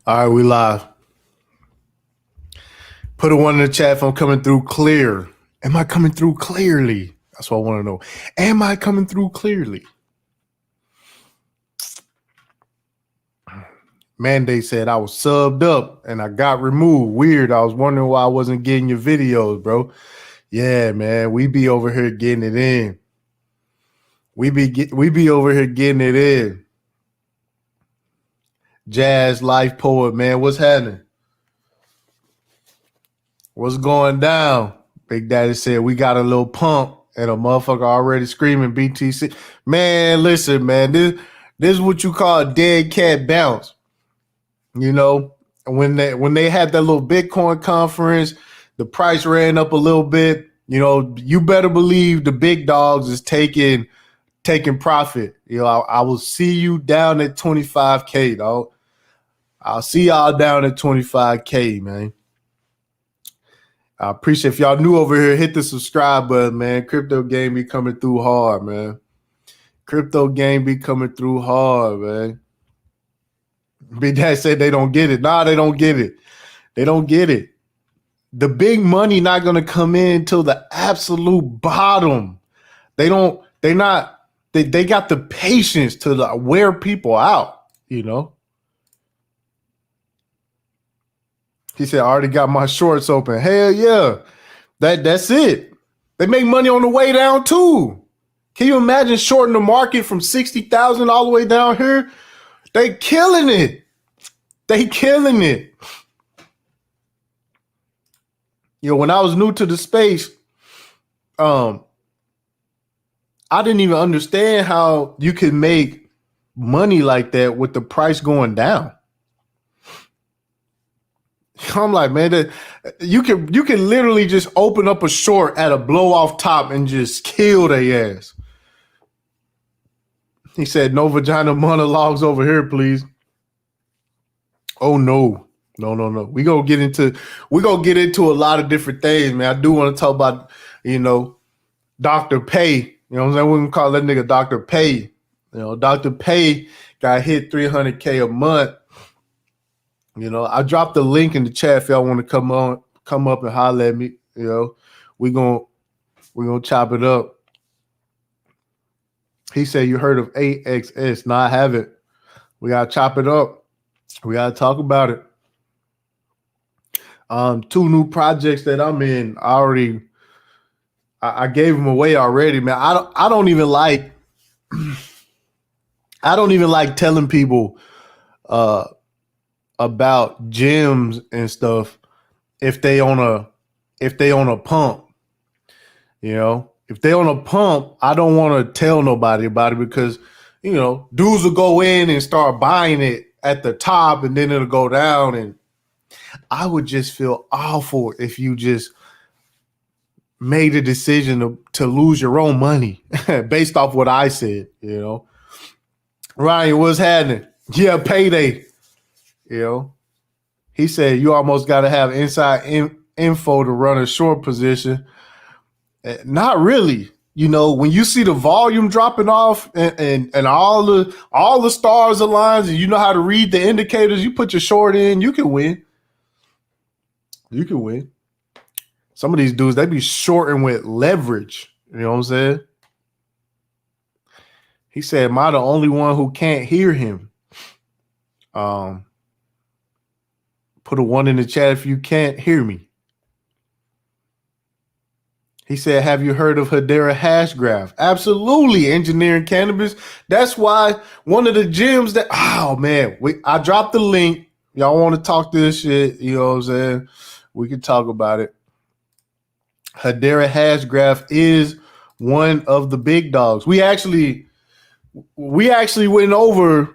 All right, we live. Put a one in the chat if I'm coming through clear. Am I coming through clearly? That's what I want to know. Am I coming through clearly? Mandate said I was subbed up and I got removed. Weird. I was wondering why I wasn't getting your videos, bro. Yeah, man. We be over here getting it in. We be over here getting it in. Jazz life poet, man. What's happening? What's going down? Big Daddy said we got a little pump and a motherfucker already screaming BTC. Man, listen, man. This is what you call a dead cat bounce. You know, when they had that little Bitcoin conference, the price ran up a little bit. You know, you better believe the big dogs is taking profit. You know, I will see you down at 25K, dog. I'll see y'all down at 25K, man. I appreciate if y'all new over here, hit the subscribe button, man. Crypto game be coming through hard, man. Crypto game be coming through hard, man. Big Dad said they don't get it. Nah, they don't get it. They don't get it. The big money not gonna come in till the absolute bottom. They got the patience to wear people out, you know. He said, I already got my shorts open. Hell yeah. That's it. They make money on the way down too. Can you imagine shorting the market from 60,000 all the way down here? They killing it. They killing it. You know, when I was new to the space, I didn't even understand how you could make money like that with the price going down. I'm like, man, you can literally just open up a short at a blow off top and just kill their ass. He said, no vagina monologues over here, please. Oh no. No. We're gonna get into a lot of different things, man. I do want to talk about, you know, Dr. Pay. You know what I'm saying? We can call that nigga Dr. Pay. You know, Dr. Pay got hit 300K a month. You know, I dropped the link in the chat if y'all want to come up and holler at me. You know, we're gonna chop it up. He said, you heard of AXS? No, I haven't. We gotta chop it up. We gotta talk about it. 2 new projects that I'm in. I gave them away already, man. I don't even like telling people about gyms and stuff if they on a pump. You know, if they on a pump, I don't want to tell nobody about it because, you know, dudes will go in and start buying it at the top and then it'll go down, and I would just feel awful if you just made a decision to lose your own money based off what I said, you know. Ryan, what's happening? Yeah, payday. You know, he said you almost got to have inside info to run a short position. Not really. You know, when you see the volume dropping off and all the stars aligns and you know how to read the indicators, you put your short in, you can win. You can win. Some of these dudes, they be shorting with leverage. You know what I'm saying? He said, am I the only one who can't hear him? Put a 1 in the chat if you can't hear me. He said, have you heard of Hedera Hashgraph? Absolutely, engineering cannabis. That's why one of the gyms that, oh man, I dropped the link. Y'all want to talk this shit, you know what I'm saying? We can talk about it. Hedera Hashgraph is one of the big dogs. We actually went over,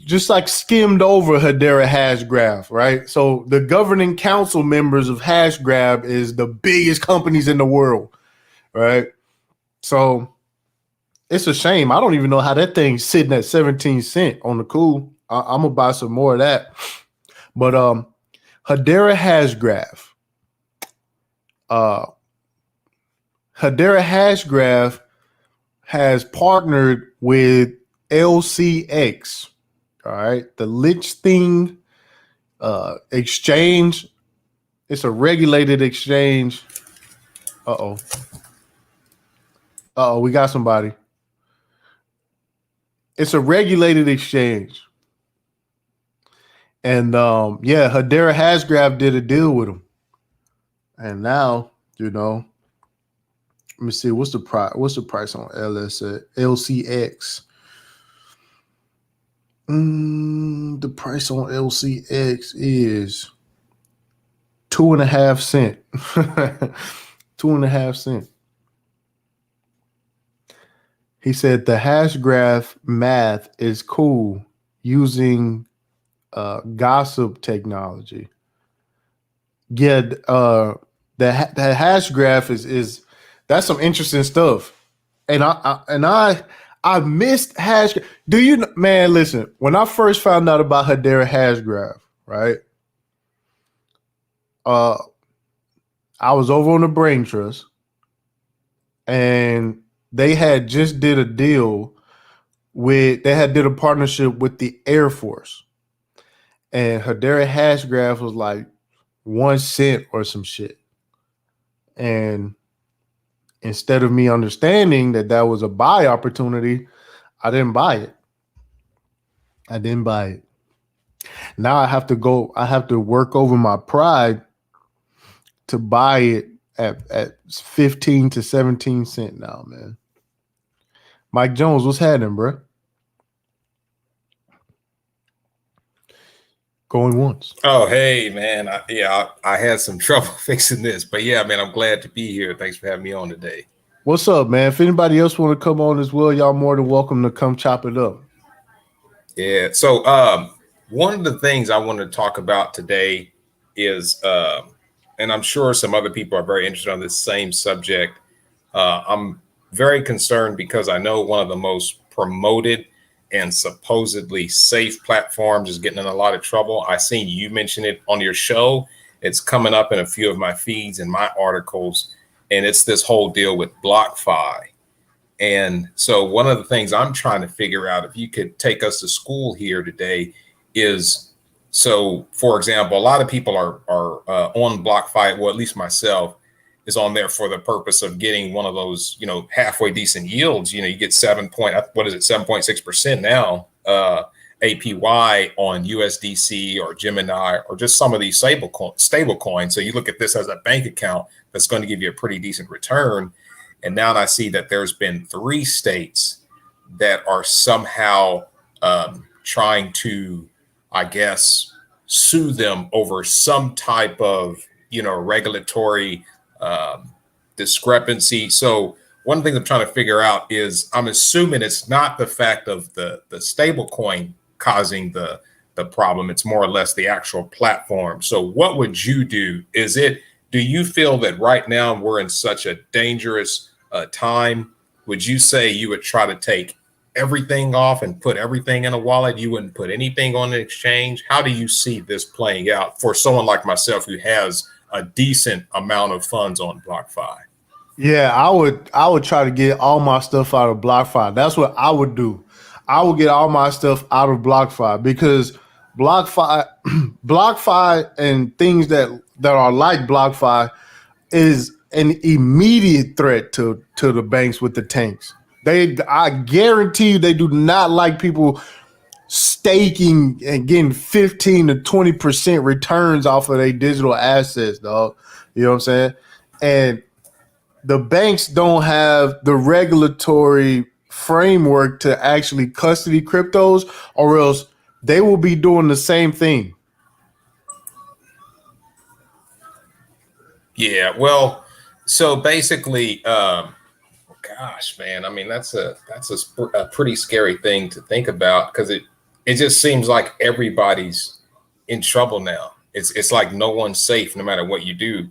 just like skimmed over Hedera Hashgraph, right? So the governing council members of Hashgraph is the biggest companies in the world, right? So it's a shame. I don't even know how that thing's sitting at 17 cents on the cool. I'm gonna buy some more of that. But Hedera Hashgraph. Hedera Hashgraph has partnered with LCX. All right, the Lichtenstein exchange. It's a regulated exchange. Uh oh, we got somebody. It's a regulated exchange. And yeah, Hedera Hasgraf did a deal with him. And now, let me see, what's the price? What's the price on LCX? The price on LCX is 2.5 cents. 2.5 cents. He said the hash graph math is cool using gossip technology. Yeah, the hash graph is that's some interesting stuff. And I missed hash. Do you, man? Listen, when I first found out about Hedera hash graph, right? I was over on the Brain Trust, and they had just did a deal did a partnership with the Air Force, and Hedera hash graph was like 1 cent or some shit. And instead of me understanding that was a buy opportunity, I didn't buy it. Now I have to work over my pride to buy it at 15 to 17 cents now, man. Mike Jones, what's happening, bro? Going once. Oh, hey, man. I had some trouble fixing this, but yeah, man, I'm glad to be here. Thanks for having me on today. What's up, man? If anybody else want to come on as well, y'all more than welcome to come chop it up. Yeah. So one of the things I want to talk about today is, and I'm sure some other people are very interested on this same subject. I'm very concerned because I know one of the most promoted and supposedly safe platforms is getting in a lot of trouble. I seen you mention it on your show. It's coming up in a few of my feeds and my articles, and it's this whole deal with BlockFi. And so one of the things I'm trying to figure out, if you could take us to school here today, is, so for example, a lot of people are on BlockFi, well, at least myself, is on there for the purpose of getting one of those, halfway decent yields. You get 7.6% now, APY on USDC or Gemini or just some of these stable coins. So you look at this as a bank account that's going to give you a pretty decent return. And now I see that there's been 3 states that are somehow trying to, I guess, sue them over some type of, regulatory discrepancy. So one thing I'm trying to figure out is, I'm assuming it's not the fact of the stable coin causing the problem. It's more or less the actual platform. So what would you do? Do you feel that right now we're in such a dangerous time? Would you say you would try to take everything off and put everything in a wallet? You wouldn't put anything on an exchange? How do you see this playing out for someone like myself who has a decent amount of funds on BlockFi? Yeah, I would try to get all my stuff out of BlockFi. That's what I would do. I would get all my stuff out of BlockFi, because BlockFi BlockFi and things that are like BlockFi is an immediate threat to the banks with the tanks. I guarantee you, they do not like people staking and getting 15 to 20% returns off of their digital assets, dog. You know what I'm saying? And the banks don't have the regulatory framework to actually custody cryptos, or else they will be doing the same thing. Yeah, well, so basically, gosh, man, I mean, that's a pretty scary thing to think about, because it just seems like everybody's in trouble now. It's like no one's safe no matter what you do.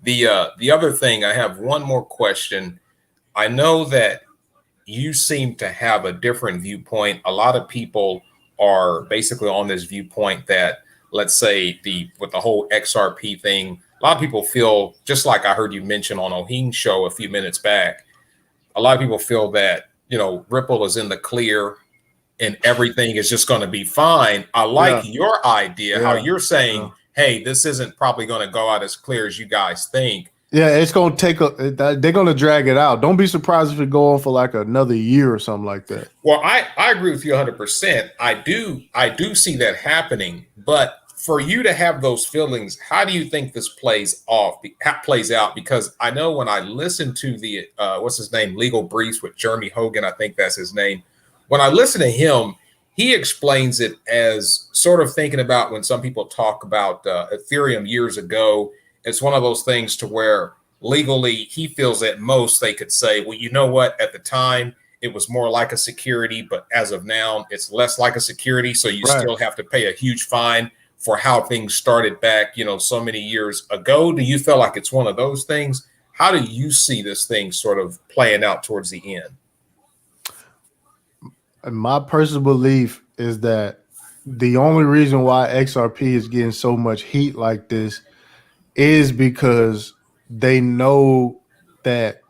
The other thing, I have one more question. I know that you seem to have a different viewpoint. A lot of people are basically on this viewpoint that, let's say, with the whole XRP thing, a lot of people feel, just like I heard you mention on Oheen's show a few minutes back, a lot of people feel that, Ripple is in the clear. and everything is just going to be fine. I like Yeah, your idea, how yeah, you're yeah. saying, hey, this isn't probably going to go out as clear as you guys think. Yeah, it's gonna take they're gonna drag it out. Don't be surprised if it go on for like another year or something like that. Well, I agree with you 100%. I do see that happening, but for you to have those feelings, how do you think this plays out? Because I know when I listen to the what's his name, Legal Briefs with Jeremy Hogan, I think that's his name. When I listen to him, he explains it as sort of thinking about when some people talk about Ethereum years ago. It's one of those things to where legally he feels at most they could say, well, you know what, at the time it was more like a security, but as of now, it's less like a security. So you Right. still have to pay a huge fine for how things started back, so many years ago. Do you feel like it's one of those things? How do you see this thing sort of playing out towards the end? And my personal belief is that the only reason why XRP is getting so much heat like this is because they know that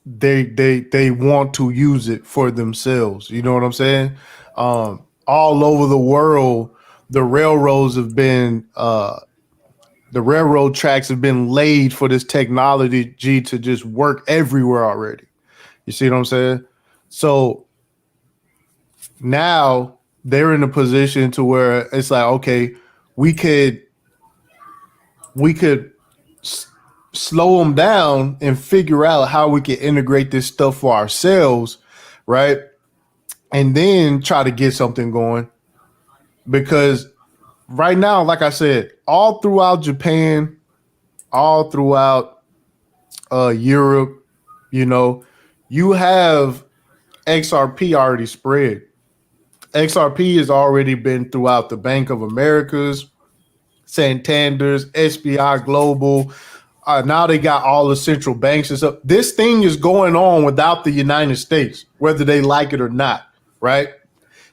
they want to use it for themselves. You know what I'm saying? All over the world, the railroads have been the railroad tracks have been laid for this technology to just work everywhere already. You see what I'm saying? So now they're in a position to where it's like, okay, we could we could slow them down and figure out how we can integrate this stuff for ourselves, right? And then try to get something going. Because right now, like I said, all throughout Japan, all throughout Europe, you know, you have XRP already spread. XRP has already been throughout the Bank of America's, Santander's, SBI Global. Now they got all the central banks and stuff. This thing is going on without the United States, whether they like it or not, right?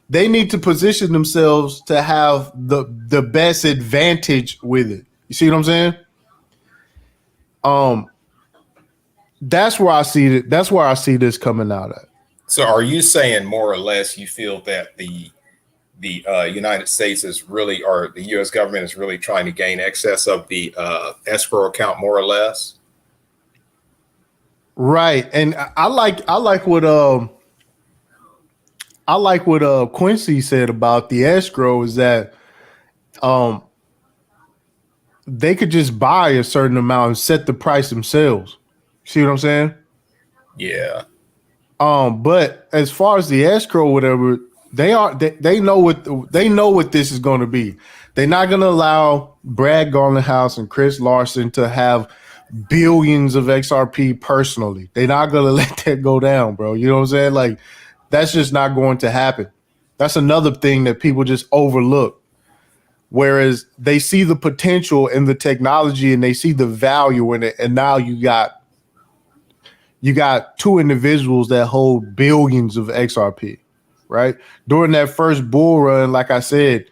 They need to position themselves to have the best advantage with it. You see what I'm saying? Um, that's where I see it. That's where I see this coming out at. So are you saying more or less you feel that the United States is really, or the U.S. government is really trying to gain access of the escrow account, more or less? Right, and I like what Quincy said about the escrow is that um they could just buy a certain amount and set the price themselves. See what I'm saying? Yeah. But as far as the escrow, whatever, they know what this is going to be. They're not going to allow Brad Garlinghouse and Chris Larson to have billions of XRP personally. They're not going to let that go down, bro. You know what I'm saying? Like that's just not going to happen. That's another thing that people just overlook. Whereas they see the potential in the technology and they see the value in it, and now you got two individuals that hold billions of XRP, right? During that first bull run, like I said,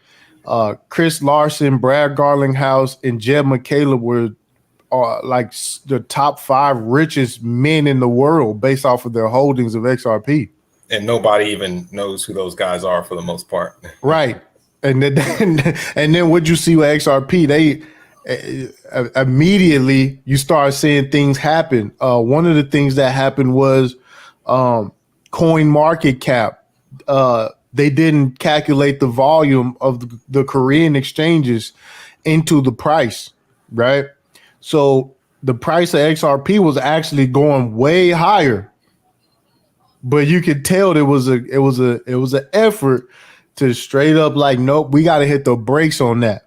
Chris Larson, Brad Garlinghouse, and Jed McCaleb were like the top 5 richest men in the world based off of their holdings of XRP. And nobody even knows who those guys are for the most part. Right. And then and then what you see with XRP, they immediately you start seeing things happen. One of the things that happened was coin market cap. They didn't calculate the volume of the Korean exchanges into the price, right? So the price of XRP was actually going way higher, but you could tell it was an effort to straight up like, nope, we got to hit the brakes on that.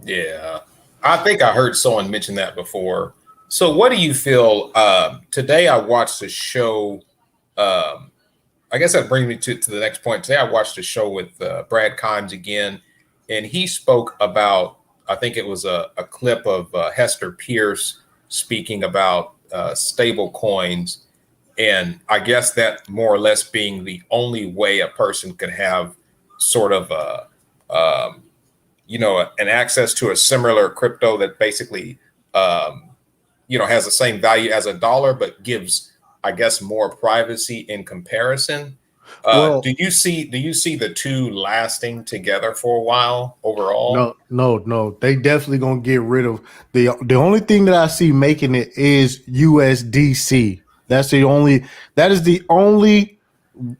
Yeah. I think I heard someone mention that before. So what do you feel? Today I watched a show. I guess that brings me to the next point. Today I watched a show with Brad Kimes again, and he spoke about, I think it was a clip of Hester Pierce speaking about stable coins. And I guess that more or less being the only way a person could have sort of an access to a similar crypto that basically, has the same value as a dollar, but gives I guess, more privacy in comparison. Well, Do you see the two lasting together for a while overall? no. They definitely gonna get rid of the only thing that I see making it is USDC. That is the only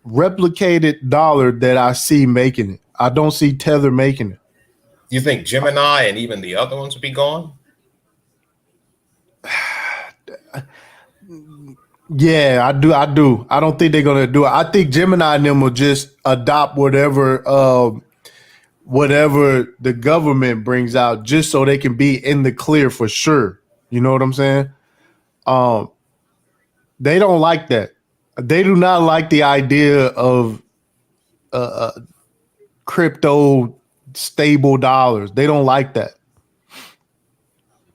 replicated dollar that I see making it. I don't see Tether making it. You think Gemini and even the other ones would be gone? Yeah, I do. I don't think they're gonna do it. I think Gemini and them will just adopt whatever the government brings out, just so they can be in the clear for sure. You know what I'm saying? Um, they don't like that. They do not like the idea of crypto stable dollars. They don't like that.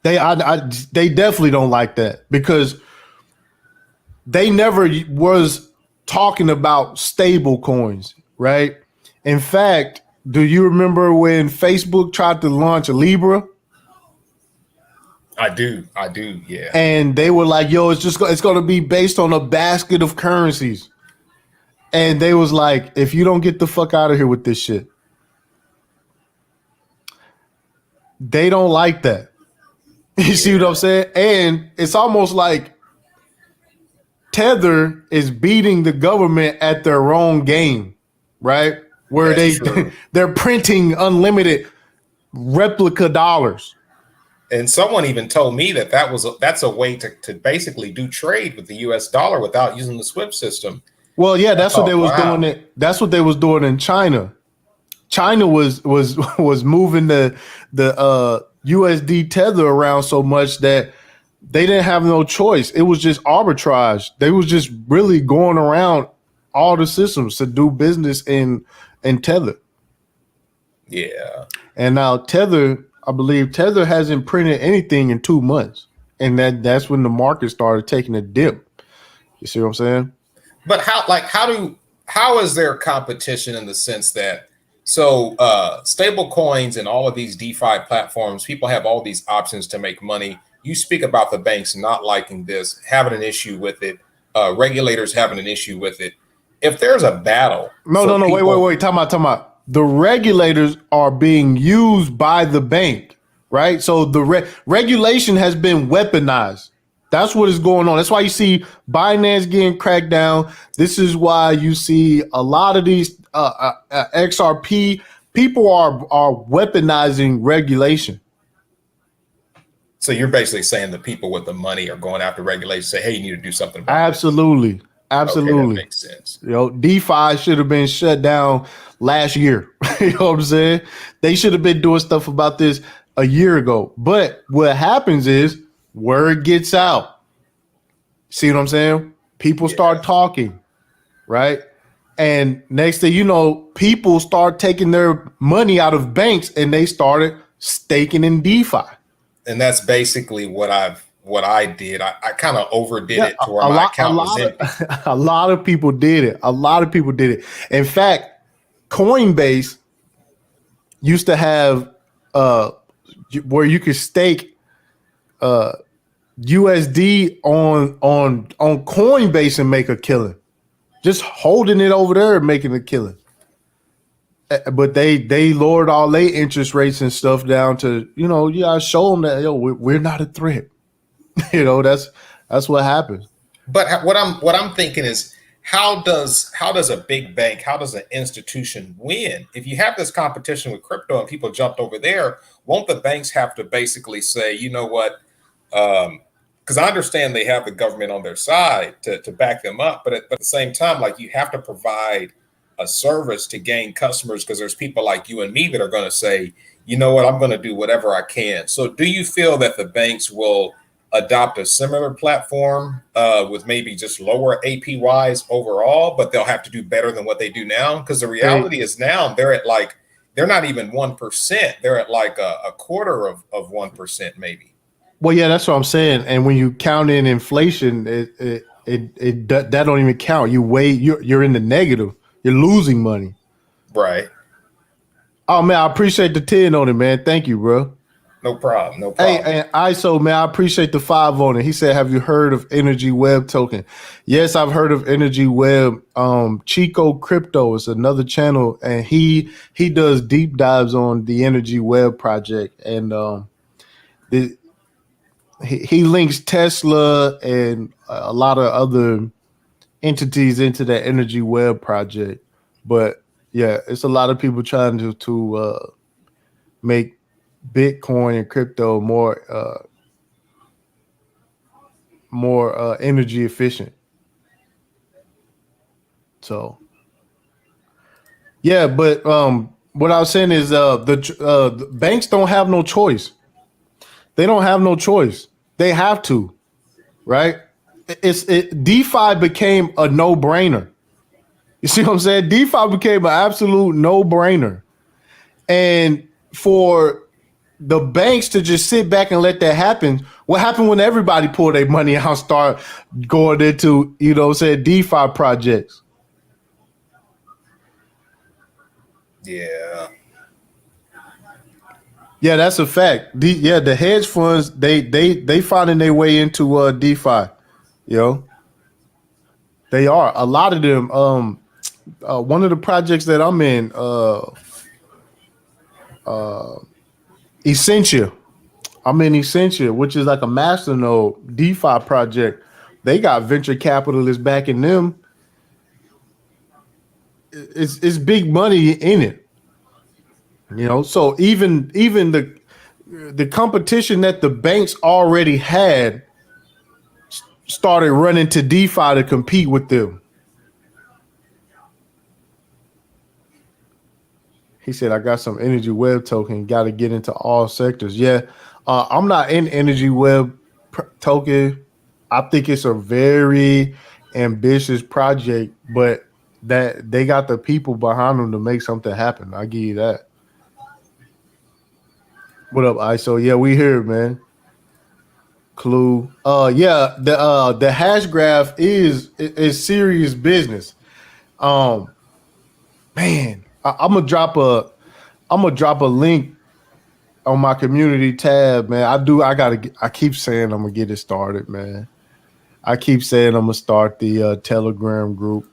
They definitely don't like that because they never was talking about stable coins, right? In fact, do you remember when Facebook tried to launch a Libra? I do. I do. Yeah. And they were like, "Yo, it's going to be based on a basket of currencies." And they was like, "If you don't get the fuck out of here with this shit." They don't like that. You see what I'm saying? And it's almost like Tether is beating the government at their own game, right? Where That's true. they're printing unlimited replica dollars. And someone even told me that that's a way to basically do trade with the U.S. dollar without using the SWIFT system. Well, yeah, I that's what they thought, was wow. doing. That's what they was doing in China. China was moving the USD tether around so much that they didn't have no choice. It was just arbitrage. They was just really going around all the systems to do business in tether. Yeah. And now Tether, I believe Tether hasn't printed anything in 2 months, and that's when the market started taking a dip. You see what I'm saying? But how is there competition in the sense that stable coins and all of these DeFi platforms, people have all these options to make money. You speak about the banks not liking this, having an issue with it, regulators having an issue with it. If there's a battle No, for no, no. people, Wait. Time out. The regulators are being used by the bank, right? So the regulation has been weaponized. That's what is going on. That's why you see Binance getting cracked down. This is why you see a lot of these XRP people are weaponizing regulation. so you're basically saying the people with the money are going after regulations, say, hey, you need to do something about this. Absolutely, Okay, that absolutely. makes sense. You know, DeFi should have been shut down last year. You know what I'm saying? They should have been doing stuff about this a year ago. But what happens is word gets out. See what I'm saying? People Yeah. start talking, right? And next thing you know, people start taking their money out of banks and they started staking in DeFi. And that's basically what I did. I kind of overdid Yeah, it to where my account was empty. a lot of people did it. A lot of people did it. In fact, Coinbase used to have where you could stake USD on Coinbase and make a killing. Just holding it over there and making a killing. But they lowered all their interest rates and stuff down to, you know, you gotta show them that, yo, we're not a threat. You know, that's what happens. But what I'm thinking is how does a big bank, how does an institution win? If you have this competition with crypto and people jumped over there, won't the banks have to basically say, you know what? Because I understand they have the government on their side to back them up, but at the same time, like you have to provide a service to gain customers because there's people like you and me that are going to say, you know what, I'm going to do whatever I can. So do you feel that the banks will adopt a similar platform with maybe just lower APYs overall, but they'll have to do better than what they do now? Because the They reality is now they're not even 1%. They're at like a quarter of 1%, maybe. Well, yeah, that's what I'm saying. And when you count in inflation, that don't even count. You're in the negative. You're losing money. Right. Oh man, I appreciate the 10 on it, man. Thank you, bro. No problem. No Hey, problem. and ISO, man, I appreciate the 5 on it. He said, have you heard of Energy Web Token? Yes, I've heard of Energy Web. Chico Crypto is another channel, and he does deep dives on the Energy Web project. And the, he links Tesla and a lot of other entities into that Energy Web project. But yeah, it's a lot of people trying to make Bitcoin and crypto more energy efficient. So yeah, but what I was saying is the banks don't have no choice. They don't have no choice. They have to, right? DeFi became a no brainer. You see what I'm saying? DeFi became an absolute no brainer, and for the banks to just sit back and let that happen. What happened when everybody pulled their money out and start going into, DeFi projects? Yeah. Yeah, that's a fact. The hedge funds they finding their way into DeFi. They are a lot of them. One of the projects that I'm in, Essentia. I'm in Essentia, which is like a masternode DeFi project. They got venture capitalists backing them. It's big money in it. So even the competition that the banks already had started running to DeFi to compete with them. He said, I got some Energy Web token, got to get into all sectors. Yeah, I'm not in Energy Web token. I think it's a very ambitious project, but that they got the people behind them to make something happen. I give you that. What up, ISO? Yeah, we here, man. Clue. Yeah, the hash graph is serious business. Man, I'm gonna drop a link on my community tab, man. I keep saying I'm gonna get it started, man. I keep saying I'm gonna start the Telegram group.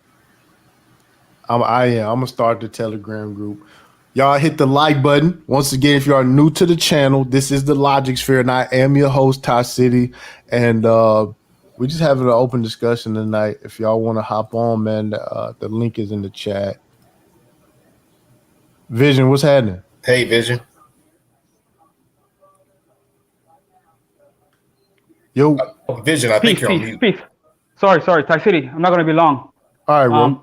I'm gonna start the Telegram group. Y'all hit the like button. Once again, if you are new to the channel, this is the Logic Sphere, and I am your host, TipTycity. And we just having an open discussion tonight. If y'all want to hop on, man, the link is in the chat. Vision, what's happening? Hey, Vision. Yo. Vision, I think you're on mute. Peace. Sorry, TipTycity. I'm not going to be long. All right, bro.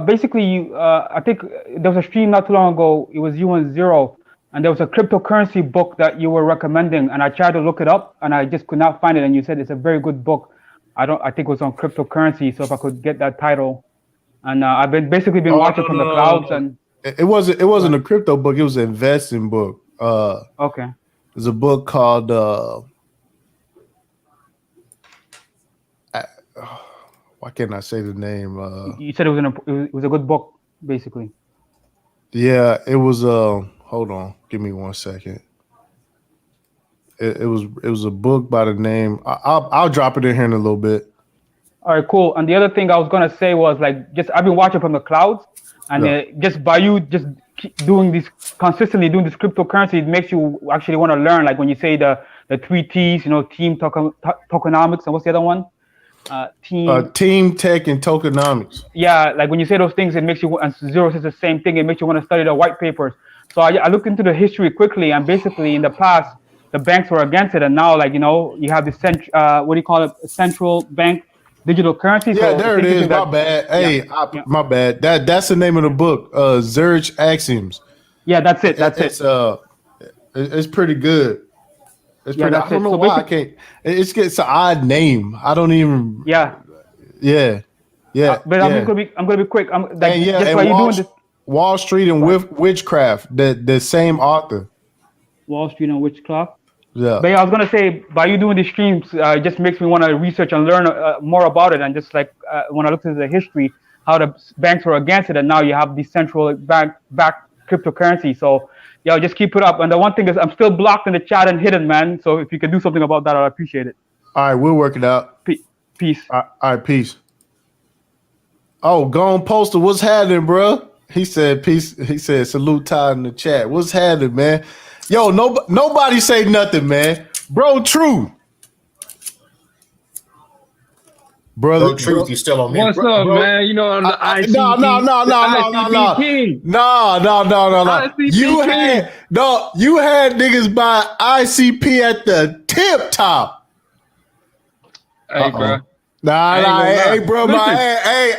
Basically, I think there was a stream not too long ago. It was you and Zero, and there was a cryptocurrency book that you were recommending, and I tried to look it up, and I just could not find it. And you said it's a very good book. I think it was on cryptocurrency. So if I could get that title, and I've been watching from the clouds. And it wasn't a crypto book. It was an investing book. Okay. There's a book called. Why can't I say the name? You said it was a good book, basically. Yeah, it was. Hold on, give me 1 second. It was a book by the name. I'll drop it in here in a little bit. All right, cool. And the other thing I was gonna say was I've been watching from the clouds, and just by you just consistently doing this cryptocurrency, it makes you actually want to learn. Like when you say the 3 T's, team tokenomics, and what's the other one? Team tech and tokenomics. Yeah, like when you say those things, it makes you, and Zero says the same thing, it makes you want to study the white papers. So I looked into the history quickly, and basically in the past the banks were against it, and now you have this central bank digital currency. Yeah, so there it is. My bad. Hey, my bad. That's the name of the book. Zurich Axioms. Yeah, that's it. It's pretty good. I don't know why I can't. It's an odd name. I don't even. Yeah. But I'm gonna be quick. Wall Street and Witchcraft. The same author. Wall Street and Witchcraft. Yeah. But I was gonna say, by you doing these streams, it just makes me want to research and learn more about it. And just when I looked at the history, how the banks were against it, and now you have the central bank backed cryptocurrency. So Yo, just keep it up. And the one thing is, I'm still blocked in the chat and hidden, man. So if you can do something about that, I'd appreciate it. All right, we'll work it out. Peace. All right, peace. Oh, Gone Poster, what's happening, bro? He said peace. He said salute Ty in the chat. What's happening, man? Yo, nobody say nothing, man. Bro, true. Brother, Bro, Truth, you still on mute. What's up, man? You know I'm the ICP. No. ICP king. No. ICP You king. had niggas buy ICP at the tip top. Hey, bro. Hey, bro, Listen, hey.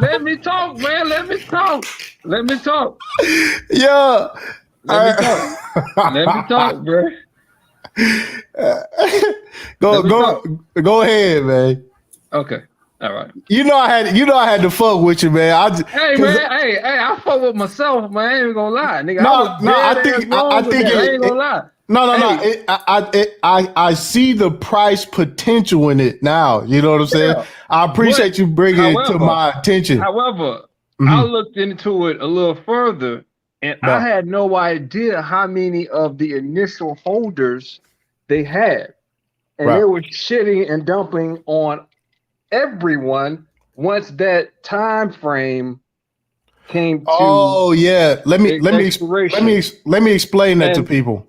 Let me talk, man. Let me talk. Yeah. Let me talk, bro. Go ahead, man. Okay. All right. You know I had to fuck with you, man. I fuck with myself, man. I ain't even gonna lie, nigga. I think I ain't gonna lie. No. I see the price potential in it now. You know what I'm saying? I appreciate you bringing it to my attention. However, I looked into it a little further, and I had no idea how many of the initial holders they had, and they were shitting and dumping on everyone once that time frame came to. Oh yeah, let me explain that to people.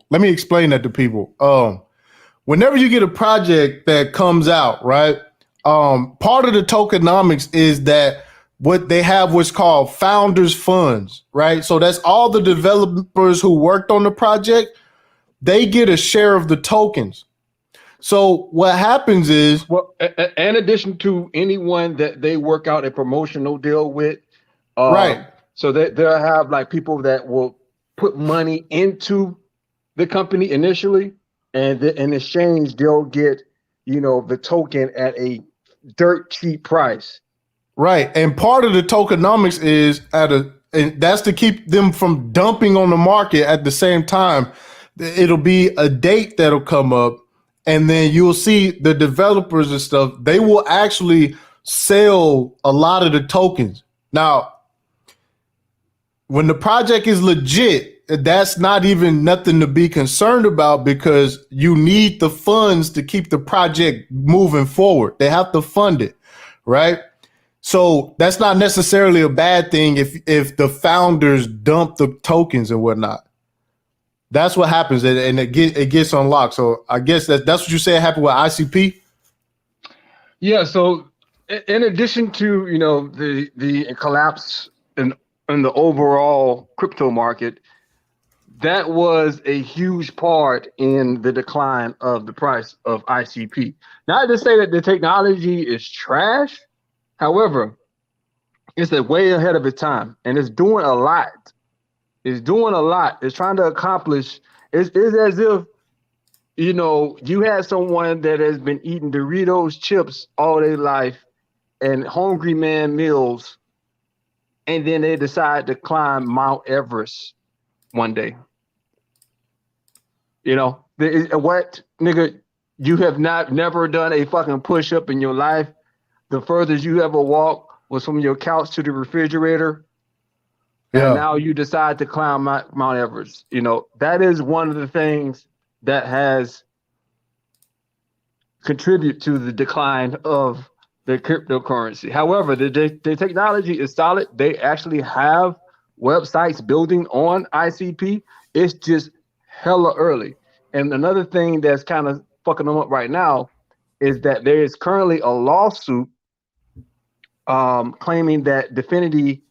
Whenever you get a project that comes out, right? Part of the tokenomics is that what they have what's called founders funds, right? So that's all the developers who worked on the project. They get a share of the tokens. So what happens is, well, in addition to anyone that they work out a promotional deal with, right? So they'll have like people that will put money into the company initially, and in exchange they'll get, the token at a dirt cheap price. Right, and part of the tokenomics is and that's to keep them from dumping on the market at the same time. It'll be a date that'll come up. And then you'll see the developers and stuff, they will actually sell a lot of the tokens. Now, when the project is legit, that's not even nothing to be concerned about because you need the funds to keep the project moving forward. They have to fund it, right? So that's not necessarily a bad thing if the founders dump the tokens and whatnot. That's what happens, and it gets unlocked. So I guess that's what you said happened with ICP. Yeah. So in addition to the collapse in the overall crypto market, that was a huge part in the decline of the price of ICP. Not to say that the technology is trash, however, it's way ahead of its time, and it's doing a lot. It's trying to accomplish. It's as if, you had someone that has been eating Doritos chips all their life and Hungry Man meals, and then they decide to climb Mount Everest one day. What, nigga? You have never done a fucking push-up in your life. The furthest you ever walked was from your couch to the refrigerator. And now you decide to climb Mount Everest. That is one of the things that has contributed to the decline of the cryptocurrency. However, the technology is solid. They actually have websites building on ICP. It's just hella early. And another thing that's kind of fucking them up right now is that there is currently a lawsuit claiming that Definity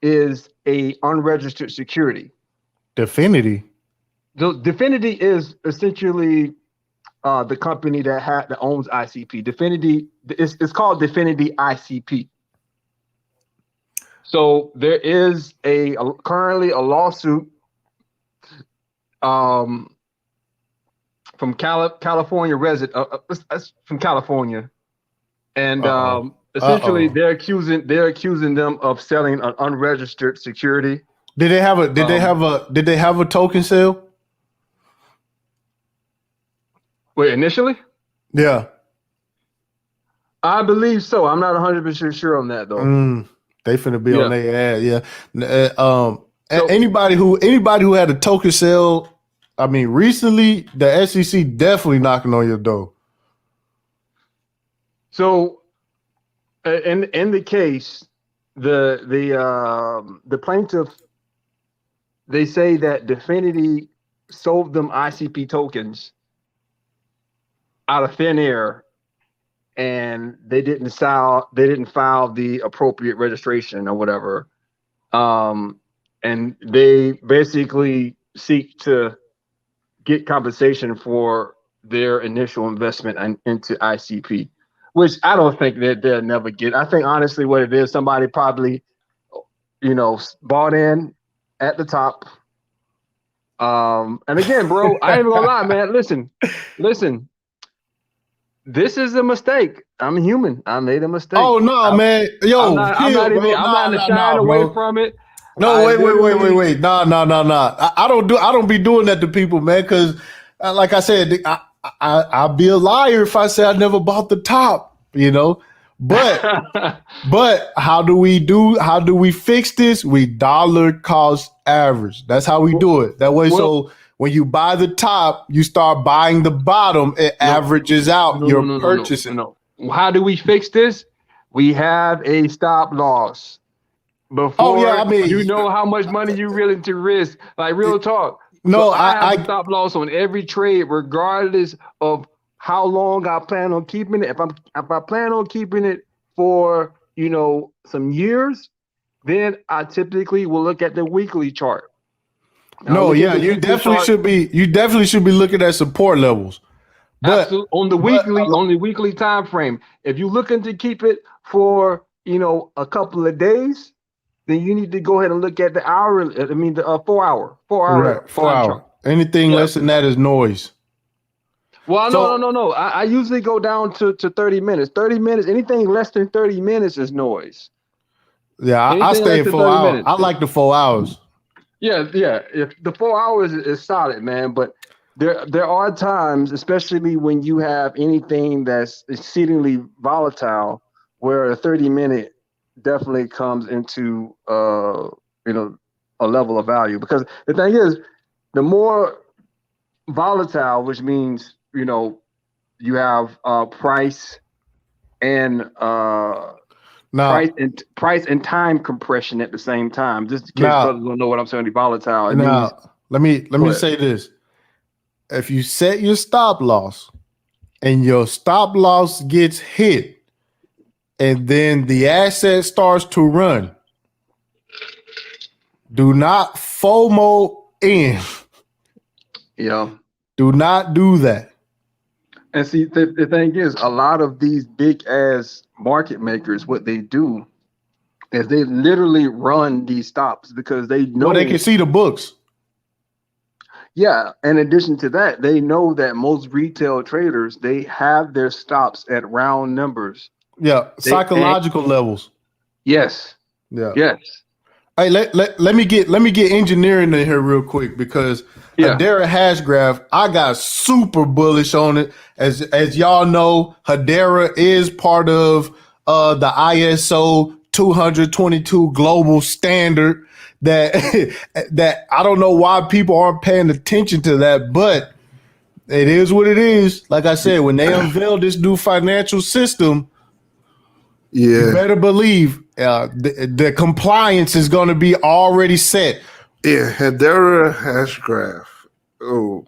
is a unregistered security. Definity. So Definity is essentially the company that owns ICP. Definity it's called Definity ICP. So there is currently a lawsuit from California resident from California, and essentially they're accusing them of selling an unregistered security. Did they have a token sale? Wait, initially? Yeah. I believe so. I'm not 100% sure on that though. They finna be on their ad, yeah. anybody who had a token sale, I mean, recently the SEC definitely knocking on your door. So, in the case, the plaintiff, they say that Definity sold them ICP tokens out of thin air, and they didn't file the appropriate registration or whatever. And they basically seek to get compensation for their initial investment into ICP, which I don't think that they'll never get. I think honestly what it is, somebody probably, bought in at the top. And again, bro, I ain't gonna lie, man. Listen. This is a mistake. I'm human. I made a mistake. Oh no, man. Yo, I'm not shying away from it. No, wait. No. I don't be doing that to people, man, because like I said, I'd be a liar if I say I never bought the top, But how do we fix this? We dollar cost average. That's how we do it. That way, so when you buy the top, you start buying the bottom, it averages out your purchasing. No. How do we fix this? We have a stop loss. Before you know how much money you're willing to risk. Like real talk. No, so I have a stop loss on every trade, regardless of how long I plan on keeping it. If I plan on keeping it for some years, then I typically will look at the weekly chart. You definitely should be. You definitely should be looking at support levels. But on the weekly time frame, if you're looking to keep it for a couple of days, then you need to go ahead and look at the hour. I mean the 4 hour. 4 hour. Right, 4 hour. Anything less than that is noise. Well, no. I usually go down to 30 minutes. 30 minutes. Anything less than 30 minutes is noise. Yeah, I stay at 4 hours. Minutes. I like the 4 hours. Yeah. If the 4 hours is solid, man. But there are times, especially when you have anything that's exceedingly volatile, where a 30-minute definitely comes into a level of value. Because the thing is, the more volatile, which means you have price and price and time compression at the same time. Just in case brothers don't know what I'm saying, volatile. Let me say this. If you set your stop loss and your stop loss gets hit and then the asset starts to run, do not FOMO in. Yeah. Do not do that. And see, the thing is, a lot of these big ass market makers, what they do is they literally run these stops because they know they can see the books. Yeah. In addition to that, they know that most retail traders, they have their stops at round numbers. Yeah. Psychological levels. Yes. Yeah. Yes. Hey, let me get engineering in here real quick because Hedera hash graph, I got super bullish on it. As y'all know, Hedera is part of the ISO 222 global standard that I don't know why people aren't paying attention to that, but it is what it is. Like I said, when they unveil this new financial system, you better believe the compliance is going to be already set. Yeah, Hedera hash graph. Oh,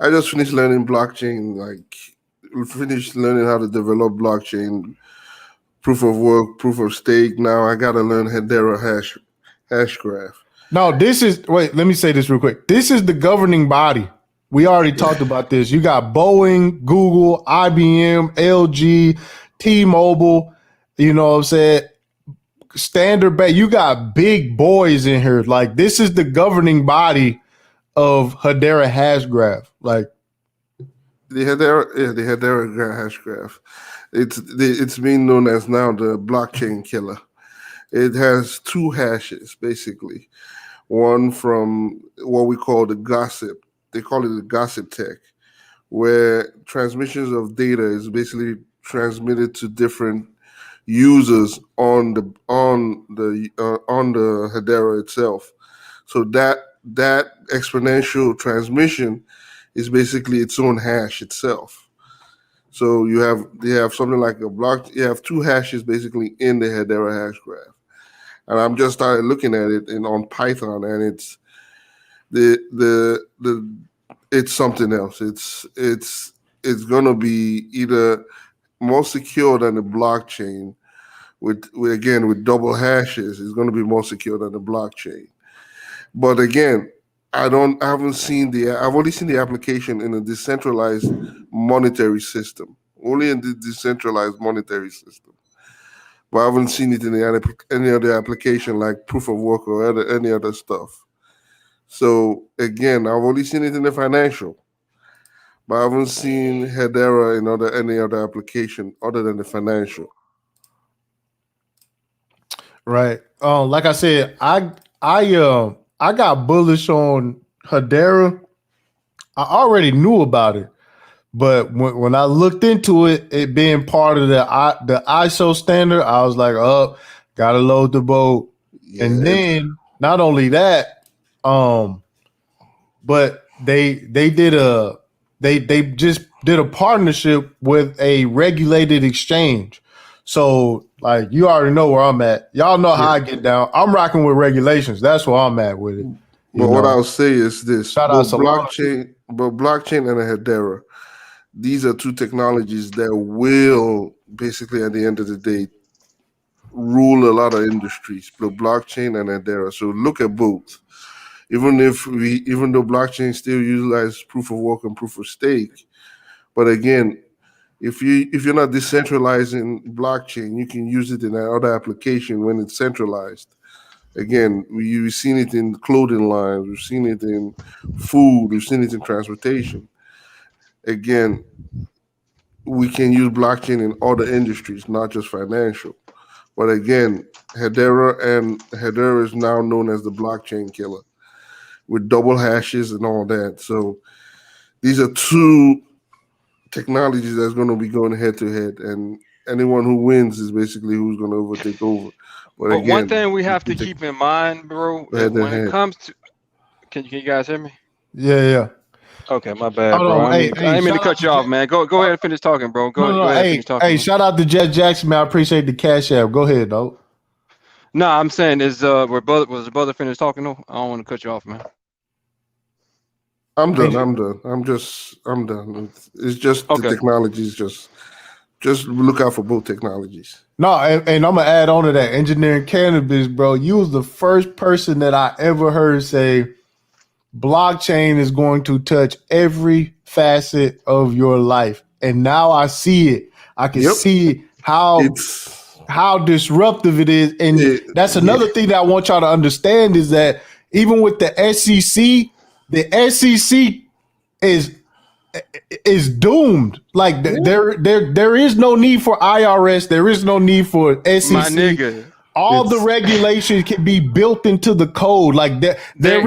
I just finished learning blockchain. Finished learning how to develop blockchain, proof of work, proof of stake. Now I got to learn Hedera hash graph. No, let me say this real quick. This is the governing body. We already talked about this. You got Boeing, Google, IBM, LG, T-Mobile. You know what I'm saying? Standard Bank. You got big boys in here. Like, this is the governing body of Hedera hash graph. Like the Hedera hash graph. It's being known as now the blockchain killer. It has two hashes basically. One from what we call the gossip. They call it the gossip tech, where transmissions of data is basically transmitted to different users on the Hedera itself. So that exponential transmission is basically its own hash itself. So you have something like a block. You have two hashes basically in the Hedera hash graph, and I'm just started looking at it on Python, and it's it's something else. It's gonna be either more secure than the blockchain with double hashes. It's gonna be more secure than the blockchain. But again, I've only seen the application in a decentralized monetary system. Only in the decentralized monetary system. But I haven't seen it in any other application like proof of work or any other stuff. So again, I've only seen it in the financial, but I haven't seen Hedera in any other application other than the financial. Right. Like I said, I got bullish on Hedera. I already knew about it, but when I looked into it being part of the ISO standard, I was like, oh, gotta load the boat. Yeah, And then not only that, but they just did a partnership with a regulated exchange. So like you already know where I'm at. Y'all know how I get down. I'm rocking with regulations. That's where I'm at with it. But what I'll say is this: Shout out blockchain and a Hedera, these are two technologies that will basically, at the end of the day, rule a lot of industries. The blockchain and Hedera. So look at both. Even though blockchain still utilizes proof of work and proof of stake, but again, if you're not decentralizing blockchain, you can use it in another application when it's centralized. Again, we've seen it in clothing lines, we've seen it in food, we've seen it in transportation. Again, we can use blockchain in other industries, not just financial. But again, Hedera is now known as the blockchain killer with double hashes and all that. So these are two technologies that's going to be going head to head, and anyone who wins is basically who's going to overtake over. But again, one thing we have to keep in mind, bro, is when it comes to, can you guys hear me? Yeah. Okay, my bad, bro. I didn't mean to cut you off, man. Go ahead and finish talking, bro. Go ahead and finish talking. Hey, shout out to Jet Jackson, man. I appreciate the cash app. Go ahead, dog. No, I'm saying was the brother finished talking though? I don't want to cut you off, man. I'm done. I'm done. It's just okay. The technologies. Just look out for both technologies. No, and I'm gonna add on to that. Engineering cannabis, bro. You was the first person that I ever heard say blockchain is going to touch every facet of your life, and now I see it. I can see how disruptive it is, and that's another thing that I want y'all to understand is that even with the SEC. The SEC is doomed. Like there is no need for IRS. There is no need for SEC. My nigga. All the regulations can be built into the code. Like there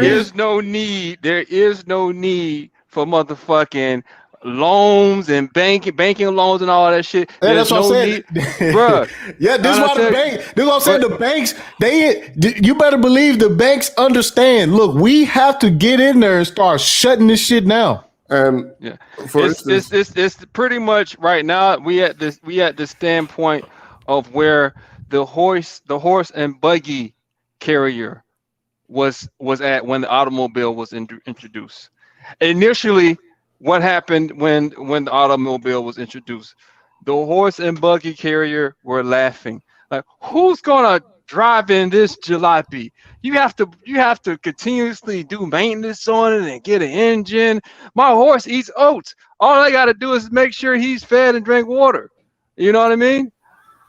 is no need. There is no need for motherfucking loans and banking loans and all that shit. Yeah, that's what I'm saying, bro. Yeah, this is why the bank. This is what I'm saying. The banks, you better believe the banks understand. Look, we have to get in there and start shutting this shit down. And it's pretty much right now. We at the standpoint of where the horse and buggy carrier was at when the automobile was introduced. Initially, what happened when the automobile was introduced? The horse and buggy carrier were laughing. Like, who's gonna drive in this jalopy? You have to continuously do maintenance on it and get an engine. My horse eats oats. All I gotta do is make sure he's fed and drink water. You know what I mean?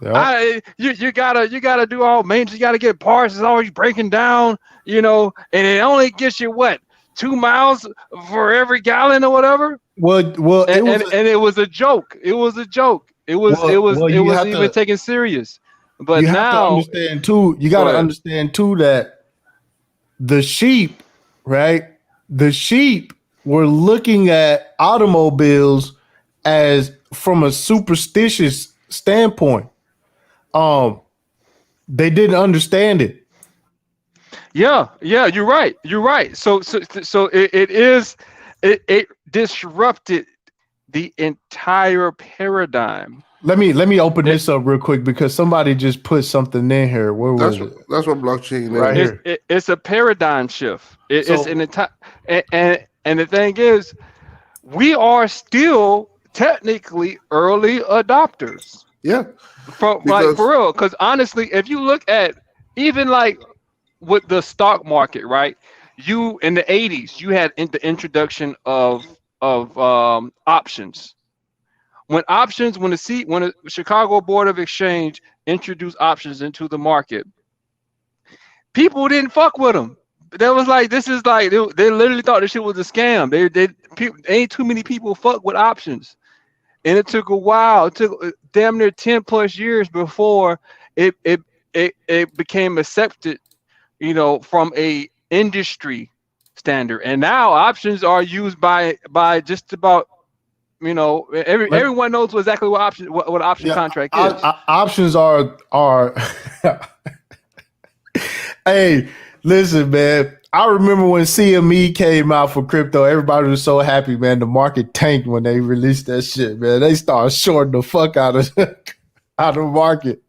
Yep. You gotta do all maintenance. You gotta get parts. It's always breaking down. You know, and it only gets you what? 2 miles for every gallon or whatever. Well, it was a joke. It was a joke. It was even taken serious. But you now have to understand too. You got to understand too that the sheep, right? The sheep were looking at automobiles as from a superstitious standpoint. They didn't understand it. Yeah, you're right. You're right. So it disrupted the entire paradigm. Let me open this up real quick because somebody just put something in here. Where was it? That's what blockchain Right is. here. It's a paradigm shift. It's So an entire and the thing is, we are still technically early adopters Yeah, from like because for real. Because honestly, if you look at even like with the stock market, right? You in the '80s, you had the introduction of options. When the Chicago Board of Exchange introduced options into the market, people didn't fuck with them. That was like this is like they literally thought this shit was a scam. People, ain't too many people fuck with options, and it took a while. It took damn near 10 plus years before it it it became accepted, from a industry standard. And now options are used by just about let, everyone knows exactly what option contract is. options are. Hey, listen, man. I remember when CME came out for crypto, everybody was so happy, man. The market tanked when they released that shit, man. They started shorting the fuck out of out of the market.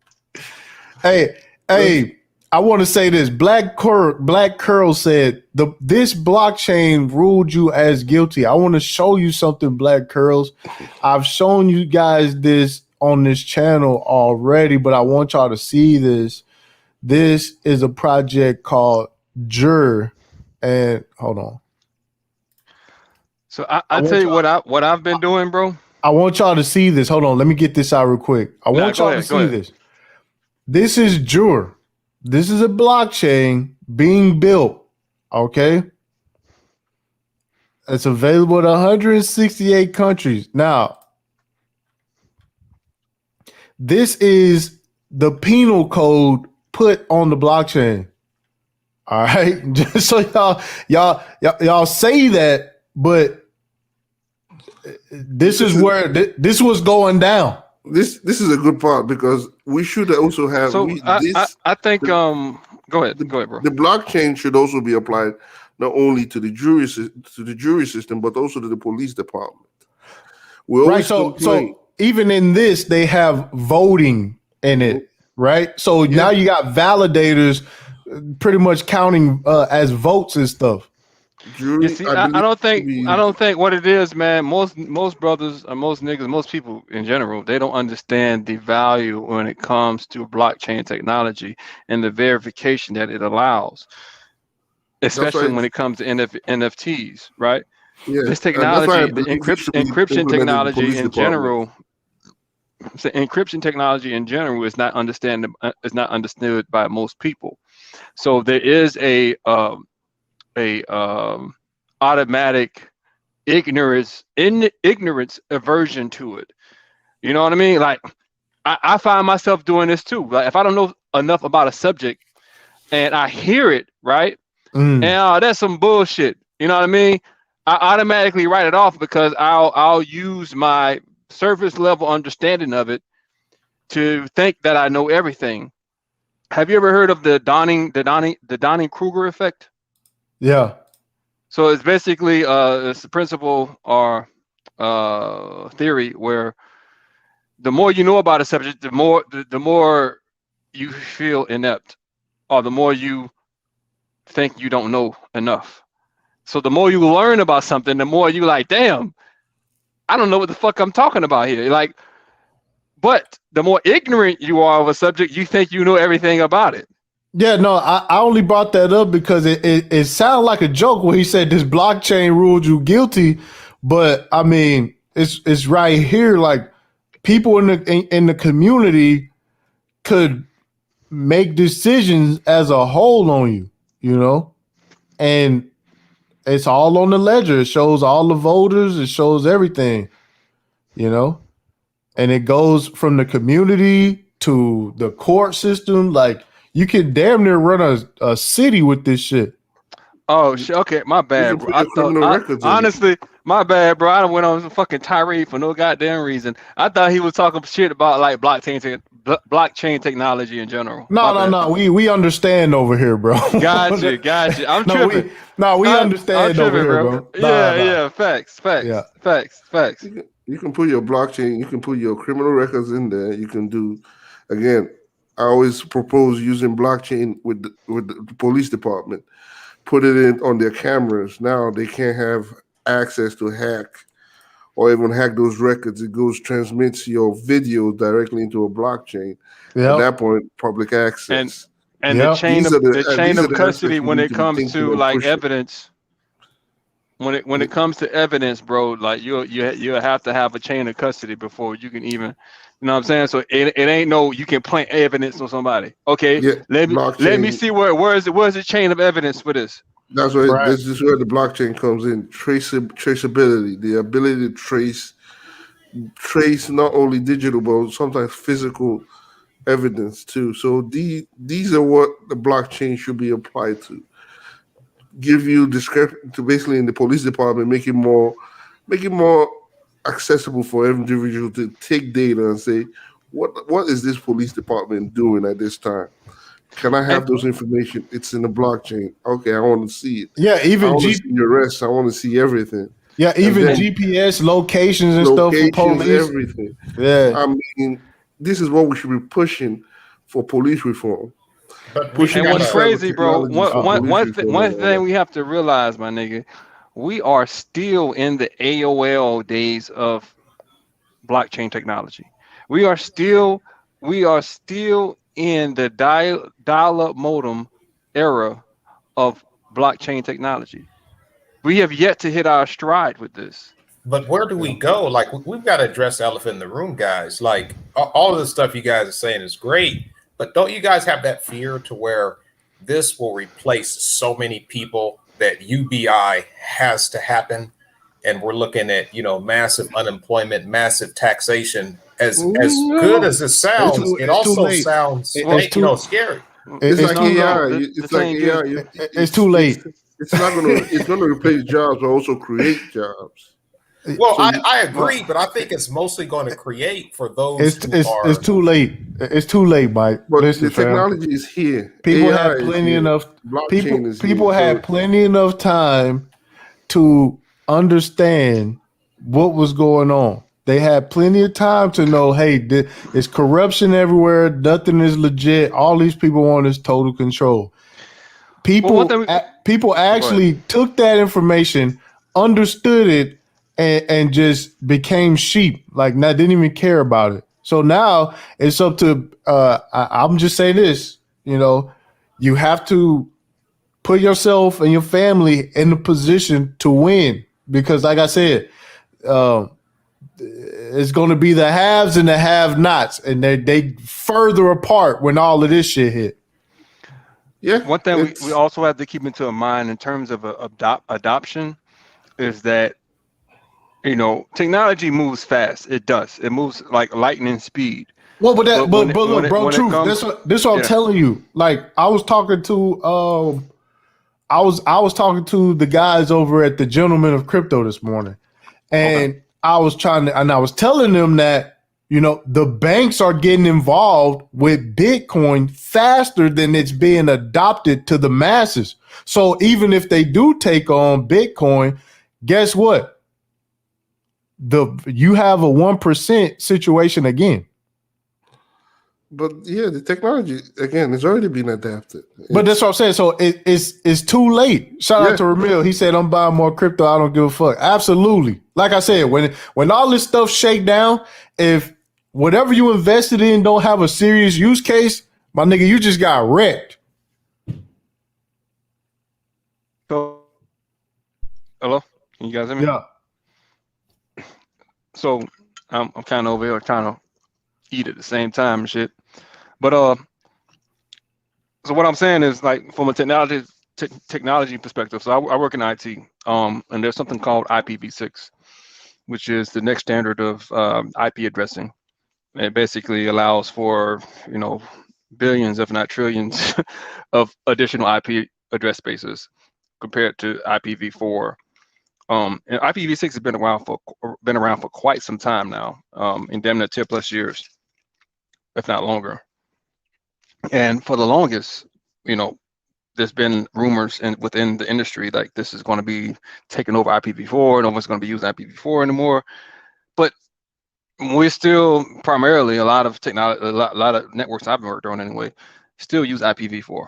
Hey, I want to say this. Black Curl said this blockchain ruled you as guilty. I want to show you something, Black Curls. I've shown you guys this on this channel already, but I want y'all to see this. This is a project called Jur, and hold on. So I tell you what I've been doing, bro. I want y'all to see this. Hold on, let me get this out real quick. I want y'all to see this. This is Jur. This is a blockchain being built. Okay. It's available in 168 countries. Now, this is the penal code put on the blockchain. All right. Just so y'all say that, but this is where this was going down. This is a good part because we should also have. So I think go ahead, bro. The blockchain should also be applied not only to the jury system but also to the police department. Right. So even in this, they have voting in it. Right. So now you got validators pretty much counting as votes and stuff. You see, I don't think what it is, man. Most brothers, or most niggas, most people in general, they don't understand the value when it comes to blockchain technology and the verification that it allows, especially when it comes to NFTs, right? Yeah, this technology, the encryption technology in general. So encryption technology in general is not understood by most people. So there is a automatic ignorance aversion to it. You know what I mean? Like I find myself doing this too. Like if I don't know enough about a subject and I hear it, right? And that's some bullshit. You know what I mean? I automatically write it off because I'll use my surface level understanding of it to think that I know everything. Have you ever heard of the Dunning-Kruger effect? Yeah. So it's basically it's the principle or theory where the more you know about a subject, the more you feel inept, or the more you think you don't know enough. So the more you learn about something, the more you like, damn, I don't know what the fuck I'm talking about here. Like, but the more ignorant you are of a subject, you think you know everything about it. Yeah, no, I only brought that up because it sounded like a joke when he said this blockchain ruled you guilty, but I mean it's right here. Like people in the community could make decisions as a whole on you, you know, and it's all on the ledger. It shows all the voters. It shows everything, you know, and it goes from the community to the court system. Like you can damn near run a city with this shit. Oh shit. Okay, my You bad, can bro. put I your thought criminal records in it. honestly, my bad, bro. I went on some fucking tirade for no goddamn reason. I thought he was talking shit about like blockchain technology in general. My bad. No. We understand over here, bro. Gotcha. I'm No, tripping. we I'm understand over tripping, here, bro. bro. Nah. Yeah. Facts. Yeah. You can put your blockchain, you can put your criminal records in there. You can do, again, I always propose using blockchain with the police department. Put it in on their cameras. Now they can't have access to hack or even hack those records. It transmits your video directly into a blockchain. At Yep. that point, public And access. and Yep. the chain These are of the custody aspects you when need it to be comes thinking to and like pushing. evidence. When it comes to evidence, bro, like you'll have to have a chain of custody before you can even, you know what I'm saying? So it ain't no you can plant evidence on somebody. Okay, Yeah, let me blockchain. see where's the chain of evidence for this? That's where Right. this is where the blockchain comes in. Traceability, the ability to trace not only digital but sometimes physical evidence too. So these are what the blockchain should be applied to. Give you description to basically in the police department, make it more accessible for every individual to take data and say, what is this police department doing at this time? Can I And have those information? It's in the blockchain. Okay, I want to see it. Yeah, I want to see your arrests. I want to see everything. And even then GPS locations and stuff for locations, police. everything. Yeah. I mean, this is what we should be pushing for police reform. But we Pushing and got what's these to cyber crazy, bro? technologies for police reform One and all thing that. we have to realize, my nigga, we are still in the AOL days of blockchain technology. We are still in the dial-up modem era of blockchain technology. We have yet to hit our stride with this. But where do we go? Like we've got to address the elephant in the room, guys. Like all of the stuff you guys are saying is great, but don't you guys have that fear to where this will replace so many people that UBI has to happen, and we're looking at massive unemployment, massive taxation. As good as it sounds, it It's too also late. sounds It's too. scary. It's It's like too. AI. The It's like thing AI. is, It's too late. It's not gonna. It's gonna replace jobs, but also create jobs. Well, So I agree, but I think it's mostly going to create for those who It's are. too late. It's too late, Mike. but Listen, the fam. technology is here. People AI had is plenty here. enough. Blockchain is here. People So had plenty enough time to understand what was going on. They had plenty of time to know, hey, it's corruption everywhere. Nothing is legit. All these people want is total control. well, one thing. People Go ahead. actually took that information, understood it, and just became sheep. Like, not didn't even care about it. So now it's up to. I'm just saying this. You have to put yourself and your family in a position to win because, like I said, it's going to be the haves and the have-nots, and they further apart when all of this shit hit. yeah, One thing we also have to keep into mind in terms of adoption is that technology moves fast. It does. It moves like lightning speed. Well, but look, bro, when it truth. comes, This what I'm yeah. telling you. Like, I was talking to I was talking to the guys over at the Gentlemen of Crypto this morning, and I was telling them that the banks are getting involved with Bitcoin faster than it's being adopted to the masses. So even if they do take on Bitcoin, guess what? You have a 1% situation again. but yeah, the technology again has already been adapted. But that's what I'm saying. So it's too late. Shout out to Ramil. He said, "I'm buying more crypto. I don't give a fuck." Absolutely. Like I said, when all this stuff shake down, if whatever you invested in don't have a serious use case, my nigga, you just got wrecked. So, hello, can you guys hear me? Yeah. So I'm kind of over here trying to eat at the same time and shit. But so what I'm saying is, like, from a technology perspective. So I work in IT, and there's something called IPv6, which is the next standard of IP addressing. It basically allows for billions, if not trillions, of additional IP address spaces. compared to IPv4. And IPv6 has been around for quite some time now, in damn near 10 plus years, if not longer. And for the longest, there's been rumors within the industry like this is going to be taking over IPv4, no one's going to be using IPv4 anymore. But we're still primarily a lot of technology, a lot of networks I've worked on anyway, still use IPv4.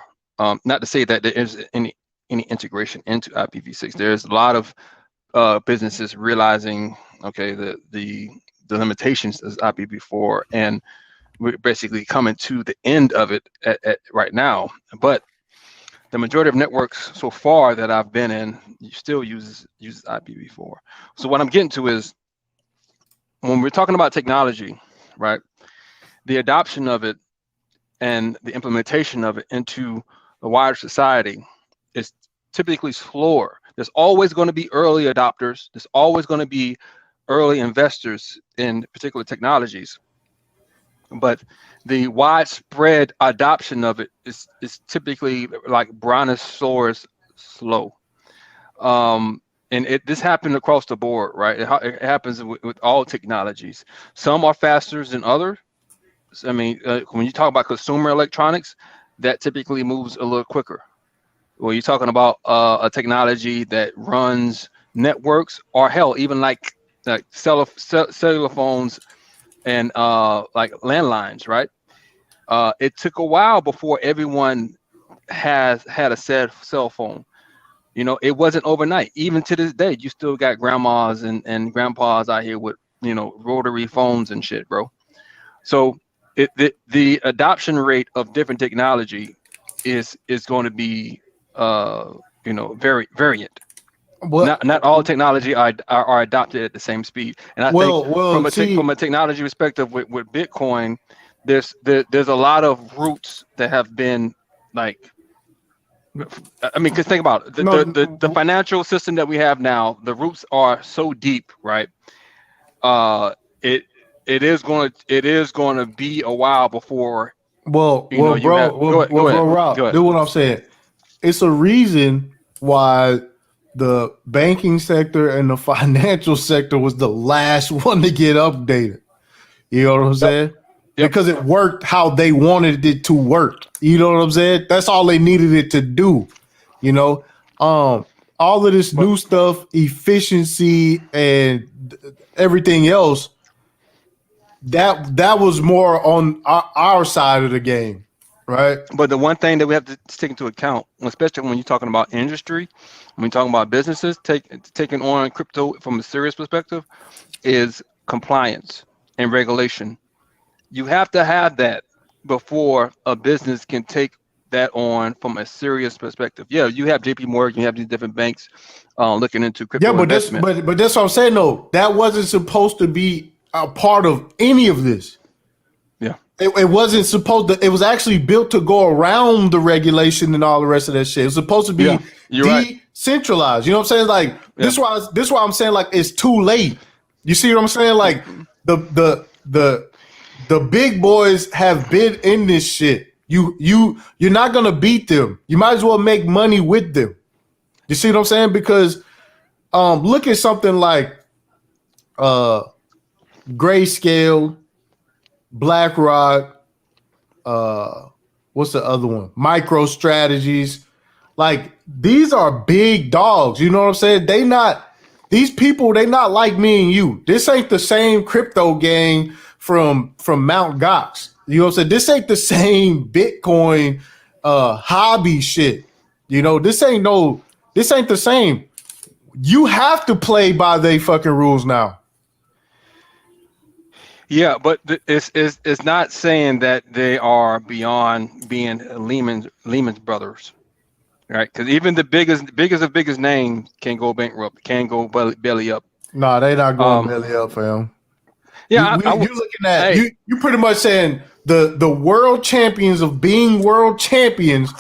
Not to say that there is any integration into IPv6. There's a lot of businesses realizing, okay, the limitations of IPv4, and we're basically coming to the end of it at right now. But the majority of networks so far that I've been in still uses IPv4. So what I'm getting to is, when we're talking about technology, right, the adoption of it and the implementation of it into the wider society is typically slower. There's always going to be early adopters. There's always going to be early investors in particular technologies. But the widespread adoption of it is typically like brontosaurus slow. And this happened across the board, right? It happens with all technologies. Some are faster than others. I mean, when you talk about consumer electronics, that typically moves a little quicker. When you're talking about a technology that runs networks, or hell, even like cellular phones and like landlines, right? It took a while before everyone had a cell phone. It wasn't overnight. Even to this day, you still got grandmas and grandpas out here with rotary phones and shit, bro. So the adoption rate of different technology is going to be very variant. Well, Not all technology are adopted at the same speed. And I think from a technology perspective with Bitcoin, there's a lot of roots that have been like, I mean, because think about it. The financial system that we have now, the roots are so deep, right? It is going to be a while before. Rob, do what I'm saying. It's a reason why the banking sector and the financial sector was the last one to get updated. You know what I'm saying? Yep. Because it worked how they wanted it to work. You know what I'm saying? That's all they needed it to do. All of this new stuff, efficiency and everything else, that was more on our side of the game, right? But the one thing that we have to take into account, especially when you're talking about industry, when you're talking about businesses taking on crypto from a serious perspective, is compliance and regulation. You have to have that before a business can take that on from a serious perspective. Yeah, you have JP Morgan, you have these different banks looking into crypto investment. But that's what I'm saying, though. That wasn't supposed to be a part of any of this. Yeah. It wasn't supposed to. It was actually built to go around the regulation and all the rest of that shit. It was supposed to be decentralized. You know what I'm saying? Like this why I'm saying like it's too late. You see what I'm saying? Like the big boys have been in this shit. You're not gonna beat them. You might as well make money with them. You see what I'm saying? Because look at something like Grayscale, BlackRock, what's the other one? MicroStrategies. Like these are big dogs. You know what I'm saying? These people, they not like me and you. This ain't the same crypto gang from Mount Gox. You know what I'm saying? This ain't the same Bitcoin hobby shit. This ain't the same. You have to play by they fucking rules now. Yeah, but it's not saying that they are beyond being Lehman's brothers, right? Because even the biggest name can go bankrupt, can go belly up. Nah, they not going belly up, fam. Yeah, you're looking at you pretty much saying the world champions of being world champions,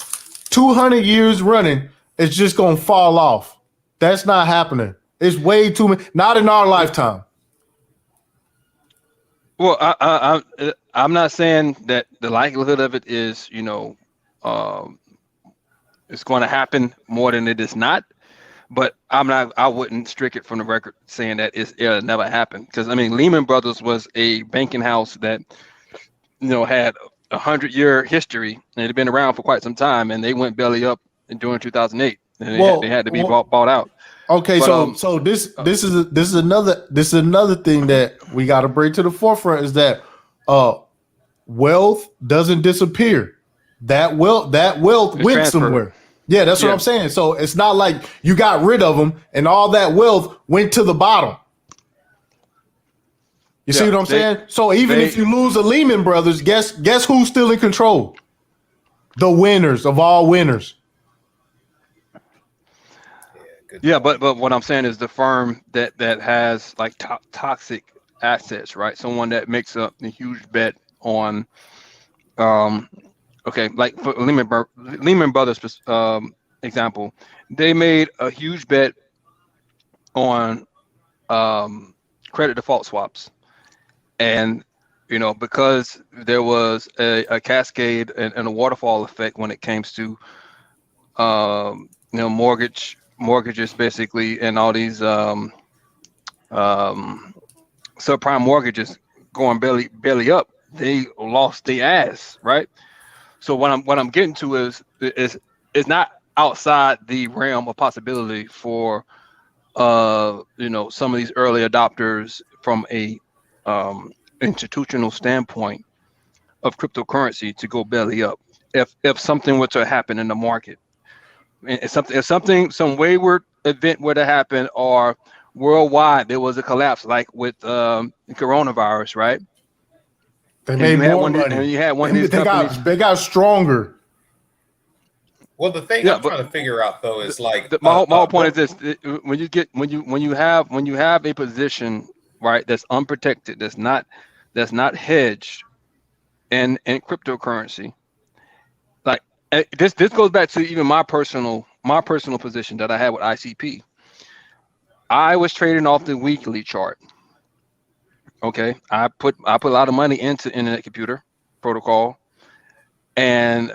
200 years running, is just gonna fall off. That's not happening. It's way too many. Not in our lifetime. Well, I'm not saying that the likelihood of it is, it's going to happen more than it is not. But I wouldn't strike it from the record saying that it'll never happen. Because I mean, Lehman Brothers was a banking house that, had 100-year history, and it had been around for quite some time, and they went belly up during 2008, and they had to be bought out. Okay, But, so this is another thing that we got to bring to the forefront is that wealth doesn't disappear. That wealth went transferred somewhere. Yeah, that's what I'm saying. So it's not like you got rid of them and all that wealth went to the bottom. You see what I'm saying? So even if you lose the Lehman Brothers, guess who's still in control? The winners of all winners. Yeah, but what I'm saying is the firm that has like toxic assets, right? Someone that makes a huge bet on, like for Lehman Brothers example, they made a huge bet on credit default swaps, and because there was a cascade and a waterfall effect when it came to mortgages basically, and all these subprime mortgages going belly up, they lost the ass, right? So what I'm getting to is not outside the realm of possibility for some of these early adopters from a institutional standpoint of cryptocurrency to go belly up if something were to happen in the market. If some wayward event were to happen, or worldwide there was a collapse, like with coronavirus, right? They made more money. And you had one of these companies. They got stronger. Well, the thing I'm trying to figure out though is like my whole point is this: when you have a position, right, that's unprotected, that's not hedged, in cryptocurrency. Like this goes back to even my personal position that I had with ICP. I was trading off the weekly chart. Okay, I put a lot of money into Internet Computer Protocol, and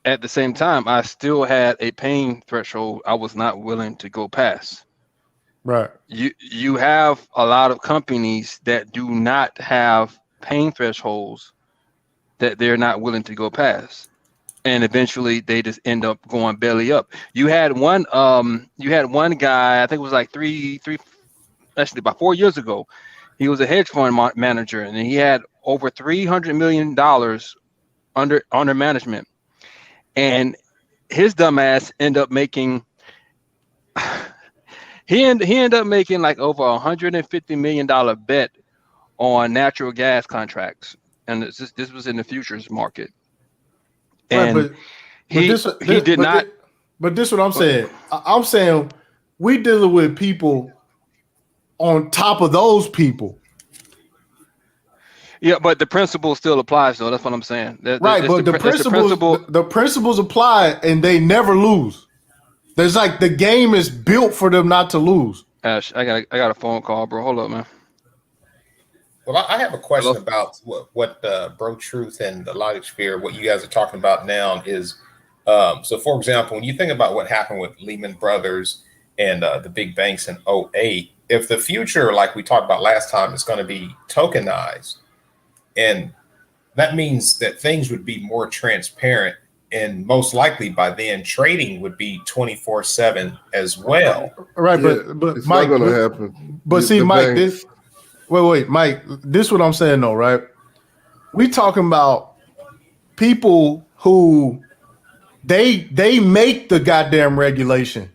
at the same time, I still had a pain threshold I was not willing to go past. Right. You have a lot of companies that do not have pain thresholds that they're not willing to go past, and eventually they just end up going belly up. You had one guy, I think it was like actually about 4 years ago. He was a hedge fund manager, and he had over $300 million under management. And his dumbass ended up making he ended up making like over $150 million bet on natural gas contracts, and this was in the futures market. And right, he did not. But this is what I'm saying. I'm saying we dealing with people on top of those people. Yeah, but the principle still applies, though. That's what I'm saying. Right, but the principles apply, and they never lose. There's like the game is built for them not to lose. Ash, I got a phone call, bro. Hold up, man. Well, I have a question about what Bro Truth and the Logic Sphere, what you guys are talking about now is, so for example, when you think about what happened with Lehman Brothers and the big banks in 2008, if the future, like we talked about last time, is going to be tokenized, and that means that things would be more transparent, and most likely by then trading would be 24/7 as well. Right, Yeah, but it's Mike, not going to happen. But see, Mike, Mike, this what I'm saying though, right? We talking about people who they make the goddamn regulation.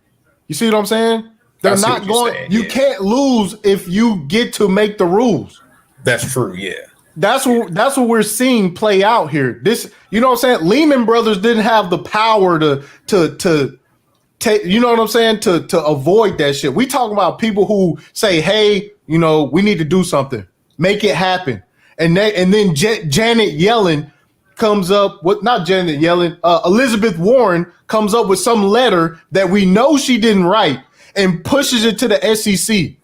You see what I'm saying? They're not going. You can't lose if you get to make the rules. That's true. Yeah. That's what we're seeing play out here. This, you know what I'm saying? Lehman Brothers didn't have the power to take, you know what I'm saying, to avoid that shit. We talking about people who say, hey, we need to do something, make it happen, and then Janet Yellen comes up with, not Janet Yellen, Elizabeth Warren comes up with some letter that we know she didn't write and pushes it to the SEC.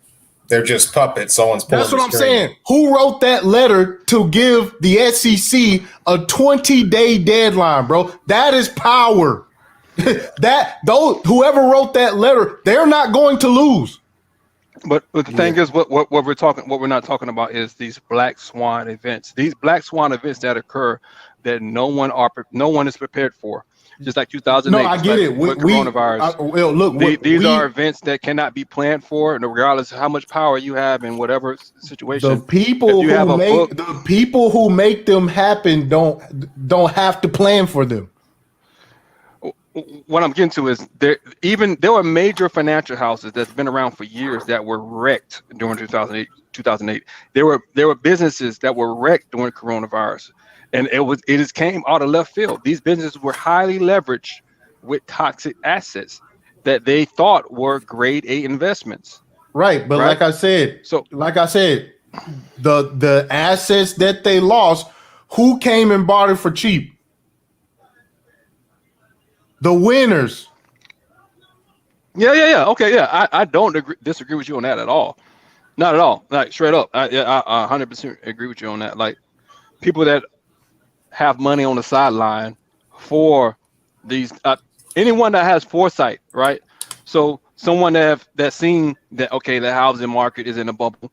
They're just puppets. Someone's pulling. That's what I'm saying. Who wrote that letter to give the SEC a 20-day deadline, bro? That is power. Whoever wrote that letter, they're not going to lose. But the thing is, what we're not talking about is these black swan events. These black swan events that occur that no one is prepared for. Just like 2008. No, I get it. With coronavirus. These are events that cannot be planned for, and regardless of how much power you have in whatever situation. The people who make them happen don't have to plan for them. What I'm getting to is there were major financial houses that's been around for years that were wrecked during 2008. There were businesses that were wrecked during coronavirus, and it just came out of left field. These businesses were highly leveraged with toxic assets that they thought were grade A investments. Right, but like I said, the assets that they lost, who came and bought it for cheap? The winners. Yeah. Okay, yeah. I don't disagree with you on that at all. Not at all. Like straight up. I 100% agree with you on that. Like people that have money on the sideline for these, anyone that has foresight, right? So someone that's seen that, okay, the housing market is in a bubble,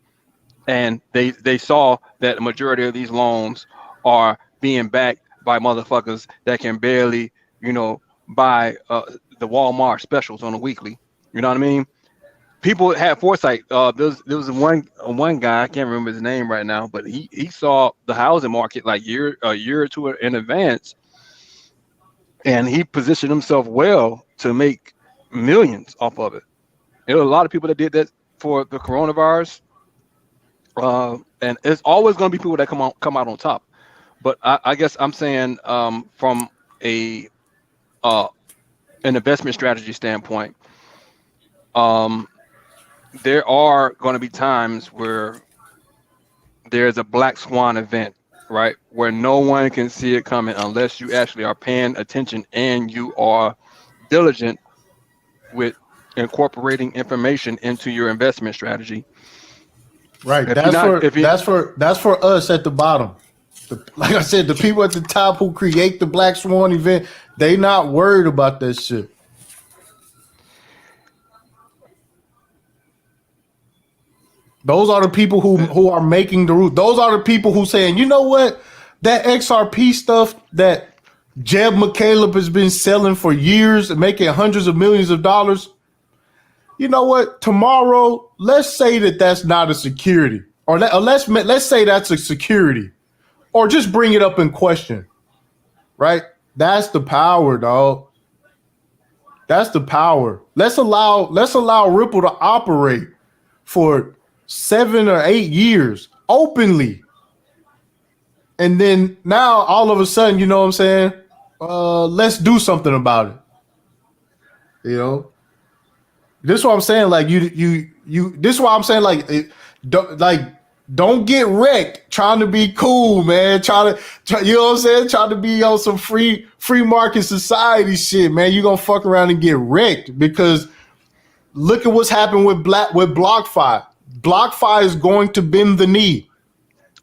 and they saw that the majority of these loans are being backed by motherfuckers that can barely, buy the Walmart specials on a weekly. You know what I mean? People had foresight. There was one guy, I can't remember his name right now, but he saw the housing market like a year or two in advance, and he positioned himself well to make millions off of it. There were a lot of people that did that for the coronavirus, and it's always going to be people that come out on top. But I guess I'm saying from an investment strategy standpoint, there are going to be times where there's a black swan event, right? Where no one can see it coming unless you actually are paying attention and you are diligent with incorporating information into your investment strategy. Right. That's for us at the bottom. Like I said, the people at the top who create the black swan event, they not worried about that shit. Those are the people who are making the route. Those are the people who saying, you know what, that XRP stuff that Jeb McCaleb has been selling for years and making hundreds of millions of dollars. You know what? Tomorrow, let's say that's not a security, or let's say that's a security. Or just bring it up in question, right? That's the power, dog. That's the power. Let's allow Ripple to operate for 7 or 8 years openly, and then now all of a sudden, you know what I'm saying? Let's do something about it. This is what I'm saying. Like This is why I'm saying don't get wrecked trying to be cool, man. You know what I'm saying? Trying to be on some free market society shit, man. You're gonna fuck around and get wrecked, because look at what's happened with BlockFi. BlockFi is going to bend the knee.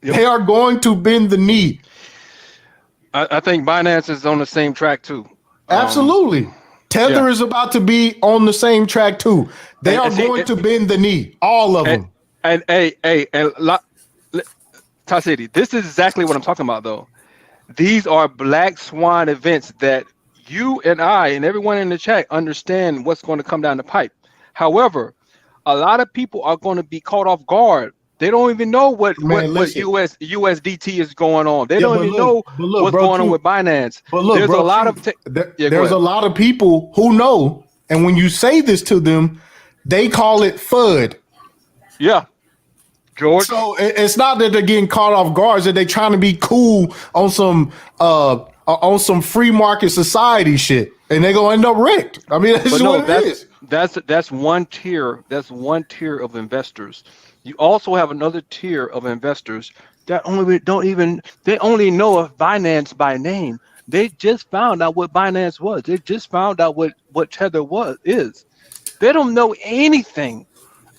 Yep. They are going to bend the knee. I think Binance is on the same track too. Absolutely. Tether is about to be on the same track too. They are going to bend the knee. All of them. And TipTycity, this is exactly what I'm talking about, though. These are black swan events that you and I and everyone in the chat understand what's going to come down the pipe. However, a lot of people are going to be caught off guard. They don't even know what USDT is going on. They don't even know what's going on with Binance. But look, there's a lot of people who know, and when you say this to them, they call it FUD. Yeah. George. So it's not that they're getting caught off guard, that they're trying to be cool on some free market society shit, and they're gonna end up wrecked. I mean, that's what it is. That's one tier. That's one tier of investors. You also have another tier of investors that only know of Binance by name. They just found out what Binance was. They just found out what Tether is. They don't know anything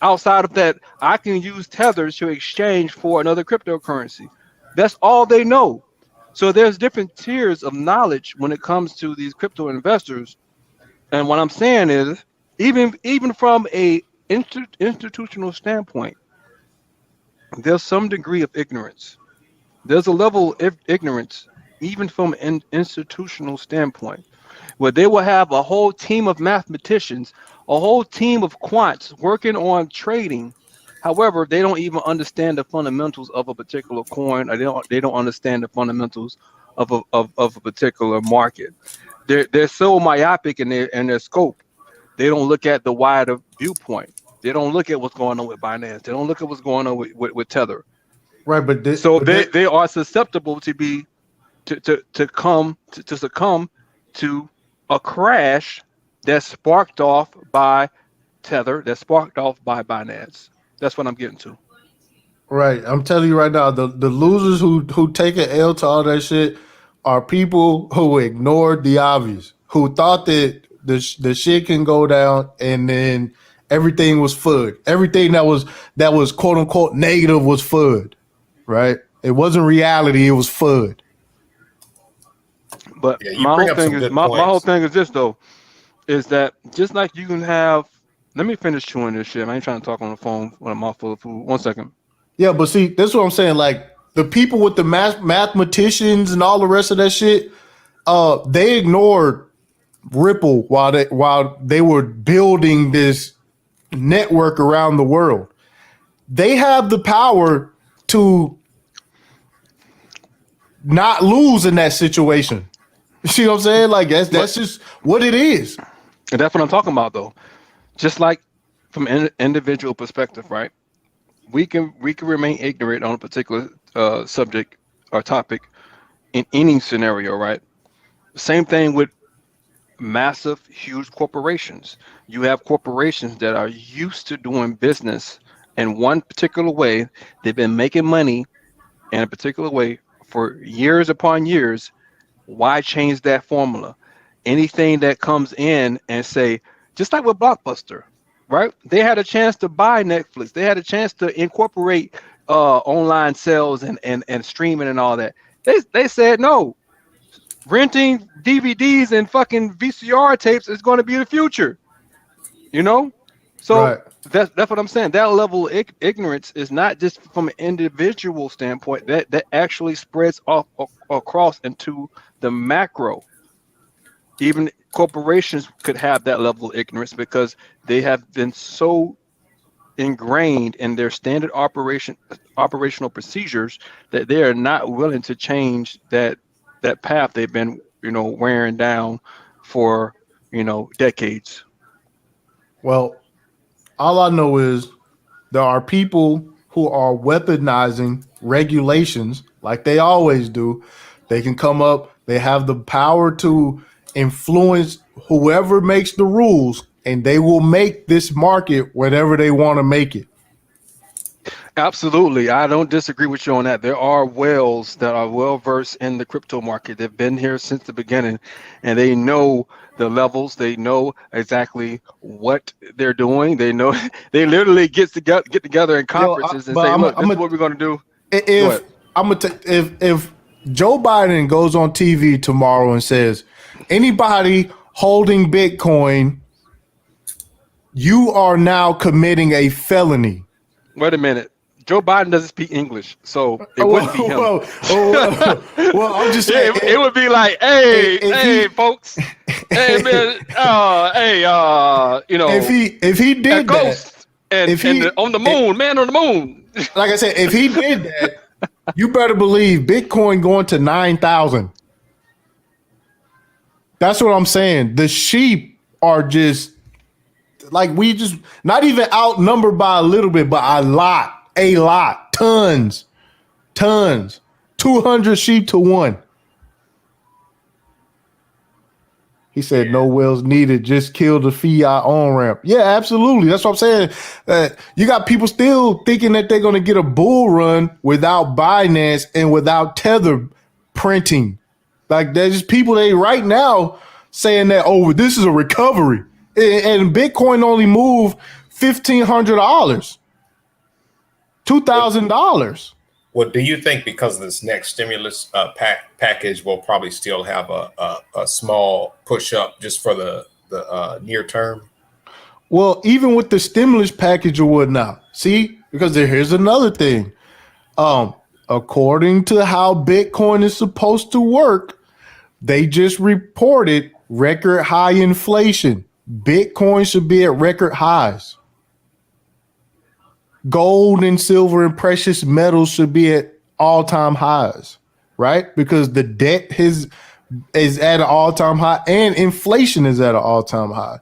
outside of that. I can use Tether to exchange for another cryptocurrency. That's all they know. So there's different tiers of knowledge when it comes to these crypto investors. And what I'm saying is, even from a institutional standpoint, there's some degree of ignorance. There's a level of ignorance, even from an institutional standpoint, where they will have a whole team of mathematicians, a whole team of quants working on trading. However, they don't even understand the fundamentals of a particular coin, or they don't understand the fundamentals of a particular market. They're so myopic in their scope. They don't look at the wider viewpoint. They don't look at what's going on with Binance. They don't look at what's going on with Tether. Right, So they are susceptible to be to succumb to a crash that's sparked off by Tether, that's sparked off by Binance. That's what I'm getting to. right. I'm telling you right now, the losers who take an L to all that shit are people who ignored the obvious, who thought that the shit can go down and then everything was FUD. Everything that was quote unquote negative was FUD. Right? It wasn't reality, it was FUD. But Yeah, you my bring whole up thing some is good my whole points. thing is this though, is that just like you can have. Let me finish chewing this shit. I ain't trying to talk on the phone when I'm off full of food. 1 second. Yeah, but see, that's what I'm saying. Like the people with the mathematicians and all the rest of that shit, they ignored Ripple while they were building this network around the world. They have the power to not lose in that situation. You see what I'm saying? Like that's But just what it is. and that's what I'm talking about though. Just like from an individual perspective, right? We can remain ignorant on a particular subject or topic in any scenario, right? Same thing with massive, huge corporations. You have corporations that are used to doing business in one particular way. They've been making money in a particular way for years upon years. Why change that formula? Anything that comes in and say, just like with Blockbuster, right? They had a chance to buy Netflix. They had a chance to incorporate online sales and streaming and all that. They said no. Renting DVDs and fucking VCR tapes is going to be the future. You know, so Right. that's what I'm saying. That level of ignorance is not just from an individual standpoint. That actually spreads off across into the macro. Even corporations could have that level of ignorance because they have been so ingrained in their standard operational procedures that they are not willing to change that path they've been wearing down for decades. Well, all I know is there are people who are weaponizing regulations like they always do. They can come up, they have the power to influence whoever makes the rules, and they will make this market whatever they want to make it. Absolutely. I don't disagree with you on that. There are whales that are well versed in the crypto market. They've been here since the beginning and they know the levels. They know exactly what they're doing. They know they literally get together in Yo, conferences and but say, look, this I'm is a, what we're going to do. Go if ahead. I'm gonna if Joe Biden goes on TV tomorrow and says anybody holding Bitcoin, you are now committing a felony. Wait a minute. Joe Biden doesn't speak English, so it wouldn't be him. Well, I'm just saying It would be like, if hey, he folks, hey, man, if he a did that, ghost and if he on the it, moon, man on the moon. like I said, if he did that, you better believe Bitcoin going to 9,000. That's what I'm saying. The sheep are just like we just not even outnumbered by a little bit, but a lot, tons, 200 sheep to one. He said, "No wells needed. Just kill the fiat on ramp." Yeah, absolutely. That's what I'm saying. You got people still thinking that they're going to get a bull run without Binance and without Tether printing. Like there's just people they right now saying that, "Oh, this is a recovery," and Bitcoin only moved $1,500, $2,000. Well, do you think because of this next stimulus package, we'll probably still have a small push up just for the the near term? Well, even with the stimulus package or whatnot, see, because here's another thing. According to how Bitcoin is supposed to work, they just reported record high inflation. Bitcoin should be at record highs. Gold and silver and precious metals should be at all-time highs, right? Because the debt is at an all-time high and inflation is at an all-time high.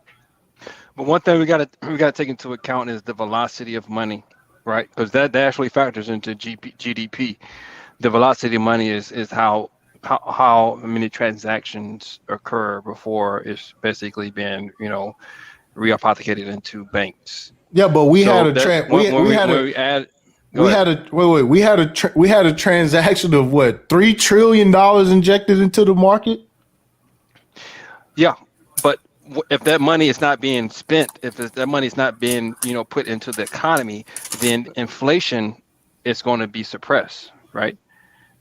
But one thing we gotta take into account is the velocity of money, right? Because that actually factors into GDP. The velocity of money is how many transactions occur before it's basically been reauthenticated into banks. Yeah, but we had a transaction of what, $3 trillion injected into the market. Yeah, but if that money is not being spent, if that money is not being put into the economy, then inflation is going to be suppressed, right?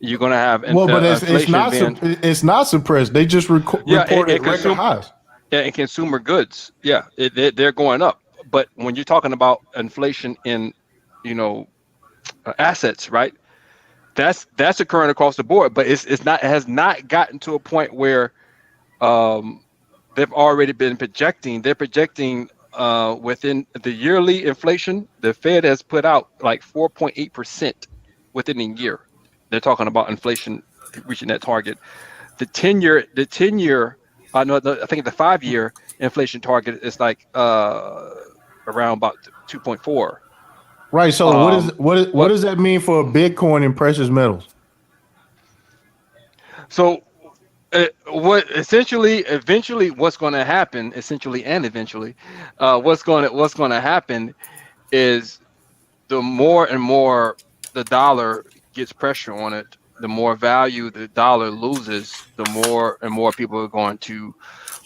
You're going to have it's not suppressed. They just reported record highs. Yeah, and consumer goods, yeah, they're going up. But when you're talking about inflation in, assets, right? That's occurring across the board. But it has not gotten to a point where they've already been projecting. They're projecting within the yearly inflation. The Fed has put out like 4.8% within a year. They're talking about inflation reaching that target. The 10-year. I think the 5-year inflation target is like around about 2.4. Right. So what does that mean for Bitcoin and precious metals? So eventually what's going to happen what's going to happen is the more and more the dollar gets pressure on it, the more value the dollar loses, the more and more people are going to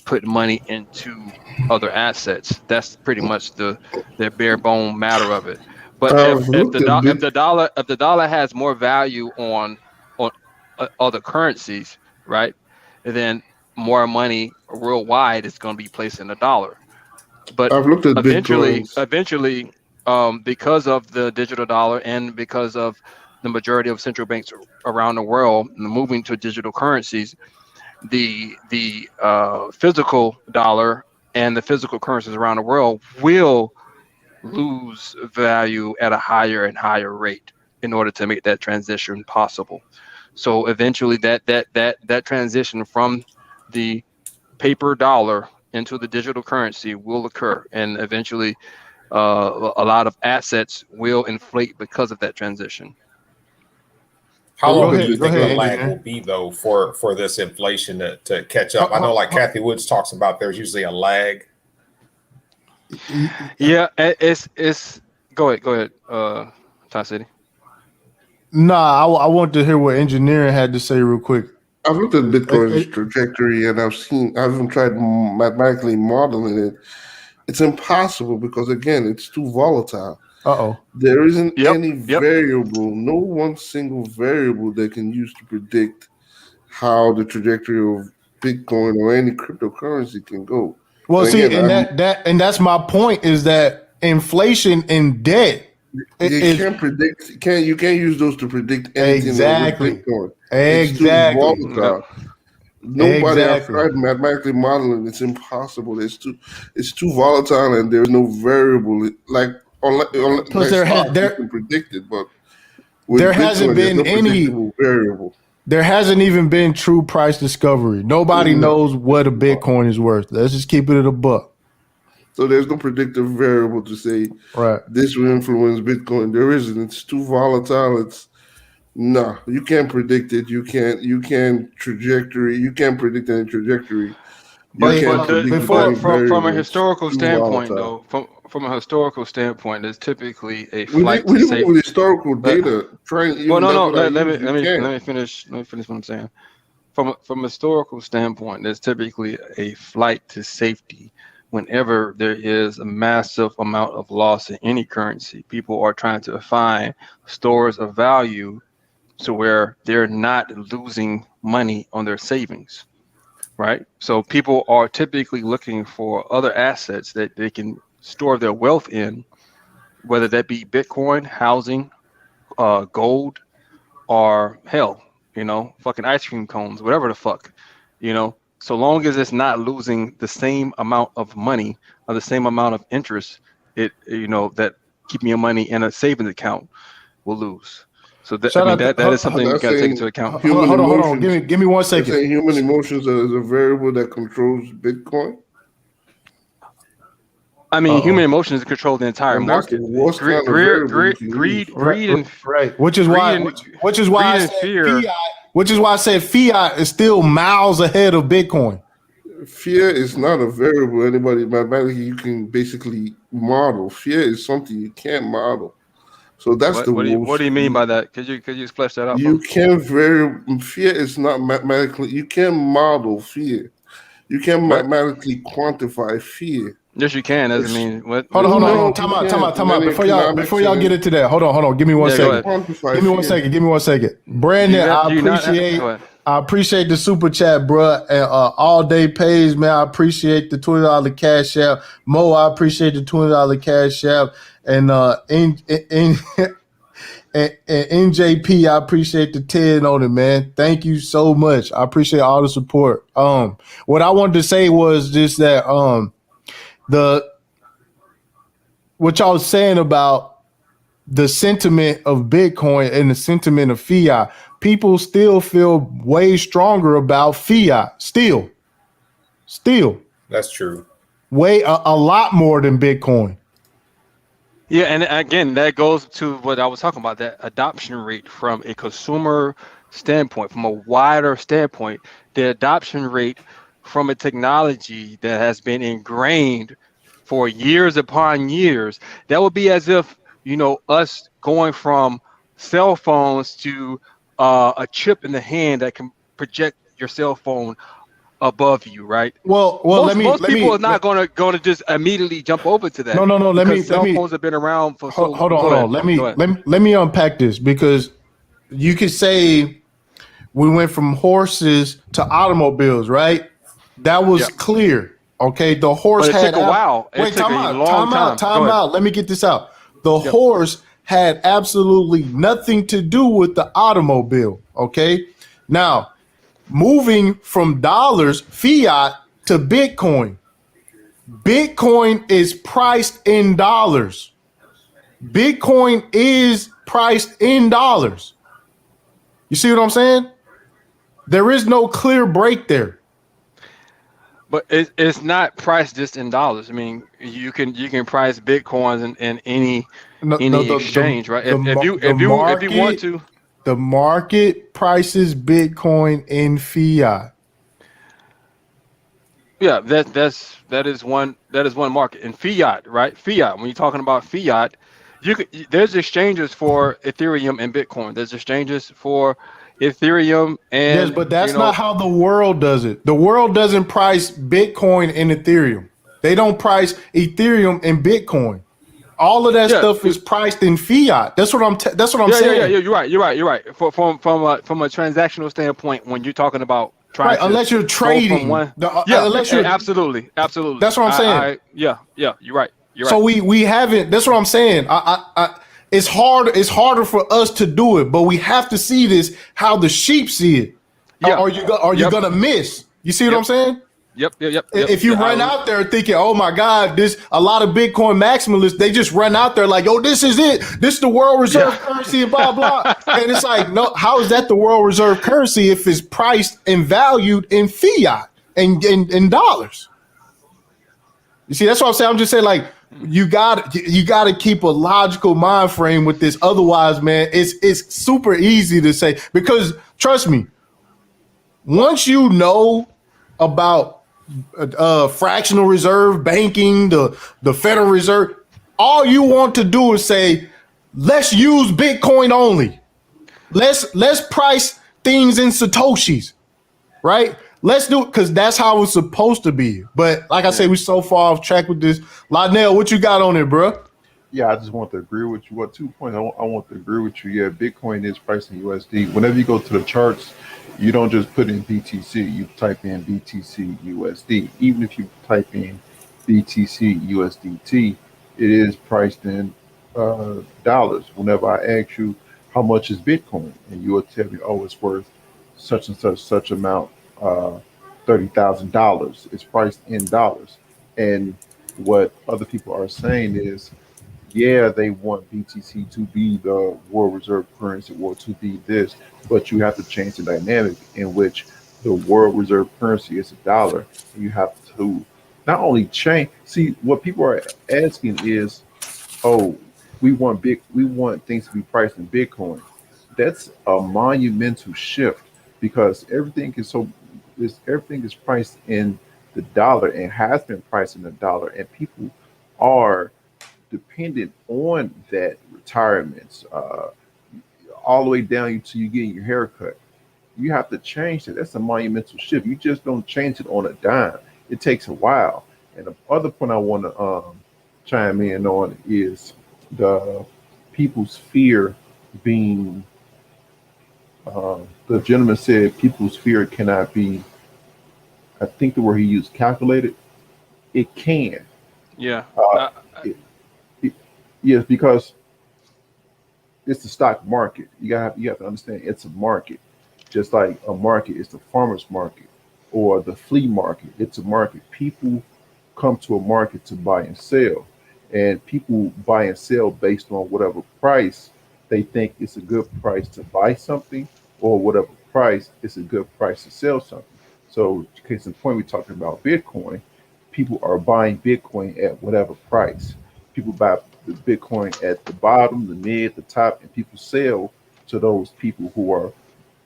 put money into other assets. That's pretty much the bare bone matter of it. But if the dollar has more value on other currencies, right, then more money worldwide is going to be placed in the dollar. But I've looked at eventually, because of the digital dollar and because of the majority of central banks around the world moving to digital currencies, the physical dollar and the physical currencies around the world will lose value at a higher and higher rate in order to make that transition possible. So eventually that transition from the paper dollar into the digital currency will occur, and eventually a lot of assets will inflate because of that transition. How long do you think the lag will be, though, for this inflation to catch up? I know, like Kathy Woods talks about, there's usually a lag. Yeah, it's go ahead, TipTycity. Nah, I want to hear what engineering had to say real quick. I've looked at Bitcoin's trajectory, and I've even tried mathematically modeling it. It's impossible because, again, it's too volatile. There isn't any variable, no one single variable that can use to predict how the trajectory of Bitcoin or any cryptocurrency can go. Well, and see, again, and that's my point, is that inflation and debt. You can't predict. You can't use those to predict anything. Exactly. Bitcoin. Exactly. It's too volatile. Nobody has tried mathematically modeling. It's impossible. It's too volatile, and there's no variable. Plus, you can predict it, but there hasn't been any variable. There hasn't even been true price discovery. Nobody knows what a Bitcoin is worth. Let's just keep it at a buck. So there's no predictive variable to say this will influence Bitcoin. There isn't. It's too volatile. You can't predict it. You can't trajectory. You can't predict any trajectory. But from a historical standpoint, though, from a historical standpoint, there's typically a flight to safety. With historical data. Let me finish what I'm saying. From a historical standpoint, there's typically a flight to safety. Whenever there is a massive amount of loss in any currency, people are trying to find stores of value to where they're not losing money on their savings. right? So people are typically looking for other assets that they can store their wealth in, whether that be Bitcoin, housing, gold, or hell, fucking ice cream cones, whatever the fuck, so long as it's not losing the same amount of money or the same amount of interest, that keeping your money in a savings account will lose. So Shout out that is something you That's got to take saying into account. human hold on. emotions. Give me 1 They're second. saying human emotions is a variable that controls Bitcoin. I mean, human Uh-oh. emotions control the entire And that's the market. worst kind of variable you can use. Greed, and Right. Which is greed why and I said fear. fiat. Which is why I said fiat is still miles ahead of Bitcoin. Fear is not a variable anybody mathematically you can basically model. Fear is something you can't model. So that's the What most. do you mean by that? Could you flesh that out? You can fear is not mathematically. You can model fear. You can What? mathematically quantify fear. Yes, you can. Doesn't It's, mean what? Hold on. no, Time you out. can't. Before Economics y'all get and into that, hold on. Give me one Yeah, go second. ahead. quantify Give me fear. 1 second. Give me 1 second. Do Brandon, you not? Go ahead. I appreciate the super chat, bro. And all day pays, man. I appreciate the $20 cash app. Mo, I appreciate the $20 cash app. And and NJP, I appreciate the 10 on it, man. Thank you so much. I appreciate all the support. What I wanted to say was just that what y'all was saying about the sentiment of Bitcoin and the sentiment of fiat, people still feel way stronger about fiat. Still, That's true. way a lot more than Bitcoin. Yeah, and again, that goes to what I was talking about, that adoption rate from a consumer standpoint, from a wider standpoint, the adoption rate from a technology that has been ingrained for years upon years. That would be as if, us going from cell phones to a chip in the hand that can project your cell phone above you, right? Well, Most people are not gonna just immediately jump over to that. No. Because cell phones have been around for so long. Hold on. Let me unpack this, because you could say we went from horses to automobiles, right? That was clear. Okay, the horse But it had took a while. It Wait, took a long time. Go time ahead. out. Let me get this out. The horse had absolutely nothing to do with the automobile. Okay, now moving from dollars, fiat, to Bitcoin. Bitcoin is priced in dollars. Bitcoin is priced in dollars. You see what I'm saying? There is no clear break there. But it's not priced just in dollars. I mean, you can price Bitcoins in any exchange, right? If you want to. The market prices Bitcoin in fiat. Yeah, that is one market. In fiat, right? Fiat. When you're talking about fiat, there's exchanges for Ethereum and Bitcoin. There's exchanges for Ethereum and Yes, but that's not how the world does it. The world doesn't price Bitcoin and Ethereum. They don't price Ethereum and Bitcoin. All of that stuff is priced in fiat. That's what I'm saying. Yeah. You're right. From a transactional standpoint, when you're talking about trying to unless you're trading. Absolutely. That's what I'm saying. You're right. So we haven't. That's what I'm saying. It's hard. It's harder for us to do it, but we have to see this how the sheep see it. Yeah. Are you gonna miss? You see what I'm saying? Yep. If you run out there thinking, "Oh my God, a lot of Bitcoin maximalists," they just run out there like, "Yo, this is it. This is the world reserve currency," and blah blah. And it's like, no, how is that the world reserve currency if it's priced and valued in fiat and in dollars? You see, that's what I'm saying. I'm just saying, like, you got to keep a logical mind frame with this. Otherwise, man, it's super easy to say, because trust me, once you know about fractional reserve banking, the Federal Reserve, all you want to do is say, let's use Bitcoin only. Let's price things in Satoshis, right? Let's do it, because that's how it's supposed to be. But like I say, we're so far off track with this. Lionel, what you got on it, bro? Yeah, I just want to agree with you. 2 points? I want to agree with you. Yeah, Bitcoin is priced in USD. Whenever you go to the charts, You don't just put in BTC, you type in BTC USD. Even if you type in BTC USDT, it is priced in dollars. Whenever I ask you how much is Bitcoin, and you will tell me, oh, it's worth such and such amount, $30,000. It's priced in dollars. And what other people are saying is, yeah, they want BTC to be the world reserve currency or to be this, but you have to change the dynamic in which the world reserve currency is a dollar. You have to not only change. See, what people are asking is, oh, we want things to be priced in Bitcoin. That's a monumental shift because everything is priced in the dollar and has been priced in the dollar, and people are dependent on that retirements, all the way down to you getting your haircut. You have to change that. That's a monumental shift. You just don't change it on a dime. It takes a while. And the other point I want to chime in on is the people's fear being. The gentleman said people's fear cannot be. I think the word he used, calculated. It can. Yeah. Uh, it, it, yes, because it's the stock market. You have to understand it's a market. Just like a market is the farmer's market or the flea market. It's a market. People come to a market to buy and sell. And people buy and sell based on whatever price they think it's a good price to buy something, or whatever price it's a good price to sell something. So, case in point, we're talking about Bitcoin. People are buying Bitcoin at whatever price. People buy the Bitcoin at the bottom, the mid, the top, and people sell to those people who are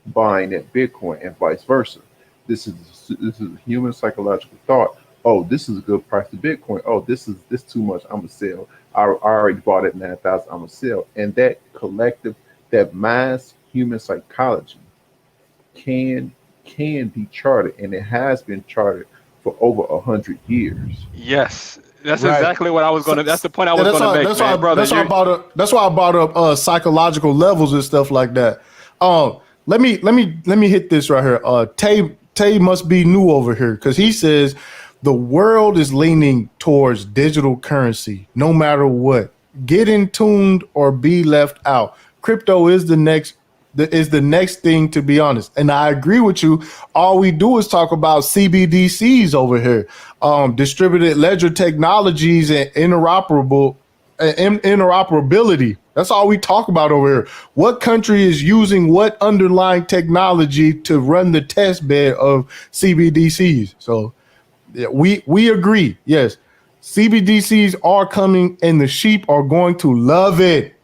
buying that Bitcoin, and vice versa. This is a human psychological thought. Oh, this is a good price to Bitcoin. Oh, this too much. I'm gonna sell. I already bought it 9,000. I'm gonna sell. And that collective, that mass human psychology can can be charted, and it has been charted for over 100 years. Yes, that's Right. exactly what I was So, gonna. That's the point I yeah, was gonna make, man, brother. that's why I brought up psychological levels and stuff like that. Let me hit this right here. Tay must be new over here because he says the world is leaning towards digital currency, no matter what. Get in tuned or be left out. Crypto is the next thing, to be honest. And I agree with you. All we do is talk about CBDCs over here, distributed ledger technologies and interoperability. That's all we talk about over here. What country is using what underlying technology to run the test bed of CBDCs? So yeah, we agree. Yes, CBDCs are coming, and the sheep are going to love it.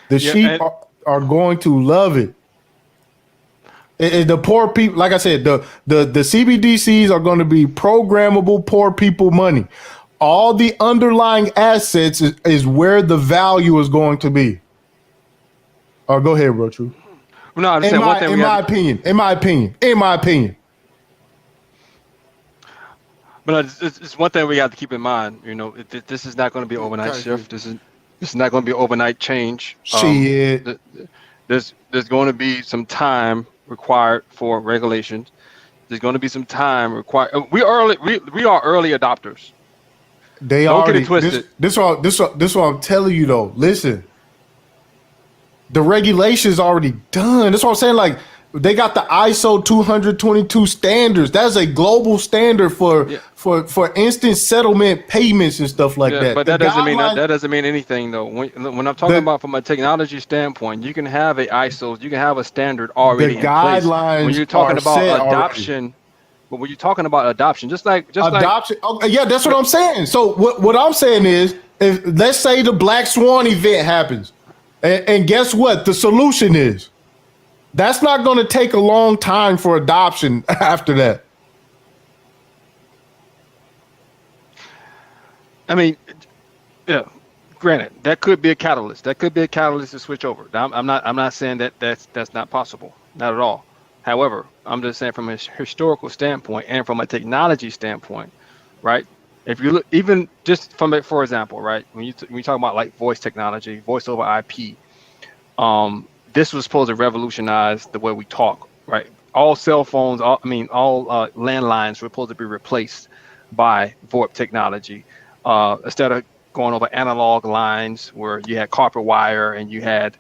The Yeah, sheep and are going to love it. The poor people, like I said, the CBDCs are going to be programmable poor people money. All the underlying assets is where the value is going to be. Oh, go ahead, Rochu. no, I'm just saying one thing In we my have. opinion, in my opinion, in my opinion. But it's one thing we have to keep in mind. You know, this is not going to be an overnight shift. This is not going to be an overnight change. Shit. There's going to be some time required for regulations. There's going to be some time required. We are early adopters. They Don't get already it twisted. this what I'm telling you though. Listen, the regulation's already done. That's what I'm saying. Like they got the ISO 222 standards. That's a global standard Yeah, for instant settlement payments and stuff like yeah, that. but The that doesn't mean guidelines, that doesn't mean anything though. When I'm talking the about from a technology standpoint, you can have a ISO, you can have a standard the already in place. When guidelines you're talking are about set already. adoption, but when you're talking about adoption, just like Adoption. Oh, yeah, that's what I'm saying. So what I'm saying is, if let's say the Black Swan event happens, and guess what? The solution is that's not going to take a long time for adoption after that. I mean, yeah, granted, that could be a catalyst. That could be a catalyst to switch over. I'm not saying that that's not possible. Not at all. However, I'm just saying from a historical standpoint and from a technology standpoint, right? If you look, even just from it, for example, right, when you talk about like voice technology, voice over IP, this was supposed to revolutionize the way we talk right? All cell phones, all landlines were supposed to be replaced by VoIP technology. Instead of going over analog lines where you had copper wire and you had,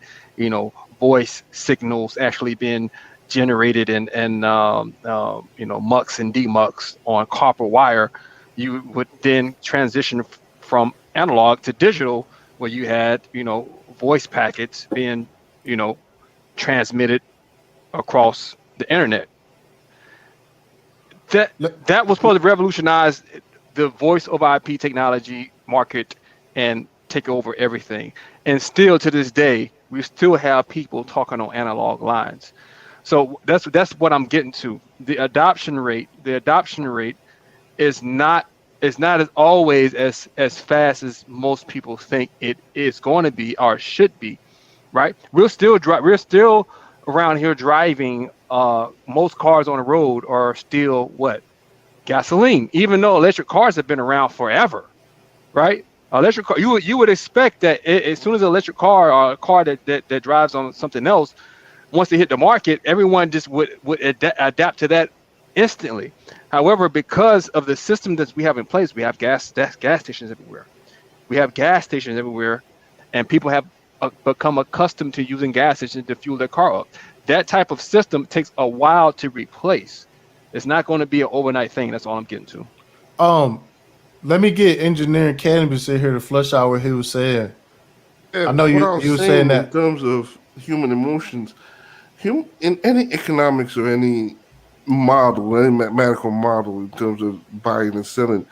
voice signals actually being generated and mux and demux on copper wire, you would then transition from analog to digital, where you had, voice packets being, transmitted across the internet. That was supposed to revolutionize the voice over IP technology market and take over everything. And still to this day, we still have people talking on analog lines. So that's what I'm getting to. The adoption rate is not as always as fast as most people think it is going to be or should be, right? We're still around here driving. Most cars on the road are still what? Gasoline, even though electric cars have been around forever, right? Electric car, you would expect that as soon as an electric car or a car that drives on something else, once they hit the market, everyone just would adapt to that instantly. However, because of the system that we have in place, we have gas stations everywhere. And people have become accustomed to using gas stations to fuel their car up. That type of system takes a while to replace. It's not going to be an overnight thing. That's all I'm getting to. Let me get engineering cannabis in here to flush out what he was saying. Yeah, I know you were saying that in terms of human emotions, in any economics or any model, any mathematical model in terms of buying and selling,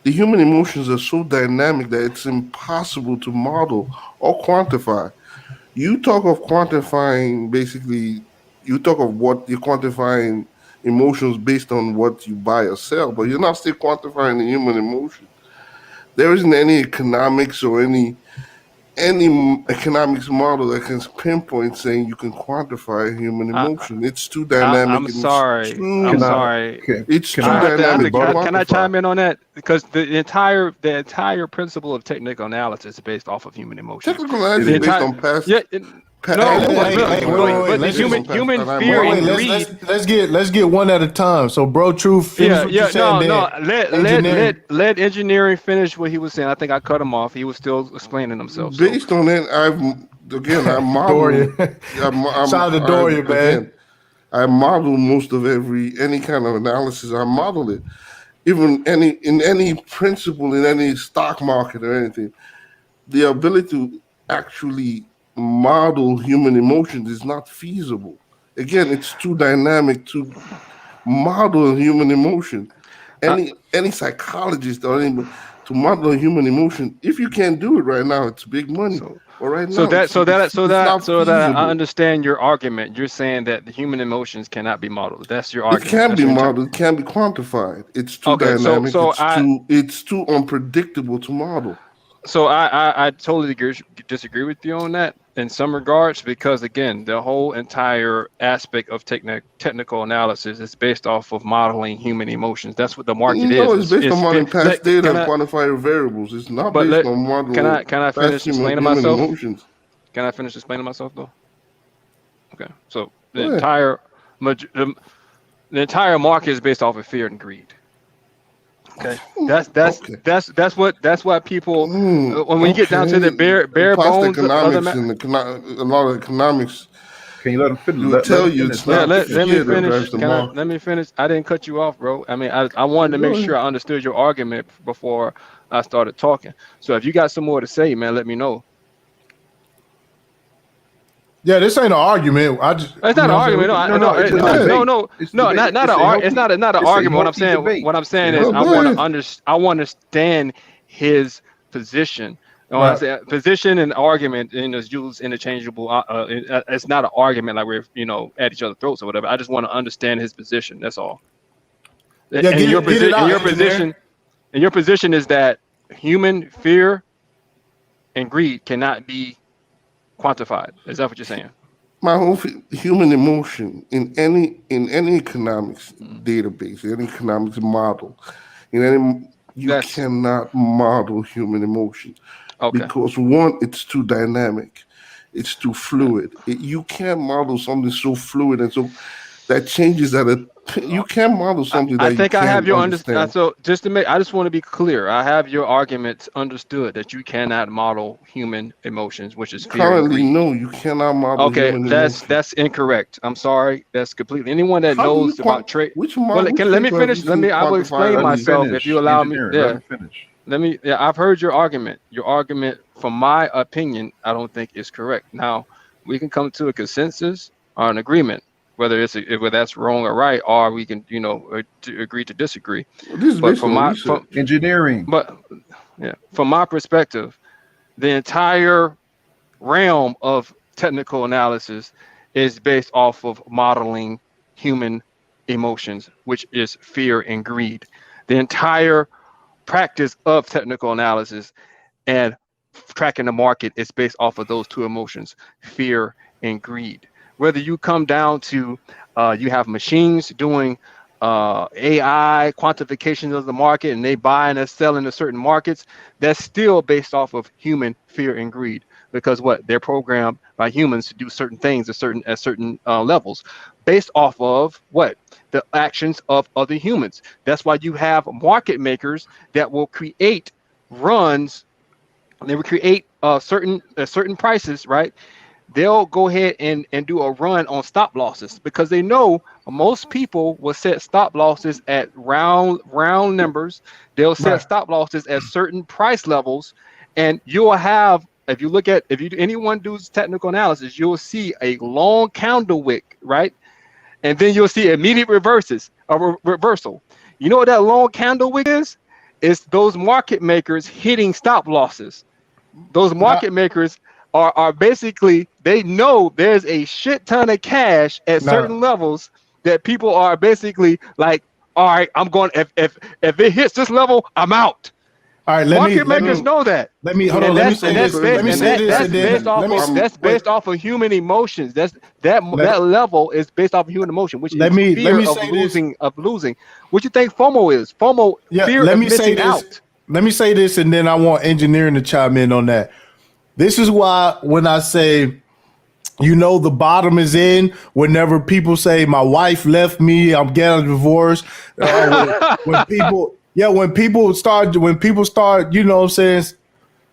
the human emotions are so dynamic that it's impossible to model or quantify. You talk of quantifying, basically, you talk of what you're quantifying emotions based on what you buy or sell, but you're not still quantifying the human emotion. There isn't any economics or any economics model that can pinpoint saying you can quantify human emotion. It's too dynamic. I'm sorry. It's too dynamic. Can I chime in on that? Because the entire principle of technical analysis is based off of human emotions. Technical analysis is based on past. Yeah. Wait, human fear and greed. Let's get one at a time. So, bro, True, finish what you're saying. Let engineering finish what he was saying. I think I cut him off. He was still explaining himself. Based on that, I model. Shout out to Dorian, man. I model most of any kind of analysis. I model it, even in any principle in any stock market or anything. The ability to actually model human emotions is not feasible. Again, it's too dynamic to model human emotion. Any psychologist or anybody to model human emotion, if you can't do it right now, it's big money. So that I understand your argument. You're saying that the human emotions cannot be modeled. That's your argument. It can be modeled. It can be quantified. It's too dynamic. It's too unpredictable to model. So I totally disagree with you on that in some regards, because again, the whole entire aspect of technical analysis is based off of modeling human emotions. That's what the market is. No, it's based on modeling past data and quantifier variables. It's not based on modeling. Can I finish explaining myself? Emotions. Can I finish explaining myself though? Okay, so the entire market is based off of fear and greed. Okay, that's what people when you get down to the bare bones economics and a lot of economics. Can you let them finish? Will tell you it's not. Let me finish. Let me finish. I didn't cut you off, bro. I mean, I wanted to make sure I understood your argument before I started talking. So if you got some more to say, man, let me know. Yeah, this ain't an argument. It's not an argument. No. It's not an argument. What I'm saying is I want to understand his position. When I say position and argument, is used interchangeable. It's not an argument like we're at each other's throats or whatever. I just want to understand his position. That's all. Yeah, your position is that human fear and greed cannot be quantified. Is that what you're saying? My whole human emotion in any economics database, any economics model, you cannot model human emotion because one, it's too dynamic, it's too fluid. You can't model something so fluid and so that changes at a. You can model something I that you think I have can't your understand. So just to make, I just want to be clear. I have your arguments understood that you cannot model human emotions, which is fear and Currently, greed. no, you cannot model Okay, human emotion. that's incorrect. I'm sorry. That's completely. Anyone that How do you knows about trade. which Well, which let me paper have you finish. Let seen me. I will explain Let him quantifiably? myself if you finish. allow me. Engineering. Let Yeah. him finish. Let me. Yeah. I've heard your argument. Your argument, from my opinion, I don't think is correct. Now, we can come to a consensus or an agreement, whether whether that's wrong or right, or we can, to agree to disagree. This is But based on research. Engineering. from my perspective, the entire realm of technical analysis is based off of modeling human emotions, which is fear and greed. The entire practice of technical analysis and tracking the market is based off of those two emotions, fear and greed. Whether you come down to you have machines doing AI quantifications of the market, and they buy and they sell into certain markets, that's still based off of human fear and greed, because what, they're programmed by humans to do certain things at certain levels, based off of what, the actions of other humans. That's why you have market makers that will create runs. They will create certain prices, right? They'll go ahead and do a run on stop losses, because they know most people will set stop losses at round numbers. They'll set Right. stop losses at certain price levels, and you'll have, if anyone does technical analysis, you'll see a long candle wick, right? And then you'll see immediate reversal. You know what that long candle wick is? It's those market makers hitting stop losses. Those market makers are basically, they know there's a shit ton of cash at certain levels that people are basically like, all right, I'm going, if it hits this level, I'm out. All right, Market makers know that. Let me hold on. Let me say this. Let me say this, and then That's based off of human emotions. That level is based off of human emotion, which is fear of losing. What you think FOMO is? FOMO, fear of missing out. Let me say this, and then I want engineering to chime in on that. This is why when I say, the bottom is in, whenever people say my wife left me, I'm getting a divorce. When people start,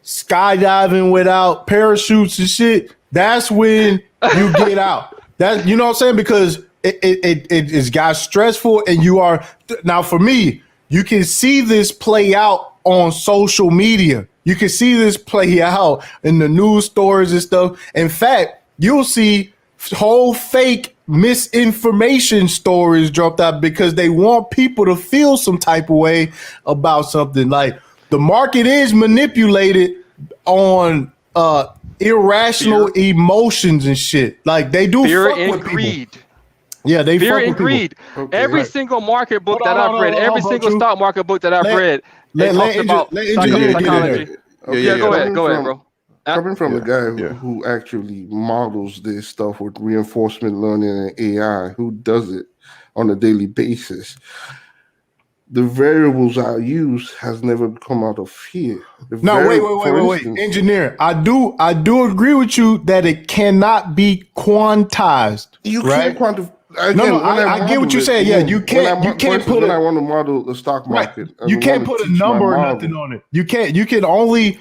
skydiving without parachutes and shit, that's when you get out. That, you know what I'm saying? Because it's got stressful, and you are, now for me, you can see this play out on social media. You can see this play out in the news stories and stuff. In fact, you'll see whole fake misinformation stories dropped out because they want people to feel some type of way about something. Like, the market is manipulated on irrational emotions and shit. Like, they do fear fuck and with greed. People. Yeah, they fear fuck and with greed. Okay, every single market book that I've read, every single stock market book that I've read, it talks about psychology. Go ahead, bro. Coming from a guy who actually models this stuff with reinforcement learning and AI, who does it on a daily basis, the variables I use has never come out of fear. Wait. Engineer, I do agree with you that it cannot be quantized. You right? can't quantify. I get what you're saying. Yeah, you can't put when I want to model the stock market. Right. You can't put a number or nothing on it. You can only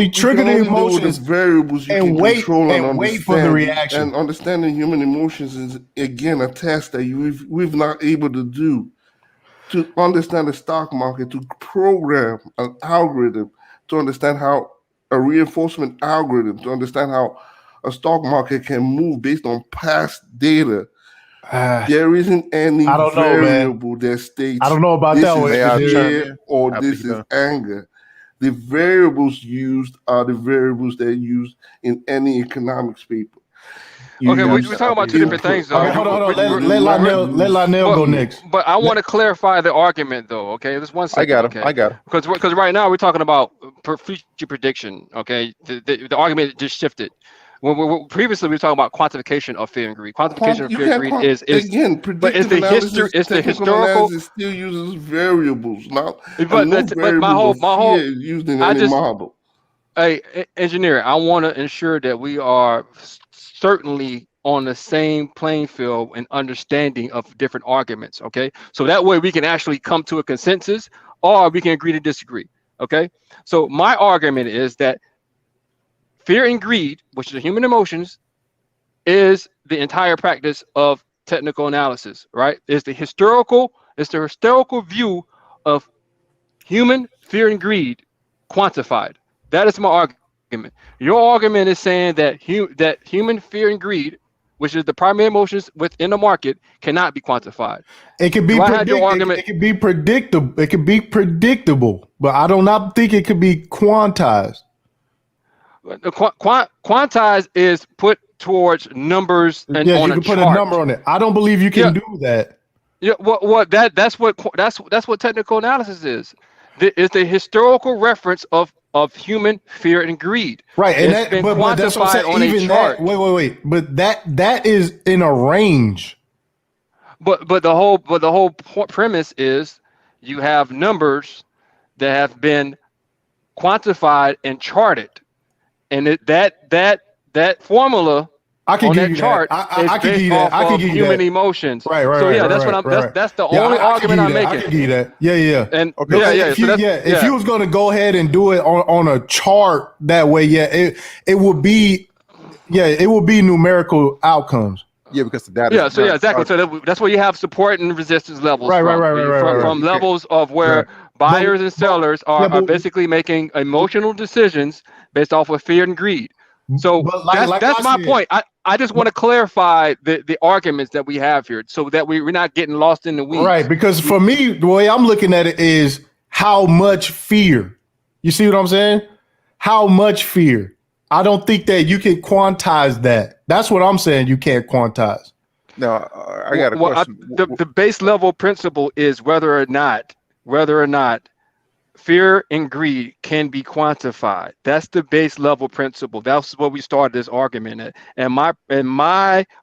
trigger the emotions, the variables you can control and wait for the reaction. And understanding human emotions is again a task that we've not able to do. To understand the stock market, to program an algorithm, to understand how a reinforcement algorithm, to understand how a stock market can move based on past data. There isn't any variable that states I don't know about this that is fear or this is anger. The variables used are the variables that are used in any economics paper. We're talking about two different things, though. Okay, hold on. Let Lionel go next. But I want to clarify the argument, though. Okay, just 1 second. I got him. Because right now we're talking about future prediction. Okay, the argument just shifted. Previously we were talking about quantification of fear and greed. Quantification of fear and greed is again, but it's the history. It's the historical. It still uses variables, not but my whole used in any model. Hey, engineer, I want to ensure that we are certainly on the same playing field and understanding of different arguments. Okay, so that way we can actually come to a consensus, or we can agree to disagree. Okay, so my argument is that fear and greed, which are human emotions, is the entire practice of technical analysis. Right? It's the historical view of human fear and greed quantified. That is my argument. Your argument is saying that that human fear and greed, which is the primary emotions within the market, cannot be quantified. It can be it can be predictable. It can be predictable, but I do not think it could be quantized. Quantize is put towards numbers and yeah, on you can put chart. a number on it. I don't believe you can do that. Yeah, that's what technical analysis is. It's the historical reference of human fear and greed. Right, and it's been quantified that's what I'm saying. on Even a chart. Wait. But that is in a range. But the whole premise is you have numbers that have been quantified and charted, and that formula I can on give that you chart that. is I can give based you that. off I can of give you human that. emotions. Right. So yeah, that's what I'm. That's the only argument I'm making. I can give you that. Yeah. And okay, if you was going to go ahead and do it on a chart that way, it would be numerical outcomes. Yeah, because the data. Yeah, so yeah, exactly. So that's where you have support and resistance levels. From levels of where buyers and sellers are basically making emotional decisions based off of fear and greed. So that's my point. I just want to clarify the arguments that we have here, so that we're not getting lost in the weeds. Right, because for me, the way I'm looking at it is how much fear. You see what I'm saying? How much fear? I don't think that you can quantize that. That's what I'm saying. You can't quantize. No, I got a question. The base level principle is whether or not fear and greed can be quantified. That's the base level principle. That's what we started this argument at. And my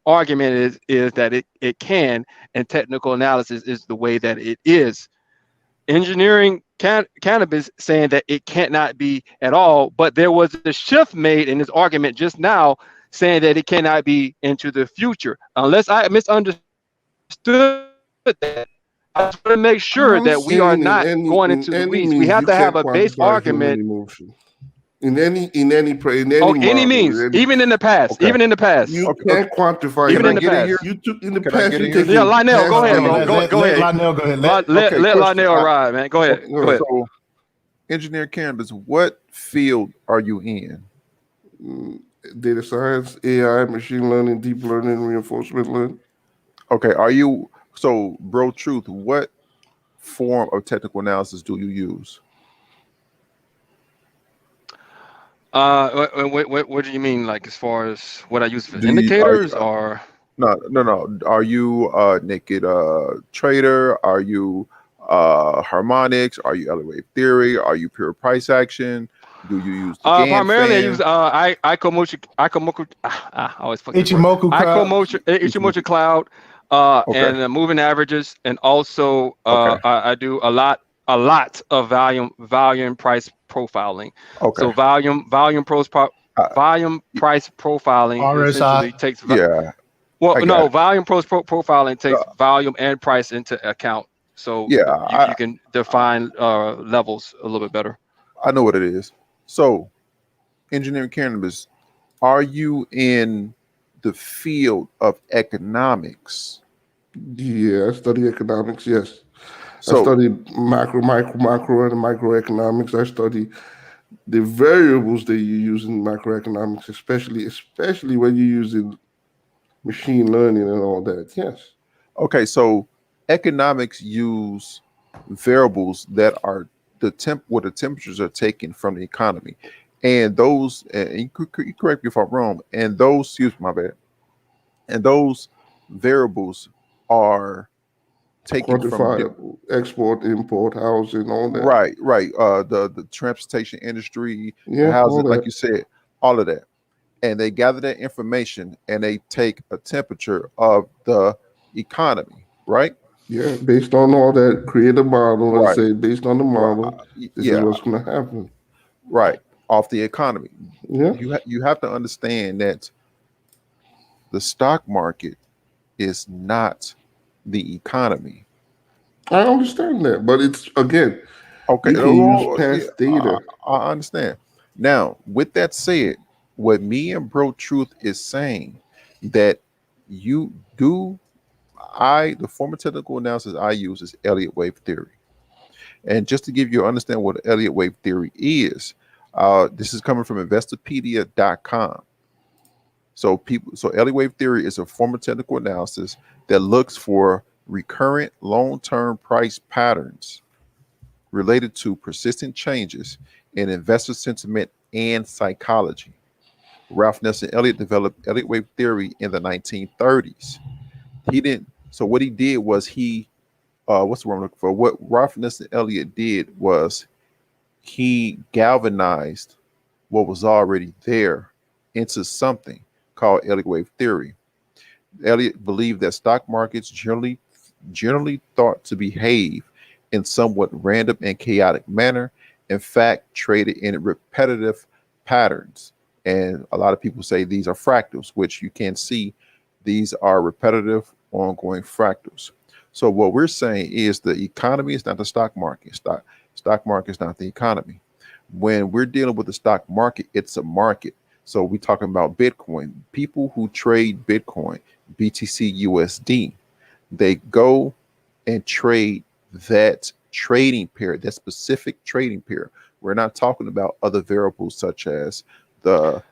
argument is that it can, and technical analysis is the way that it is. Engineering cannabis saying that it cannot be at all, but there was a shift made in this argument just now saying that it cannot be into the future. Unless I misunderstood that, I just want to make sure that we are not going into the weeds. We have to have a base argument. In any means, even in the past, okay. Even in the past, you can't quantify. Even in the past, you took in the past. Yeah, Lionel, go ahead, bro. Go ahead. Lionel, go ahead. Let Lionel ride, man. Go ahead. So, engineer cannabis, what field are you in? Data science, AI, machine learning, deep learning, reinforcement learning. Okay, are you so, bro? Truth, what form of technical analysis do you use? What do you mean, like as far as what I use for indicators, or? No. Are you a naked trader? Are you harmonics? Are you elevate theory? Are you pure price action? Do you use primarily? I use Ichimoku Cloud, and moving averages, and also I do a lot of volume price profiling. Okay. So volume price profiling essentially takes volume price profiling takes volume and price into account. So you can define levels a little bit better. I know what it is. So, engineering cannabis, are you in the field of economics? Yeah, I study economics. Yes. So, I study macro and microeconomics. I study the variables that you use in macroeconomics, especially when you're using machine learning and all that. Yes. Okay, so economics use variables that are where the temperatures are taken from the economy, and those. And you correct me if I'm wrong. And those, excuse my bad. And those variables are taken from export, import, housing, all that. Right. The transportation industry, housing, like you said, all of that. And they gather that information and they take a temperature of the economy, right? Yeah, based on all that, create a model and say, based on the model, this is what's going to happen. Right, off the economy. Yeah. You have to understand that The stock market is not the economy. I understand that, but it's again, Okay, you can use well, yeah, past data. I understand. Now, with that said, what me and Bro Truth is saying that you do, the form of technical analysis I use is Elliott wave theory. And just to give you understand what Elliott wave theory is, this is coming from investopedia.com. So Elliott wave theory is a form of technical analysis that looks for recurrent long-term price patterns related to persistent changes in investor sentiment and psychology. Ralph Nelson Elliott developed Elliott wave theory in the 1930s. He didn't. So what he did was what's the word I'm looking for? What Ralph Nelson Elliott did was he galvanized what was already there into something called Elliott wave theory. Elliott believed that stock markets generally thought to behave in somewhat random and chaotic manner, in fact, traded in repetitive patterns. And a lot of people say these are fractals, which you can see these are repetitive, ongoing fractals. So what we're saying is the economy is not the stock market. Stock market is not the economy. When we're dealing with the stock market, it's a market. So we're talking about Bitcoin. People who trade Bitcoin, BTC USD, they go and trade that trading pair, that specific trading pair. We're not talking about other variables such as well,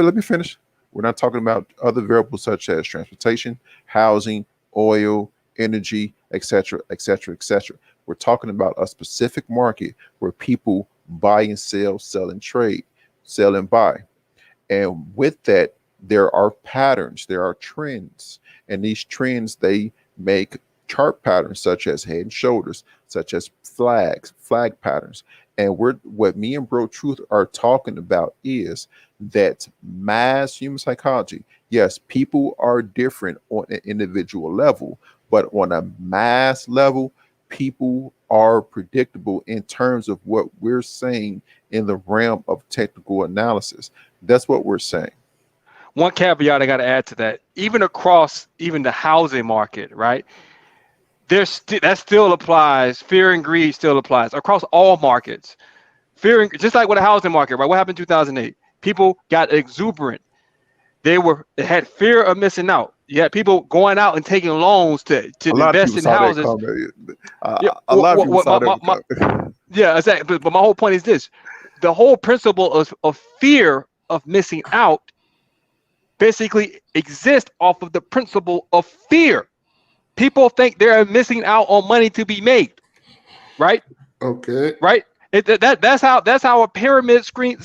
let me finish. We're not talking about other variables such as transportation, housing, oil, energy, etc., etc., etc. We're talking about a specific market where people buy and sell and trade, sell and buy. And with that, there are patterns, there are trends. And these trends, they make chart patterns such as head and shoulders, such as flag patterns. And what me and Bro Truth are talking about is that mass human psychology. Yes, people are different on an individual level, but on a mass level, people are predictable in terms of what we're saying in the realm of technical analysis. That's what we're saying. One caveat I got to add to that, even across even the housing market, right? That still applies. Fear and greed still applies across all markets. Fear and just like with the housing market, right? What happened in 2008? People got exuberant. They had fear of missing out. You had people going out and taking loans to A lot of people invest in saw that houses. coming. Yeah, A lot of people saw that coming. Yeah, exactly. But my whole point is this: the whole principle of fear of missing out basically exists off of the principle of fear. People think they're missing out on money to be made, right? Okay. Right? That's how a pyramid scheme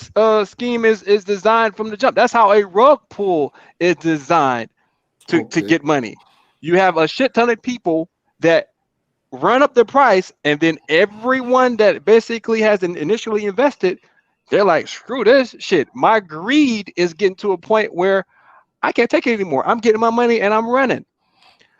is designed from the jump. That's how a rug pull is designed to get money. You have a shit ton of people that run up the price, and then everyone that basically has initially invested, they're like, screw this shit. My greed is getting to a point where I can't take it anymore. I'm getting my money and I'm running.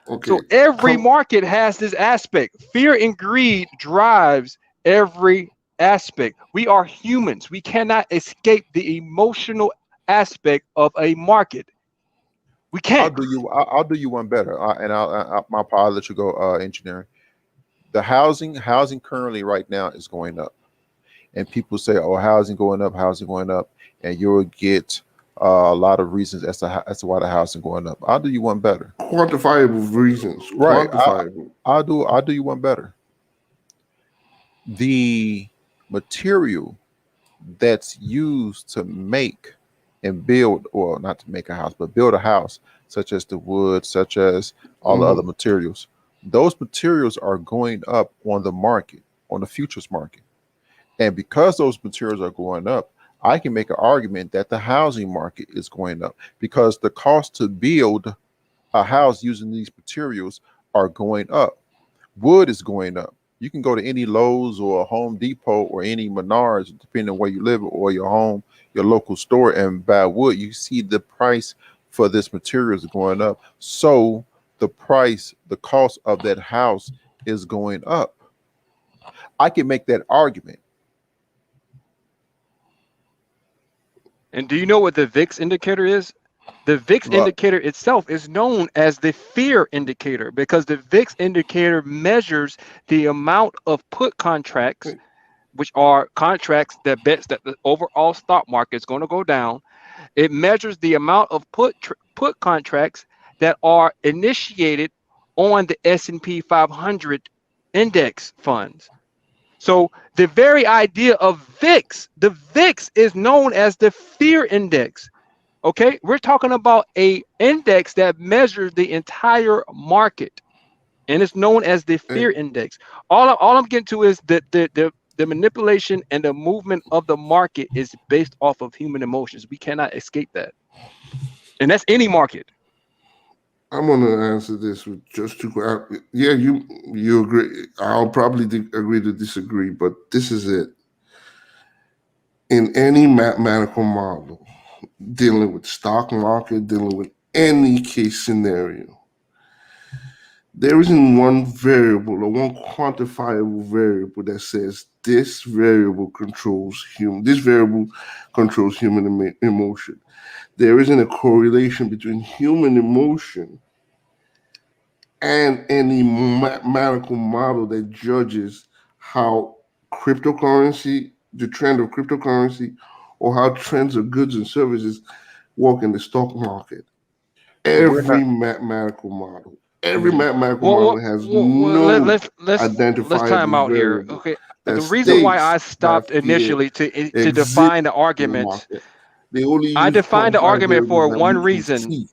Okay. So every market has this aspect. Fear and greed drives every aspect. We are humans. We cannot escape the emotional aspect of a market. We can't. I'll do you one better. I'll let you go. Engineering. The housing currently right now is going up, and people say, "Oh, housing going up," and you'll get a lot of reasons as to why the housing going up. I'll do you one better. Quantifiable reasons. Right. Quantifiable. I'll do you one better. The material that's used to make and build, or not to make a house, but build a house, such as the wood, such as all the other materials, those materials are going up on the market, on the futures market. And because those materials are going up, I can make an argument that the housing market is going up because the cost to build a house using these materials are going up. Wood is going up. You can go to any Lowe's or Home Depot or any Menards, depending on where you live, or your home, your local store, and buy wood. You see the price for this material is going up. So the cost of that house is going up. I can make that argument. And do you know what the VIX indicator is? The VIX Right. indicator itself is known as the fear indicator because the VIX indicator measures the amount of put contracts, which are contracts that bets that the overall stock market is going to go down. It measures the amount of put contracts that are initiated on the S&P 500 index funds. So the very idea of VIX, the VIX is known as the fear index. Okay, we're talking about a index that measures the entire market, and it's known as the fear index. All I'm getting to is that the manipulation and the movement of the market is based off of human emotions. We cannot escape that, and that's any market. I'm gonna answer this with just two. Yeah, you agree. I'll probably agree to disagree, but this is it. In any mathematical model, dealing with stock market, dealing with any case scenario, there isn't one variable or one quantifiable variable that says this variable controls human. This variable controls human emotion. There isn't a correlation between human emotion and any mathematical model that judges how cryptocurrency, the trend of cryptocurrency, or how trends of goods and services work in the stock market. Every mathematical model has no let's time identifiable out here. variable Okay, that the reason why I states that stopped fear initially to exists define the in the argument, market. They only I use defined the quantified argument variables for that one we can reason. see.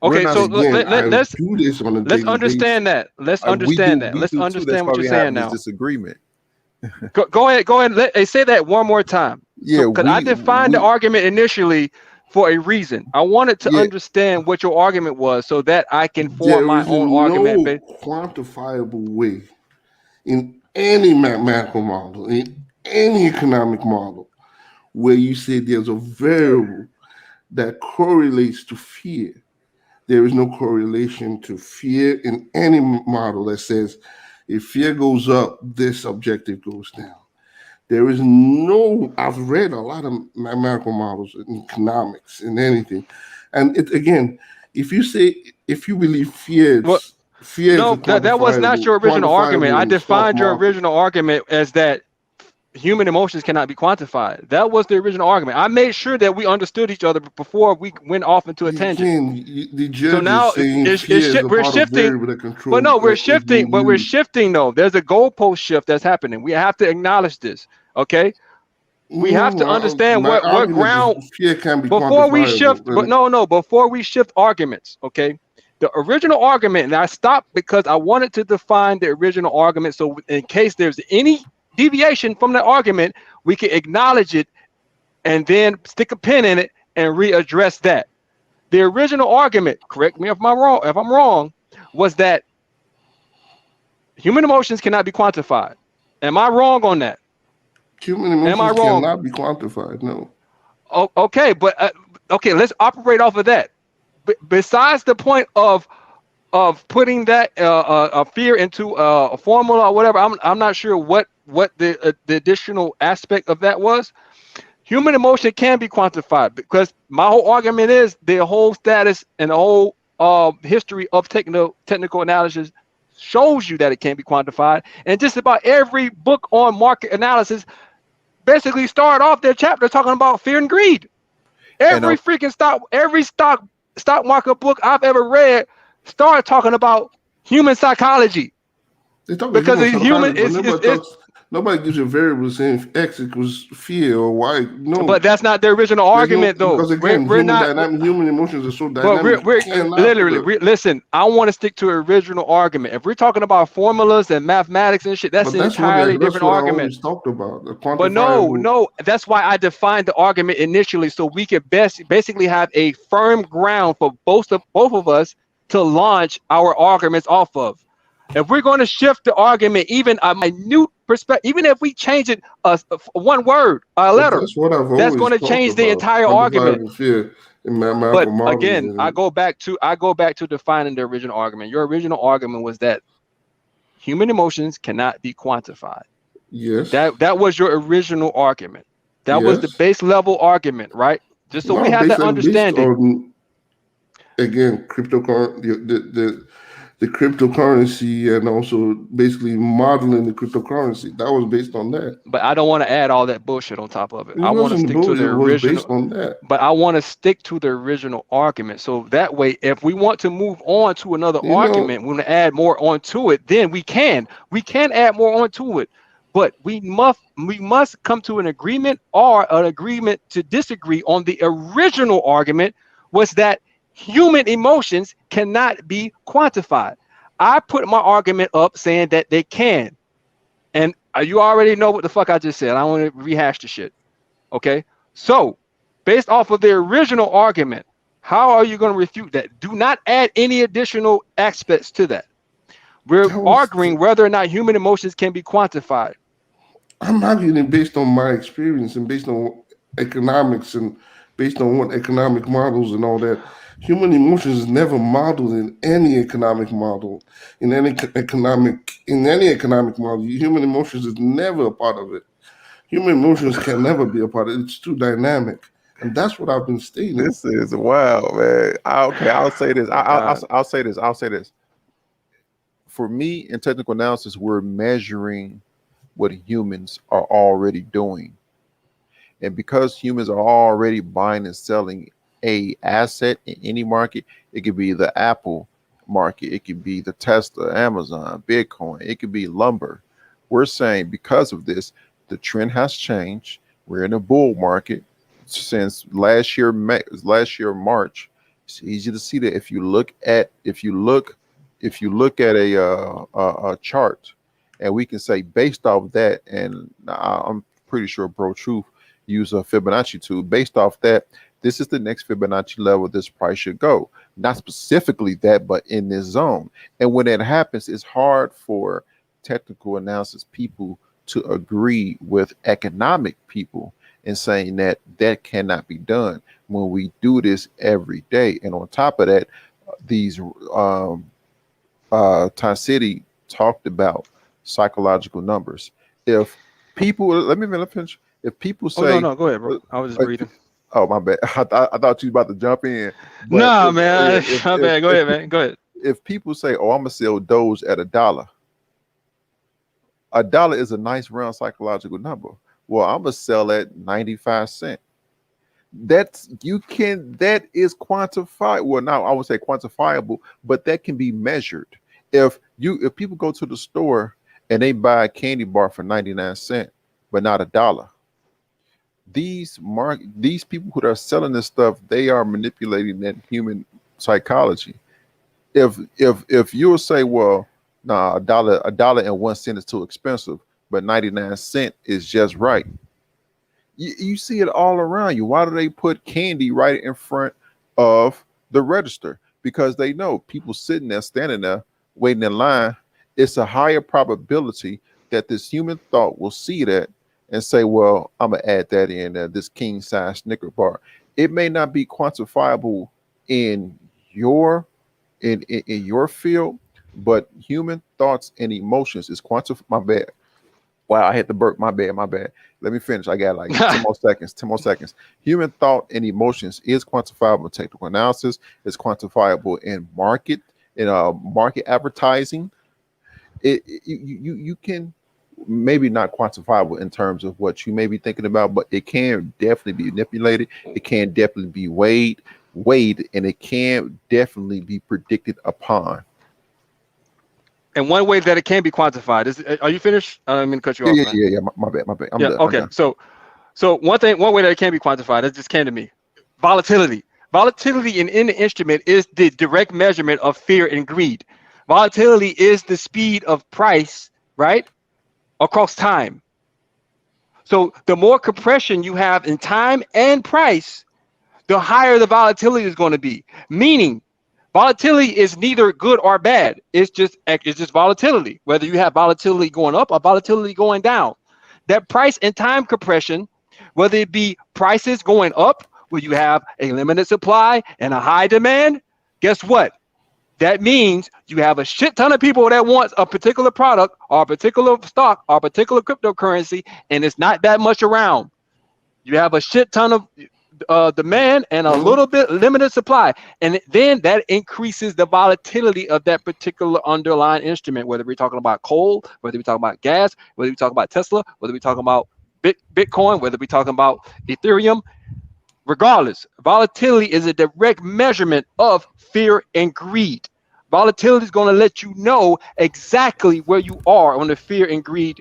Okay, so Again, I let's do this on a let's daily basis. understand that. Let's We understand do, that. we Let's do too. That's understand why what you're we're saying having this now. disagreement. Go ahead. Say that one more time. Yeah, Because I defined the argument initially for a reason. I wanted to Yeah, understand what your argument was so that I can form there my is own argument. no quantifiable way in any mathematical model, in any economic model, where you say there's a variable that correlates to fear. There is no correlation to fear in any model that says if fear goes up, this objective goes down. There is no, I've read a lot of mathematical models in economics and anything. And it again, if you believe fear, Well, fear is a no, that was not your original argument. quantifiable I in the stock defined your market. original argument as that human emotions cannot be quantified. That was the original argument. I made sure that we understood each other before we went off into a tangent. The So judge now is saying fear is a we're part of shifting, variable that but controls no, we're that is shifting. being But we're used. shifting though. There's a goalpost shift that's happening. We have to acknowledge this. Okay, we have to No, understand my what argument ground is fear can be before we shift. quantifiable. But no, before we shift arguments. Okay, the original argument, and I stopped because I wanted to define the original argument. So in case there's any deviation from the argument, we can acknowledge it and then stick a pin in it and readdress that. The original argument, correct me if I'm wrong, was that human emotions cannot be quantified. Am I wrong on that? Human Am I emotions wrong? cannot be quantified. No. Oh, okay, but okay, let's operate off of that. Besides the point of putting that fear into a formula or whatever, I'm not sure what the additional aspect of that was. Human emotion can be quantified because my whole argument is the whole status and the whole history of technical analysis shows you that it can be quantified. And just about every book on market analysis basically start off their chapter talking about fear and greed. Every stock market book I've ever read start talking about human psychology. They talk about Because human a human psychology, but nobody gives you a variable saying X equals fear or Y. No. But that's not the original argument, though. Because again, human emotions are so dynamic. But we're literally listen. I want to stick to an original argument. If we're talking about formulas and mathematics and shit, that's an entirely different argument. I always talked about. But no, that's why I defined the argument initially, so we could basically have a firm ground for both of us to launch our arguments off of. If we're going to shift the argument, even a minute perspective, even if we change it one word, a letter, that's going to change the entire argument. But again, I go back to defining the original argument. Your original argument was that human emotions cannot be quantified. Yes. That was your original argument. That was the base level argument, right? Just so we have that understanding. again, the cryptocurrency and also basically modeling the cryptocurrency. That was based on that. But I don't want to add all that bullshit on top of it. It I want to wasn't stick to the bullshit. It was original. based on that. But I want to stick to the original argument. So that way, if we want to move on to another argument, we want to add more onto it, then we can. We can add more onto it. But we must come to an agreement or an agreement to disagree on the original argument was that human emotions cannot be quantified. I put my argument up saying that they can. And you already know what the fuck I just said. I don't want to rehash the shit. Okay? So, based off of the original argument, how are you going to refute that? Do not add any additional aspects to that. We're arguing whether or not human emotions can be quantified. I'm arguing it based on my experience and based on economics and based on what economic models and all that. Human emotions is never modeled in any economic model. In any economic model, human emotions is never a part of it. Human emotions can never be a part of it. It's too dynamic. And that's what I've been stating. This is wild, man. I'll say this. I'll say this. I'll say this. For me, in technical analysis, we're measuring what humans are already doing. And because humans are already buying and selling a asset in any market, it could be the Apple market, it could be the Tesla, Amazon, Bitcoin, it could be lumber. We're saying because of this, the trend has changed. We're in a bull market since last year March. It's easy to see that if you look at a chart, and we can say based off that, and I'm pretty sure Bro Truth use a Fibonacci tool. Based off that, this is the next Fibonacci level this price should go. Not specifically that, but in this zone. And when that happens, it's hard for technical analysis people to agree with economic people in saying that that cannot be done when we do this every day. And on top of that, these TipTycity talked about psychological numbers. If people, let me finish. If people say, no, go ahead, bro. I was just reading. Oh, my bad. I thought you were about to jump in. Nah, man. My bad. Go ahead, man. Go ahead. If people say, "Oh, I'm gonna sell Doge at $1," $1 is a nice round psychological number. Well, I'm gonna sell at 95 cents. That is quantified. Well, now I would say quantifiable, but that can be measured. If people go to the store and they buy a candy bar for 99 cents, but not $1, these people who are selling this stuff, they are manipulating that human psychology. If you'll say, well, nah, $1.01 is too expensive, but 99 cents is just right. You see it all around you. Why do they put candy right in front of the register? Because they know people sitting there, standing there, waiting in line. It's a higher probability that this human thought will see that and say, well, I'm gonna add that in this king size Snicker bar. It may not be quantifiable in your field, but human thoughts and emotions is quantifiable. My bad. Wow, I had to burp. My bad. Let me finish. I got like 10 more seconds. 10 more seconds. Human thought and emotions is quantifiable in technical analysis. It's quantifiable in market advertising. You can maybe not quantifiable in terms of what you may be thinking about, but it can definitely be manipulated. It can definitely be weighed, and it can definitely be predicted upon. And one way that it can be quantified is, are you finished? I didn't mean to cut you off. Yeah. My bad. I'm done. Okay. So one way that it can be quantified, that just came to me. Volatility. Volatility in the instrument is the direct measurement of fear and greed. Volatility is the speed of price, right, across time. So the more compression you have in time and price, the higher the volatility is going to be. Meaning, volatility is neither good or bad. It's just volatility. Whether you have volatility going up or volatility going down, that price and time compression, whether it be prices going up, where you have a limited supply and a high demand, guess what? That means you have a shit ton of people that want a particular product or a particular stock or a particular cryptocurrency, and it's not that much around. You have a shit ton of demand and a little bit limited supply, and then that increases the volatility of that particular underlying instrument, whether we're talking about coal, whether we're talking about gas, whether we're talking about Tesla, whether we're talking about Bitcoin, whether we're talking about Ethereum. Regardless, volatility is a direct measurement of fear and greed. Volatility is going to let you know exactly where you are on the fear and greed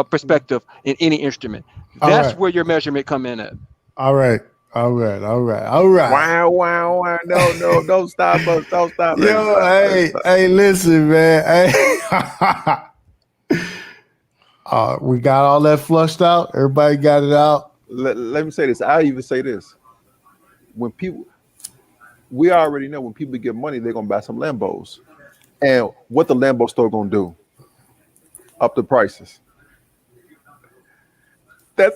perspective in any instrument. That's where your measurement come in at. All right. Wow, wow, wow. No, don't stop us. Don't stop us. Yo, hey, listen, man. Hey. We got all that flushed out. Everybody got it out. Let me say this. I'll even say this. When people, we already know when people get money, they're going to buy some Lambos. And what the Lambo store going to do? Up the prices. That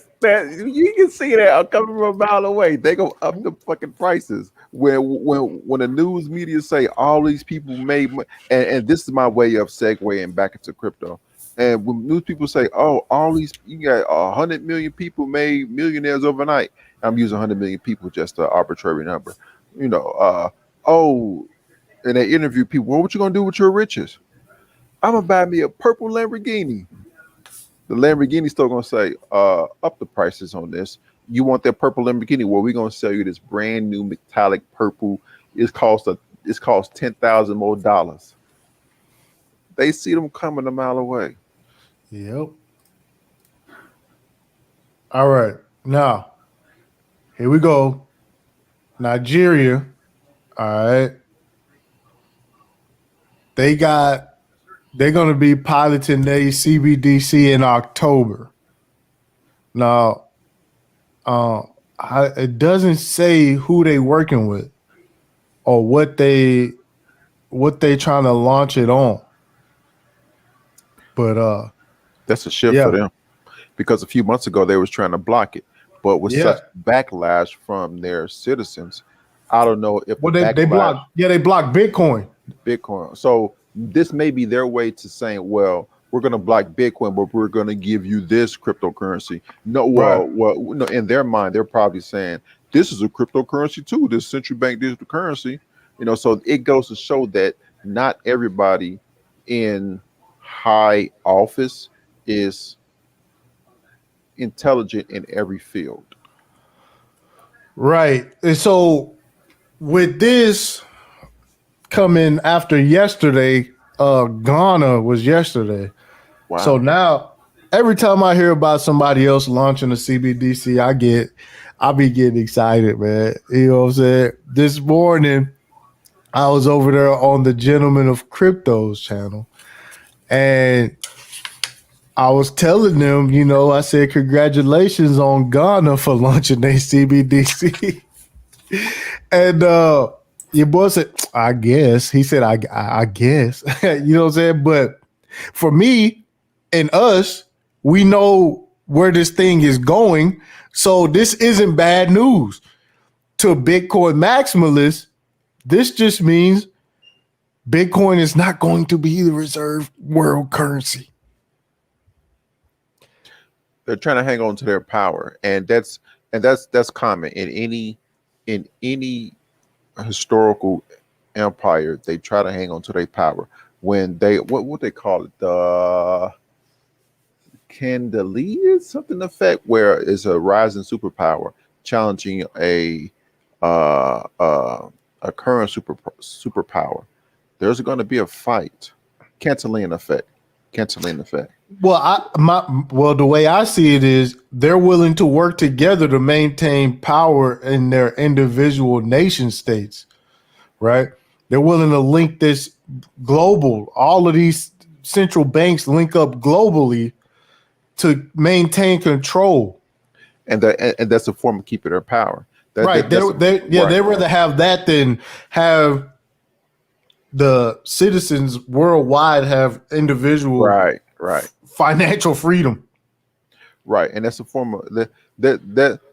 you can see that coming from a mile away. They go up the fucking prices. When the news media say all these people made money, and this is my way of segueing back into crypto. And when news people say, "Oh, all these you got 100 million people made millionaires overnight," I'm using 100 million people just an arbitrary number. And they interview people. Well, what you gonna do with your riches? I'm gonna buy me a purple Lamborghini. The Lamborghini store gonna say, up the prices on this. You want that purple Lamborghini? Well, we're gonna sell you this brand new metallic purple. It's cost $10,000 more dollars. They see them coming a mile away. Yep. All right. Now, here we go. Nigeria. All right. They're going to be piloting their CBDC in October. Now, it doesn't say who they working with or what they trying to launch it on. But that's a shift for them, because a few months ago they was trying to block it, but with such backlash from their citizens, I don't know if they blocked Bitcoin. So this may be their way to saying, well, we're going to block Bitcoin, but we're going to give you this cryptocurrency. No, in their mind, they're probably saying this is a cryptocurrency too, this central bank digital currency. So it goes to show that not everybody in high office is intelligent in every field. Right. And so with this coming after yesterday, Ghana was yesterday. Wow. So now every time I hear about somebody else launching a CBDC, I be getting excited, man. You know what I'm saying? This morning, I was over there on the Gentleman of Cryptos channel, and I was telling them, I said, congratulations on Ghana for launching their CBDC. And your boy said, I guess. He said, I guess. You know what I'm saying? But for me and us, we know where this thing is going. So this isn't bad news. To Bitcoin maximalists, this just means Bitcoin is not going to be the reserve world currency. They're trying to hang on to their power, and that's common in any historical empire. They try to hang on to their power when they what they call it, the Candelier, something effect, where it's a rising superpower challenging a current superpower. There's going to be a fight. Canceling effect. Well, the way I see it is they're willing to work together to maintain power in their individual nation states, right? They're willing to link this global. All of these central banks link up globally to maintain control. And that's a form of keeping their power. They'd rather have that than have the citizens worldwide have individual financial freedom. Right. And that's a form of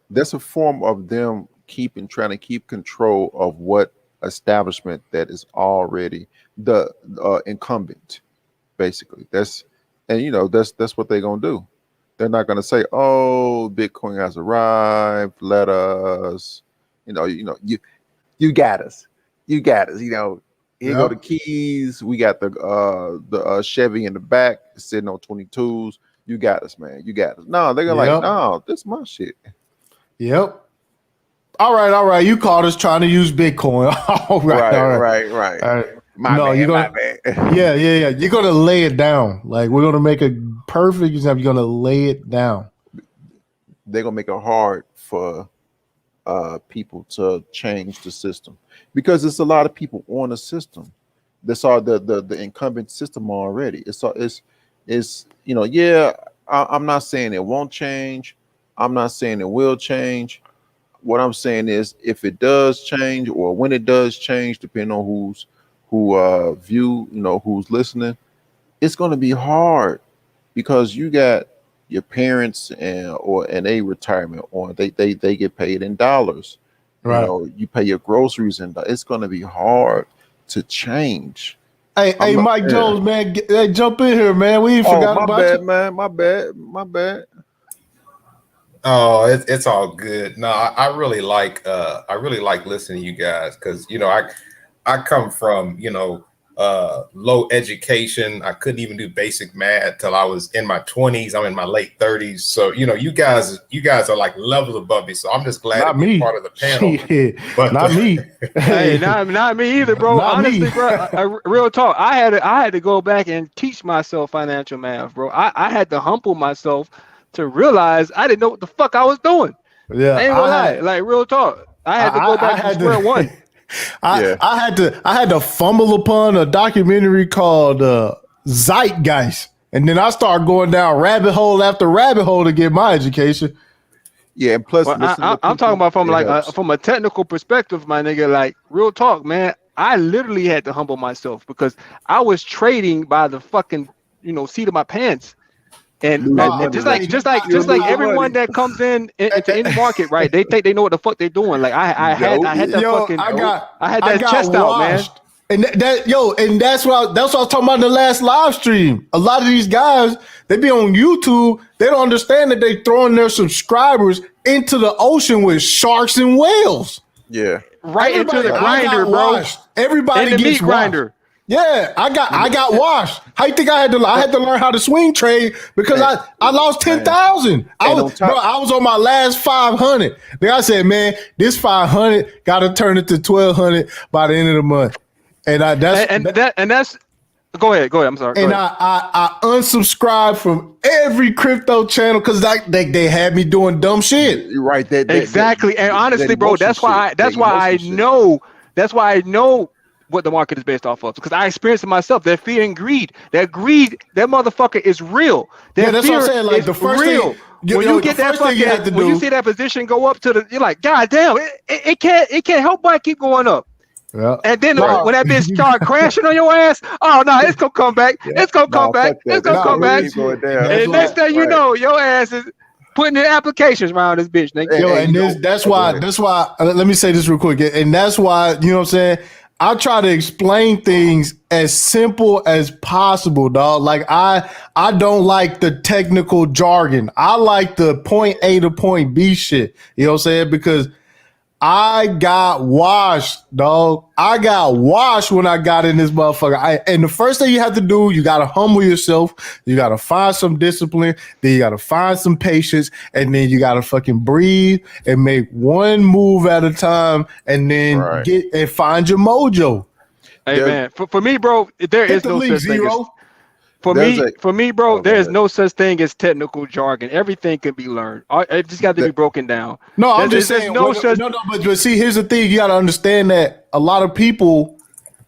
that's a form of them trying to keep control of what establishment that is already the incumbent, basically. That's what they're gonna do. They're not gonna say, oh, Bitcoin has arrived, let us You got us. You got us. Here go the keys. We got the Chevy in the back sitting on 22s. You got us, man. You got us. No, they're like, no, this is my shit. Yep. All right. You caught us trying to use Bitcoin. All right. My bad. Yeah. You're gonna lay it down. Like, we're gonna make a perfect example. You're gonna lay it down. They're gonna make it hard for people to change the system because there's a lot of people on the system. That's all the incumbent system already. I'm not saying it won't change. I'm not saying it will change. What I'm saying is, if it does change, or when it does change, depending on who's listening, it's going to be hard because you got your parents and a retirement, or they get paid in dollars. Right. You pay your groceries, and it's going to be hard to change. Hey, Mike Jones, man, jump in here, man. We ain't forgot about you. Man. My bad. Oh, it's all good. No, I really like listening to you guys because I come from low education. I couldn't even do basic math till I was in my 20s. I'm in my late 30s. So you guys are like levels above me. So I'm just glad to be part of the panel. Shit. But not me. Hey, not me either, bro. Honestly, bro, real talk. I had to go back and teach myself financial math, bro. I had to humble myself to realize I didn't know what the fuck I was doing. Yeah, I ain't gonna lie. Like, real talk. I had to go back to square one. I had to fumble upon a documentary called Zeitgeist, and then I started going down rabbit hole after rabbit hole to get my education. Yeah, and plus, I'm talking about from a technical perspective, my nigga. Like, real talk, man. I literally had to humble myself because I was trading by the fucking seat of my pants. And just like everyone that comes into any market, right? They think they know what the fuck they're doing. Like I had that chest out, man. And that's what I was talking about in the last live stream. A lot of these guys, they be on YouTube. They don't understand that they throwing their subscribers into the ocean with sharks and whales. Yeah, right into the grinder, bro. Washed. Everybody gets meat grinder. Yeah, I got washed. How you think I had to learn how to swing trade because I lost 10,000. I was on my last 500. Then I said, man, this 500 got to turn it to 1,200 by the end of the month. And that's go ahead. I'm sorry. And I unsubscribed from every crypto channel because they had me doing dumb shit. You're right. Exactly. And honestly, bro, that's why I know what the market is based off of, because I experienced it myself. That fear and greed, that motherfucker is real. That's what I'm saying. Like, the first real. When you get that fucking, when you see that position go up to you're like, God damn, it can't help but keep going up. Yeah. And then when that bitch start crashing on your ass, oh no, it's gonna come back. It's gonna come back. It's gonna come back. And next thing you know, your ass is putting in applications around this bitch. That's why. Let me say this real quick, and that's why, you know what I'm saying, I try to explain things as simple as possible, dog. Like, I don't like the technical jargon. I like the point A to point B shit. You know what I'm saying? Because I got washed, dog. I got washed when I got in this motherfucker. And the first thing you have to do, you got to humble yourself. You got to find some discipline. Then you got to find some patience. And then you got to fucking breathe and make one move at a time. And then get and find your mojo. Hey, man, for me, bro, there is no such thing as... For me, bro, there is no such thing as technical jargon. Everything can be learned. It just got to be broken down. No, I'm just saying. But see, here's the thing: you got to understand that a lot of people,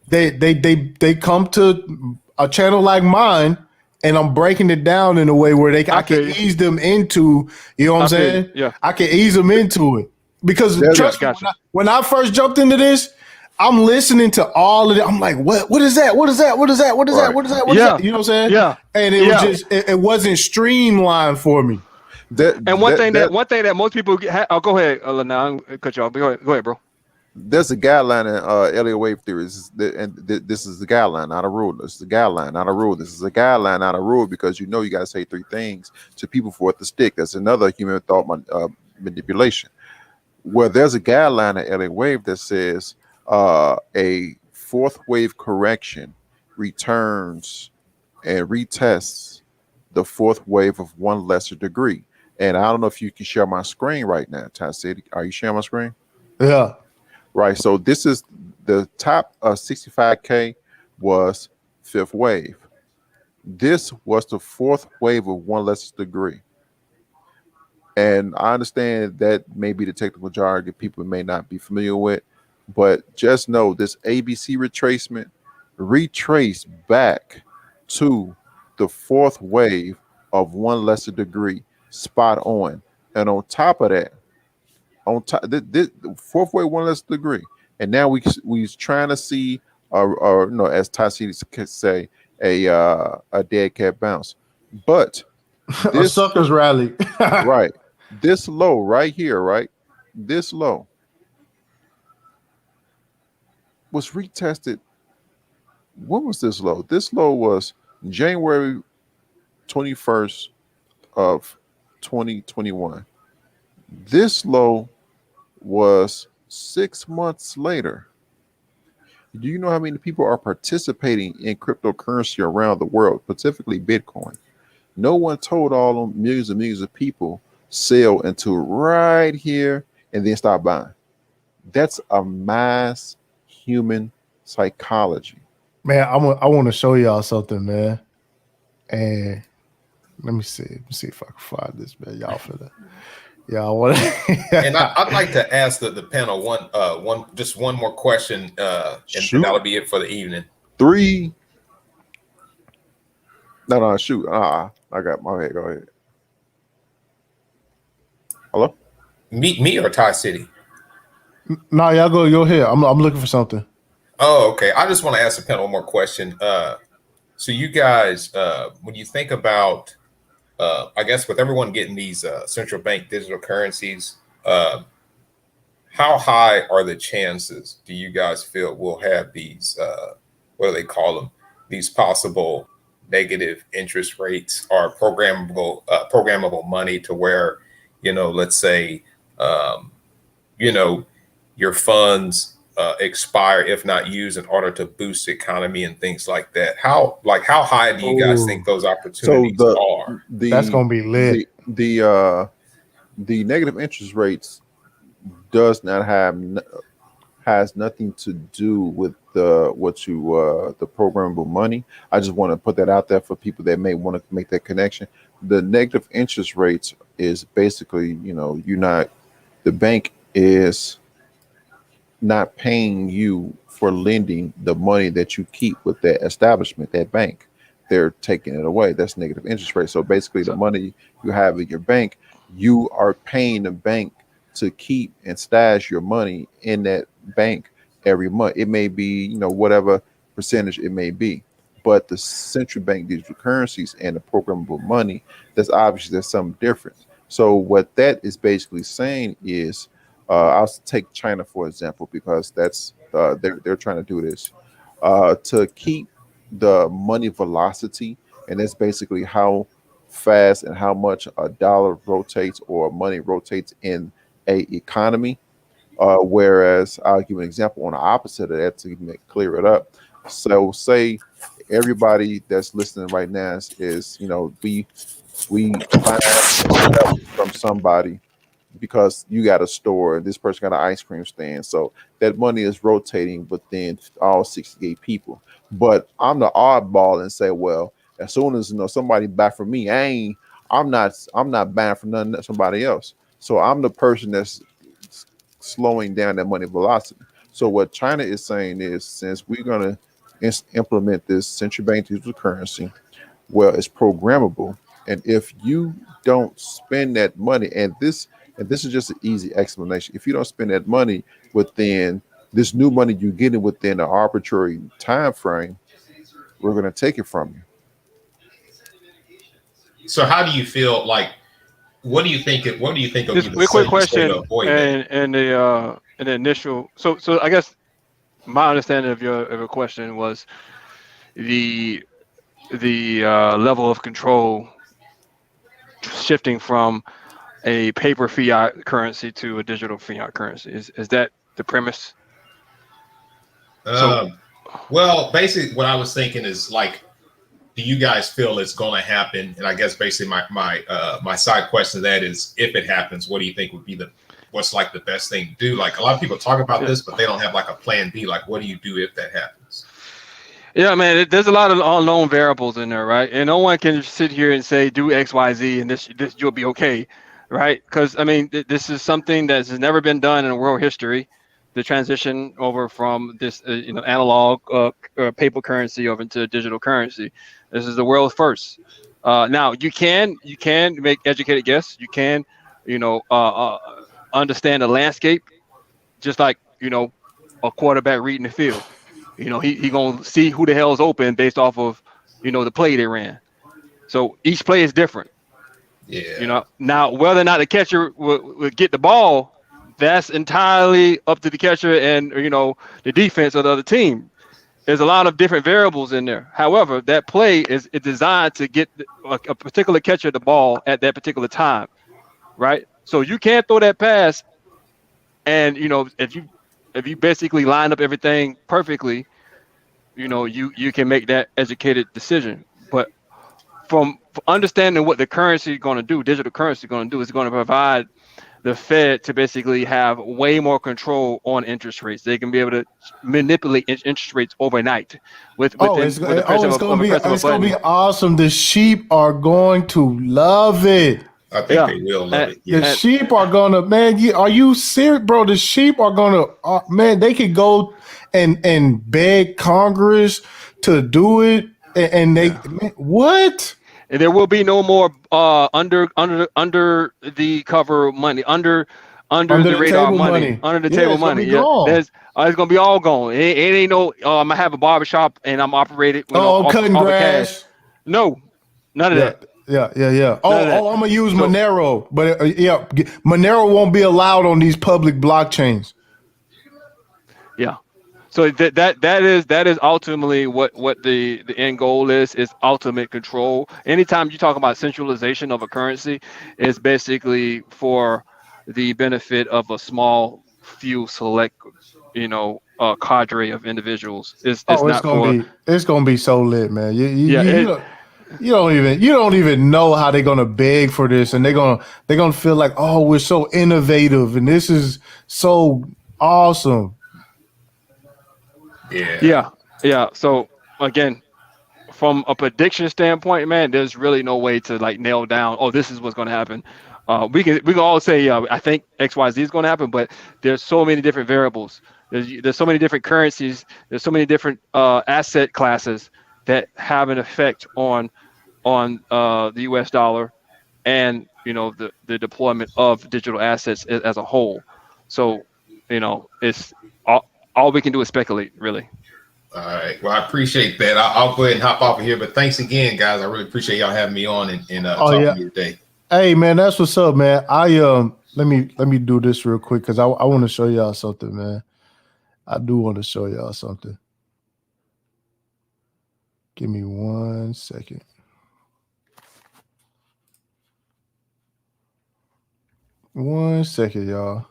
they come to a channel like mine, and I'm breaking it down in a way where I can ease them into. You know what I'm saying? Yeah, I can ease them into it because trust me, when I first jumped into this, I'm listening to all of it. I'm like, what is that? What is that? What is that? What is that? What is that? What is that? You know what I'm saying? Yeah. And it was just, it wasn't streamlined for me. One thing that most people get, go ahead, now I'll cut you off. Go ahead, bro. There's a guideline in Elliott wave theories, and this is the guideline, not a rule. This is a guideline, not a rule. This is a guideline, not a rule, because you got to say three things to people for it to stick. That's another human thought manipulation. Well, there's a guideline at LA Wave that says a fourth wave correction returns and retests the fourth wave of one lesser degree. And I don't know if you can share my screen right now, TipTycity. Are you sharing my screen? Yeah. Right. So this is the top 65K was fifth wave. This was the fourth wave of one lesser degree. And I understand that may be the technical jargon people may not be familiar with, but just know this ABC retracement retraced back to the fourth wave of one lesser degree, spot on. And on top of that, on top this fourth wave one lesser degree, and now we trying to see, or you know, as TipTycity could say, a dead cat bounce, but A this sucker's rally. right. This low right here, right? This low was retested. When was this low? This low was January 21st of 2021. This low was 6 months later. Do you know how many people are participating in cryptocurrency around the world, specifically Bitcoin? No one told all them millions and millions of people sell into right here and then stop buying. That's a mass human psychology. Man, I want to show y'all something, man. And let me see if I can find this, man. Y'all want And I'd like to ask the panel one more question, and that'll be it for the evening. Three. No, shoot. I got my head. Go ahead. Hello? Me or TipTycity? No, y'all go ahead. I'm looking for something. Oh, okay. I just want to ask the panel one more question. So you guys, when you think about, I guess with everyone getting these central bank digital currencies, how high are the chances do you guys feel we'll have these, what do they call them? These possible negative interest rates or programmable money to where, let's say, your funds expire if not used in order to boost the economy and things like that. How high do you guys think those opportunities are? That's gonna be lit. The negative interest rates has nothing to do with the programmable money. I just want to put that out there for people that may want to make that connection. The negative interest rates is basically, the bank is not paying you for lending the money that you keep with that establishment, that bank. They're taking it away. That's negative interest rate. So basically the money you have in your bank, you are paying the bank to keep and stash your money in that bank every month. It may be, whatever percentage it may be. But the central bank digital currencies and the programmable money, there's something different. So what that is basically saying is, I'll take China for example, because that's they're trying to do this to keep the money velocity, and that's basically how fast and how much a dollar rotates or money rotates in a economy. Whereas I'll give an example on the opposite of that to clear it up. So say everybody that's listening right now is we buy from somebody because you got a store and this person got an ice cream stand. So that money is rotating within all 68 people. But I'm the oddball and say, well, as soon as somebody buy from me, I'm not buying from somebody else. So I'm the person that's slowing down that money velocity. So what China is saying is, since we're gonna implement this central bank digital currency, well, it's programmable, and if you don't spend that money, and this is just an easy explanation, if you don't spend that money within this new money you're getting within an arbitrary time frame, we're going to take it from you. So how do you feel like? What do you think? What do you think of Just a quick question and the initial. So I guess my understanding of your question was the level of control shifting from a paper fiat currency to a digital fiat currency. Is that the premise? Well, basically, what I was thinking is like, do you guys feel it's going to happen? And I guess basically my side question to that is, if it happens, what do you think would be what's like the best thing to do? Like a lot of people talk about this, but they don't have like a plan B. Like, what do you do if that happens? Yeah, man, there's a lot of unknown variables in there, right? And no one can sit here and say do X, Y, Z, and this you'll be okay, right? Because I mean, this is something that has never been done in world history. The transition over from this, analog paper currency over into digital currency. This is the world first. Now you can make educated guesses. You can, understand the landscape, just like a quarterback reading the field. He gonna see who the hell is open based off of the play they ran. So each play is different. Yeah. Now whether or not the catcher will get the ball, that's entirely up to the catcher and the defense of the other team. There's a lot of different variables in there. However, that play is designed to get a particular catcher the ball at that particular time, right? So you can't throw that pass, and if you basically line up everything perfectly, you can make that educated decision. But from understanding what the currency is going to do, digital currency is going to do, is going to provide the Fed to basically have way more control on interest rates. They can be able to manipulate interest rates overnight. It's going to be awesome. The sheep are going to love it. I think they will love it. The sheep are gonna, man. Are you serious, bro? The sheep are gonna, man. They could go and beg Congress to do it, and they man, what? And there will be no more under the cover money, under the radar money, under the table money. It's gonna be all gone. It ain't no. I'm gonna have a barbershop and I'm operated. Cutting grass. No, none of that. Yeah. I'm gonna use Monero, but Monero won't be allowed on these public blockchains. Yeah. So that is ultimately what the end goal is ultimate control. Anytime you talk about centralization of a currency, it's basically for the benefit of a small few select, cadre of individuals. It's gonna be so lit, man. You don't even know how they're gonna beg for this, and they're gonna feel like, oh, we're so innovative, and this is so awesome. Yeah. So again, from a prediction standpoint, man, there's really no way to like nail down, oh, this is what's going to happen. We can all say, I think XYZ is going to happen, but there's so many different variables. There's so many different currencies. There's so many different asset classes that have an effect on the U.S. dollar and the deployment of digital assets as a whole. So it's all we can do is speculate, really. All right. Well, I appreciate that. I'll go ahead and hop off of here. But thanks again, guys. I really appreciate y'all having me on and talking to you today. Hey, man, that's what's up, man. Let me do this real quick because I want to show y'all something, man. I do want to show y'all something. Give me 1 second. One second, y'all.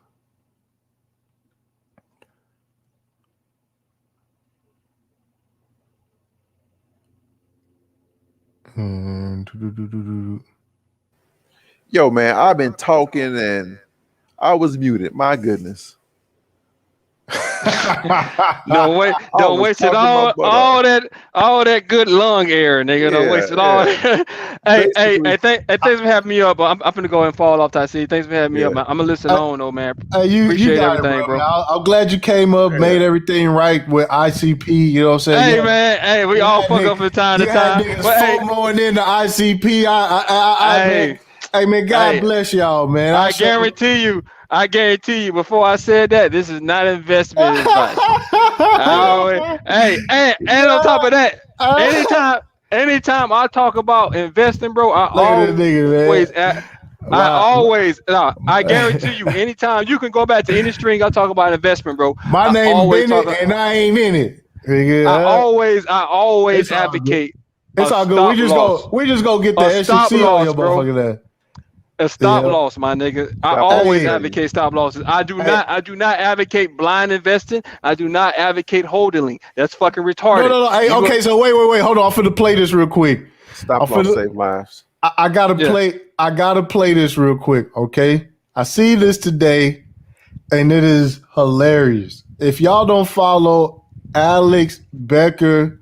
Yo, man, I've been talking and I was muted. My goodness. Don't waste it all that good lung air, nigga. Don't waste it all. Hey, thanks for having me up. I'm gonna go and fall off, TipTycity. Thanks for having me up, man. I'm gonna listen on though, man. Appreciate everything, bro. I'm glad you came up, made everything right with ICP. You know what I'm saying? Hey, man. Hey, we all fuck up from time to time. FOMOing in the ICP. Hey, man. God bless y'all, man. I guarantee you, before I said that, this is not investment advice. And on top of that, anytime I talk about investing, bro, I guarantee you, anytime you can go back to any string I talk about investment, bro. My name Bennett, and I ain't in it. I always advocate. It's all good. We just go get the SEC on your motherfucking ass. A stop Yeah. loss, my nigga. I Stop always Hey. advocate stop losses. I do Hey. not. I do not advocate blind investing. I do not advocate holding. That's fucking retarded. No. Hey, You go- okay, so wait. Hold on. I'm finna play this real quick. Stop I'm loss finna- save lives. I gotta Yeah. play. I gotta play this real quick. Okay. I see this today, and it is hilarious. If y'all don't follow Alex Becker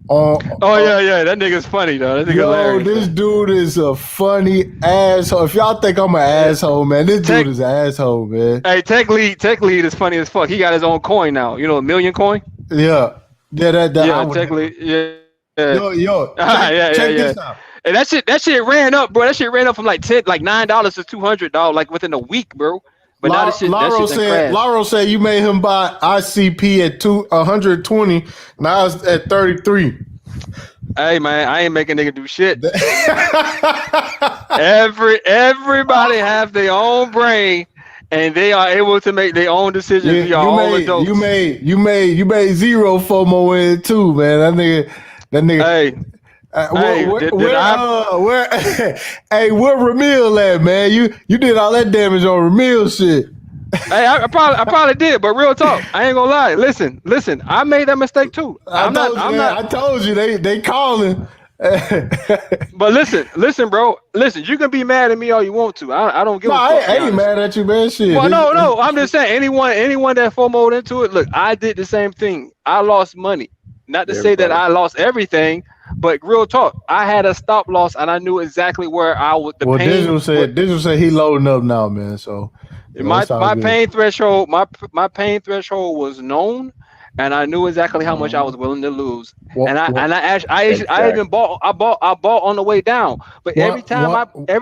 on, Oh yeah. That nigga's funny though. That nigga yo, hilarious. this dude is a funny asshole. If y'all think I'm an asshole, man, this Tech- dude is an asshole, man. Hey, Tech Lead is funny as fuck. He got his own coin now. You know, a million coin. Yeah. That I Yeah, would Tech never- Lead. Yeah. Yo, Yeah, check yeah. this out. And that shit ran up, bro. That shit ran up from like $9 to $200, like within a week, bro. But now that shit Laro done said, crashed. Laro said you made him buy ICP at 120. Now it's at 33. Hey man, I ain't making nigga do shit. Everybody have their own brain, and they are able to make their own decisions. We are all adults. you made zero FOMO in it too, man. That nigga. Hey, Where hey, where Ramil at, man? You did all that damage on Ramil shit. hey, I probably did, but real talk, I ain't gonna lie. Listen, I made that mistake too. I'm not. I told you they calling. But listen, bro. Listen, you can be mad at me all you want to. I don't give a fuck. I ain't mad at you, man. Shit. Well, no. I'm just saying, anyone that FOMO'd into it, look, I did the same thing. I lost money. Not to say that I lost everything, but real talk, I had a stop loss and I knew exactly where I would. Well, Digital said he loading up now, man. So my pain threshold, my pain threshold was known, and I knew exactly how much I was willing to lose. I even bought on the way down. But every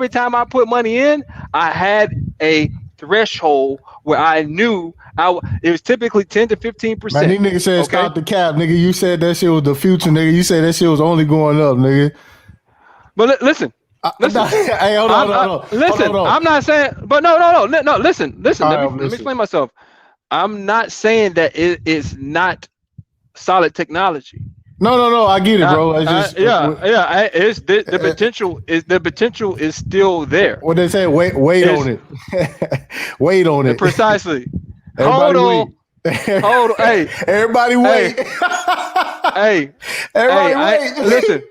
time I put money in, I had a threshold where I knew it was typically 10 to 15%. Man, these niggas said stop the cap, nigga. You said that shit was the future, nigga. You said that shit was only going up, nigga. But listen. Hey, hold on. Listen, I'm not saying, but no. Listen. Let me explain myself. I'm not saying that it is not solid technology. No. I get it, bro. It's just, It's the potential is still there. What they say? Wait on it. Wait on it. Precisely. Everybody Hold on. Hey, everybody wait. Hey, everybody wait. Listen.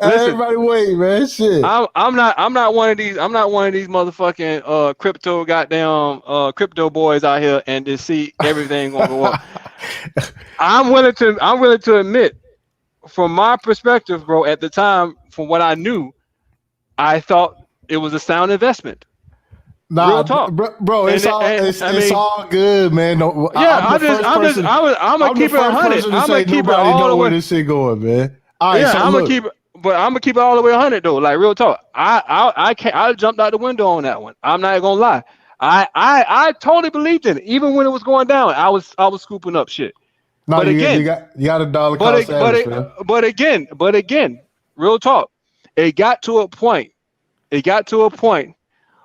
Everybody wait, man. Shit. I'm not one of these motherfucking crypto boys out here and just see everything gonna go up. I'm willing to admit, from my perspective, bro, at the time, from what I knew, I thought it was a sound investment. Real talk, bro. It's all good, man. No, I'm gonna keep it 100. I'm gonna keep it all the way. Where this shit going, man. All right, I'm gonna keep it all the way 100 though. Like real talk, I jumped out the window on that one. I'm not gonna lie. I totally believed in it, even when it was going down. I was scooping up shit. No, but again, you got a dollar. But again, real talk. It got to a point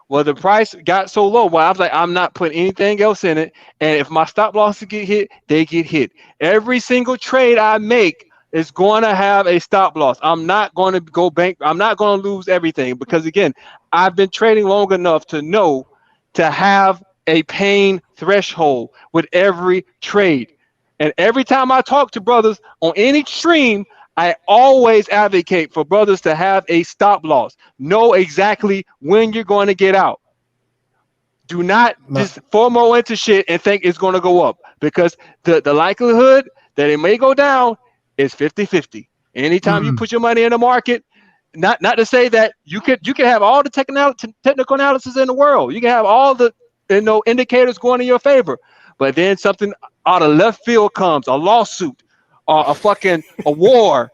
where the price got so low. Well, I was like, I'm not putting anything else in it. And if my stop losses get hit, they get hit. Every single trade I make is going to have a stop loss. I'm not going to go bank. I'm not going to lose everything because again, I've been trading long enough to know to have a pain threshold with every trade. And every time I talk to brothers on any stream, I always advocate for brothers to have a stop loss. Know exactly when you're going to get out. Do not just FOMO into shit and think it's going to go up because the likelihood that it may go down is 50-50. Anytime you put your money in the market, not to say that you can have all the technical analysis in the world. You can have all the indicators going in your favor, but then something out of left field comes, a lawsuit, or a war.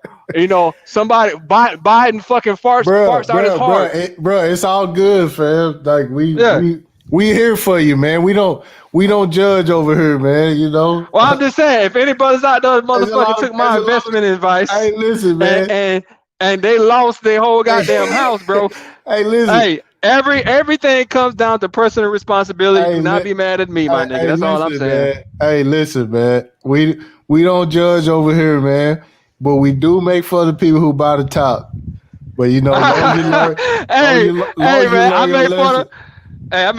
Somebody Biden fucking farts out his heart. Bro, it's all good, fam. Like we here for you, man. We don't judge over here, man. Well, I'm just saying, if any brothers out there, motherfucker, took my investment advice, hey, listen, man, and they lost their whole goddamn house, bro. Hey, listen. Hey, everything comes down to personal responsibility. Do not be mad at me, my nigga. That's all I'm saying. Man. Hey, listen, man. We don't judge over here, man. But we do make fun of the people who buy the top. But you know, long as you learn, Hey, long hey, as you man, I learn your made fun lesson. of. Hey, I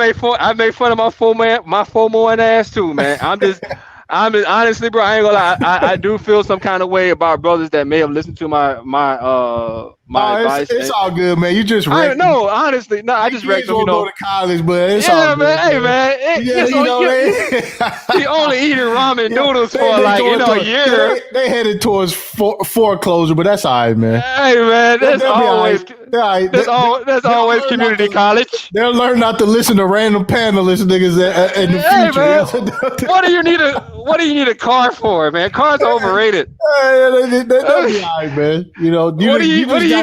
made fun of my FOMO ass too, man. Honestly, bro. I ain't gonna lie. I do feel some kind of way about brothers that may have listened to my Oh, advice. it's all good, man. You just I wrecked them. no, honestly, no. I Your just wrecked kids them. You won't go know. to college, but it's all Yeah, man. good, Hey, man. man. Yeah, So you know you only eating ramen yeah, noodles they for like going a to year. they headed towards foreclosure, but that's all right, man. Hey, man. They'll be all right. They're all right. That's They'll always learn not community to. college. They'll learn not to listen to random panelist niggas in the Hey, future. man. What do you need a car for, man? Cars are overrated. They'll be all right, man. You know, you just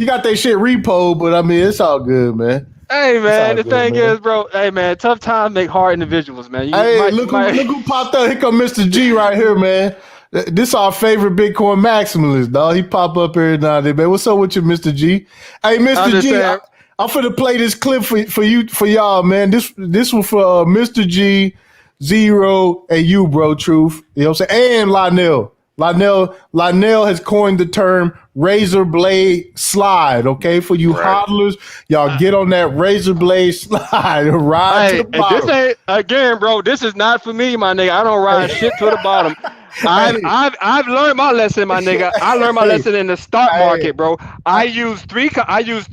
got their shit repoed, but I mean, it's all good, man. Hey, It's all man. The good, thing man. is, bro. Hey, man. Tough times make hard individuals, man. Hey, look who popped up. Here come Mr. G right here, man. This our favorite Bitcoin maximalist, dog. He pop up here now, man. What's up with you, Mr. G? Hey, Mr. G, I'm finna play this clip for y'all, man. This one for Mr. G, Zero, and you, bro. Truth, you know what I'm saying? And Lionel. Lionel has coined the term razor blade slide, okay? For you hodlers, y'all get on that razor blade slide and ride to the bottom. This ain't, again, bro, this is not for me, my nigga. I don't ride shit to the bottom. I've learned my lesson, my nigga. I learned my lesson in the stock market, bro. I use three commas,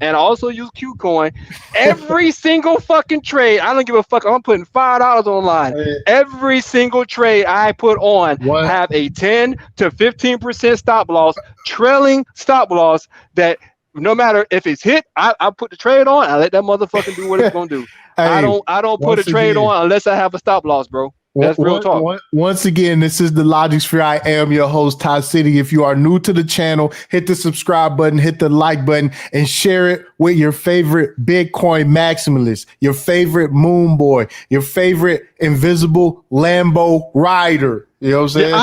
and also use Qcoin. Every single fucking trade, I don't give a fuck. I'm putting $5 online. Every single trade I put on have a 10 to 15% stop loss, trailing stop loss that no matter if it's hit, I put the trade on. I let that motherfucker do what it's gonna do. I don't put a trade on unless I have a stop loss, bro. That's real talk. Once again, this is the Logic Sphere. I am your host, TipTycity. If you are new to the channel, hit the subscribe button, hit the like button, and share it with your favorite Bitcoin maximalist, your favorite moon boy, your favorite invisible Lambo rider. You know what I'm saying? The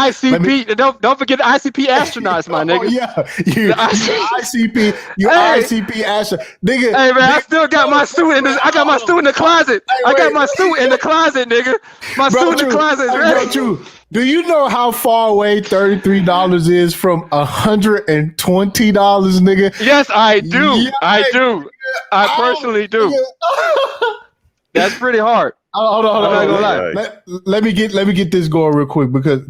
ICP, don't forget the ICP astronauts, my nigga. Oh, yeah. You ICP astronaut. Nigga. Hey, man, I still got my suit in the, I got my suit in the closet. I got my suit in the closet, nigga. My suit in the closet is ready. Do you know how far away $33 is from $120, nigga? Yes, I do. Yeah, I do. I personally do. That's pretty hard. Hold on. Let me get this going real quick because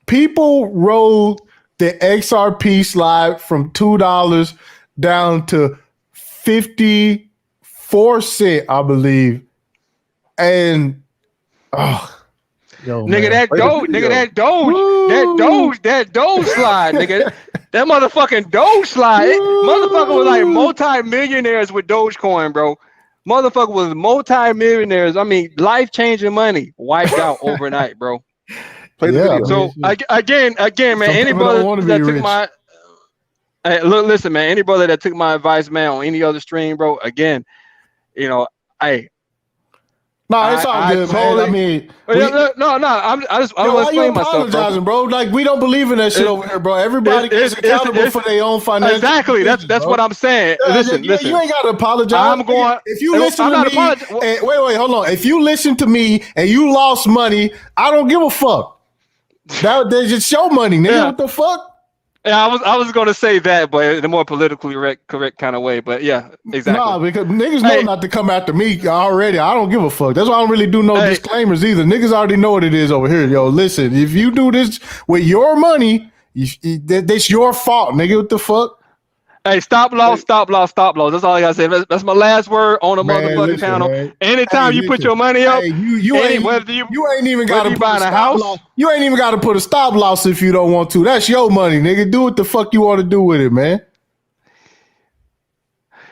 people rolled the XRP slide from $2 down to 54 cents, I believe, and nigga, that Doge slide, nigga. That motherfucking Doge slide. Motherfucker was like multi-millionaires with Dogecoin, bro. Motherfucker was multi-millionaires. I mean, life-changing money wiped out overnight, bro. Play the video. So again, man, any brother that took my listen, man, any brother that took my advice, man, on any other stream, bro, again, you know, no, it's all good, man. I mean, I just want to explain myself, bro. Bro. Like, we don't believe in that shit over here, bro. Everybody is accountable for their own financial. Exactly. That's what I'm saying. Listen. You ain't got to apologize. If you listen to me, wait, hold on. If you listen to me and you lost money, I don't give a fuck. That's just your money, nigga. What the fuck? Yeah, I was gonna say that, but in a more politically correct kind of way. But yeah, exactly. Nah, because niggas know not to come after me already. I don't give a fuck. That's why I don't really do no disclaimers either. Niggas already know what it is over here. Yo, listen, if you do this with your money, that's your fault, nigga. What the fuck? Hey, stop loss. That's all I gotta say. That's my last word on the motherfucking panel. Man. Anytime you put your money up, you ain't even gotta put a stop loss. You ain't even gotta put a stop loss if you don't want to. That's your money, nigga. Do what the fuck you want to do with it, man.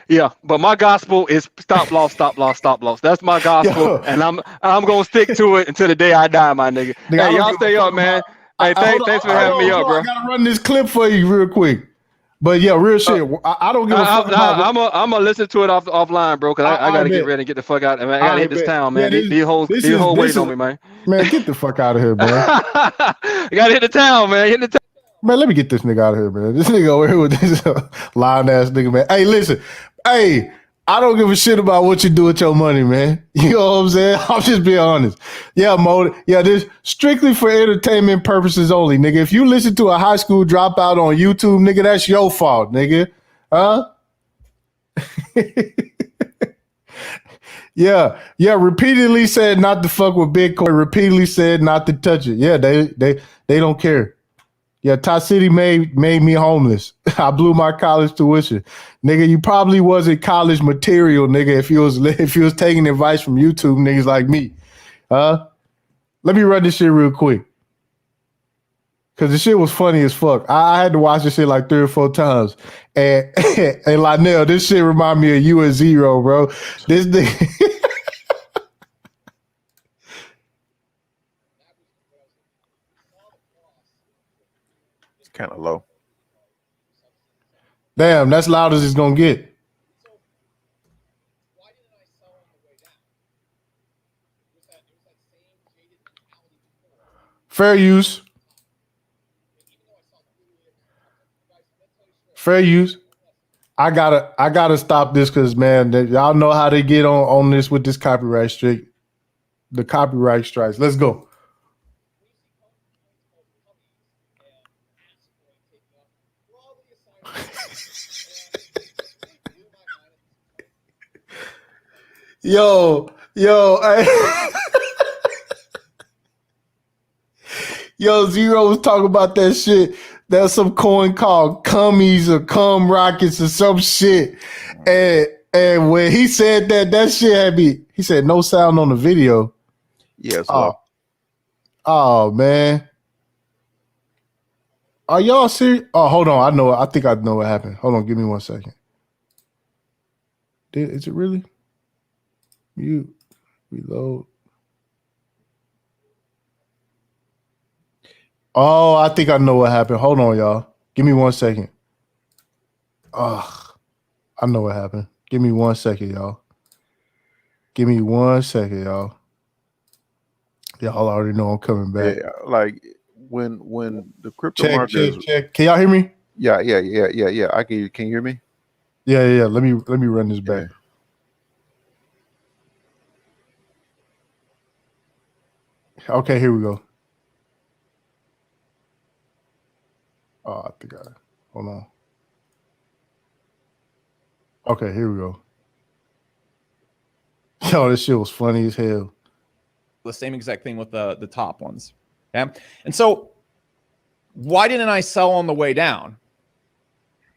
Yeah, but my gospel is stop loss. That's my gospel, and I'm gonna stick to it until the day I die, my nigga. Hey, y'all stay up, man. Hey, thanks for having me up, bro. I gotta run this clip for you real quick. But yeah, real shit. I don't give a fuck about it. I'm gonna listen to it offline, bro, because I gotta get ready and get the fuck out. I gotta hit this town, man. These hoes waiting on me, man. Man, get the fuck out of here, man. I gotta hit the town, man. Man, let me get this nigga out of here, man. This nigga over here with this lying ass nigga, man. Hey, listen. Hey, I don't give a shit about what you do with your money, man. You know what I'm saying? I'm just being honest. Yeah, Mo. Yeah, this strictly for entertainment purposes only, nigga. If you listen to a high school dropout on YouTube, nigga, that's your fault, nigga. Huh? Yeah. Repeatedly said not to fuck with Bitcoin. Repeatedly said not to touch it. Yeah, they don't care. Yeah, TipTycity made me homeless. I blew my college tuition, nigga. You probably wasn't college material, nigga. If you was taking advice from YouTube niggas like me, let me run this shit real quick, cause the shit was funny as fuck. I had to watch this shit like 3 or 4 times, and and Lionel, this shit remind me of you and Zero, bro. This thing. Kind of low. Damn, that's loud as it's gonna get. Fair use. Fair use. I gotta stop this because man, y'all know how they get on this with this copyright strike. The copyright strikes. Let's go. Yo, yo, Zero was talking about that shit. There's some coin called Cummies or Cum Rockets or some shit. And when he said that shit had me, he said no sound on the video. Yes. Oh man. Are y'all serious? Oh, hold on. I think I know what happened. Hold on, give me 1 second. Is it really? Mute, reload. Oh, I think I know what happened. Hold on, y'all. Give me 1 second. I know what happened. Give me 1 second, y'all. Give me 1 second, y'all. Y'all already know I'm coming back. Yeah, like when the crypto market check. Can y'all hear me? Yeah. I can. Can you hear me? Yeah. Let me run this back. Okay, here we go. Oh, I think hold on. Okay, here we go. Yo, this shit was funny as hell. The same exact thing with the top ones. Okay. And so why didn't I sell on the way down?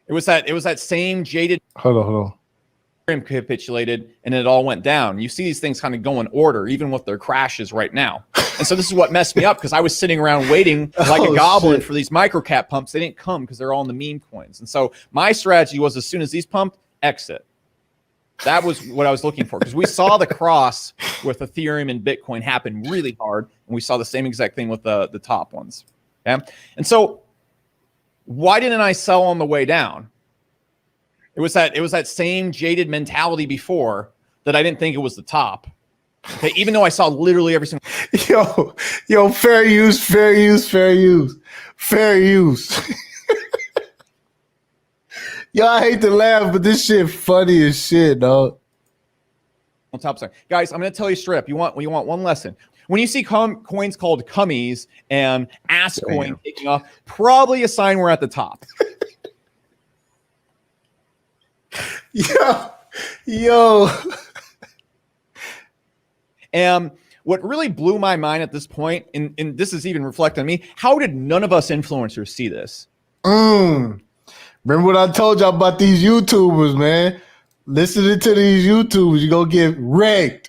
It was that same jaded Hold on. capitulated and it all went down. You see these things kind of go in order, even with their crashes right now. And so this is what messed me up because I was sitting around waiting like a goblin for these micro cap pumps. They didn't come because they're all in the meme coins. And so my strategy was as soon as these pumped, exit. That was what I was looking for because we saw the cross with Ethereum and Bitcoin happen really hard. And we saw the same exact thing with the top ones. Okay. And so why didn't I sell on the way down? It was that same jaded mentality before that I didn't think it was the top. Okay, even though I saw literally every single Yo, fair use. Yo, I hate to laugh, but this shit funny as shit, dog. top side. Guys, I'm gonna tell you straight up. You want one lesson. When you see coins called cummies and ass coin taking off, probably a sign we're at the top. Yo. And what really blew my mind at this point, and this is even reflecting on me, how did none of us influencers see this? Remember what I told y'all about these YouTubers, man? Listening to these YouTubers, you gonna get wrecked.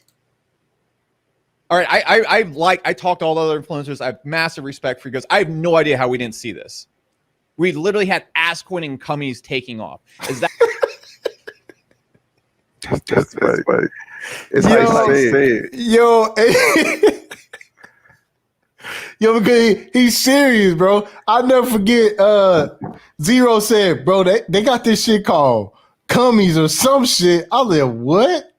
All right, I talk to all the other influencers. I have massive respect for you because I have no idea how we didn't see this. We literally had ass coin and cummies taking off. Is that? That's right. It's how you say it. Yo, because he's serious, bro. I'll never forget. Zero said, bro, they got this shit called cummies or some shit. I was like, what?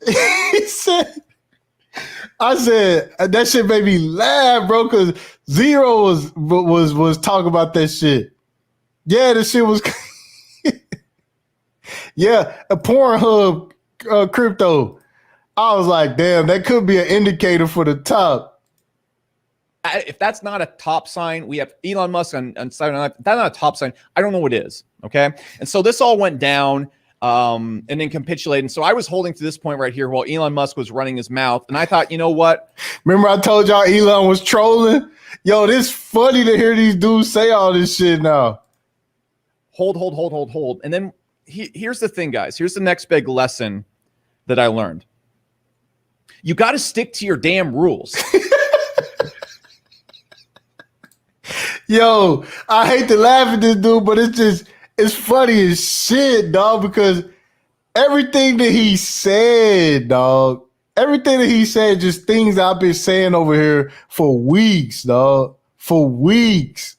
He said. I said that shit made me laugh, bro, because Zero was talking about that shit. Yeah, the shit was. Yeah, a Pornhub crypto. I was like, damn, that could be an indicator for the top. If that's not a top sign, we have Elon Musk on Saturday Night. If that's not a top sign, I don't know what is. Okay. And so this all went down and then capitulated. And so I was holding to this point right here while Elon Musk was running his mouth. And I thought, you know what? Remember I told y'all Elon was trolling? Yo, this funny to hear these dudes say all this shit now. Hold. And then here's the thing, guys. Here's the next big lesson that I learned. You got to stick to your damn rules. Yo, I hate to laugh at this dude, but it's funny as shit, dog, because everything that he said, dog, just things I've been saying over here for weeks, dog, for weeks.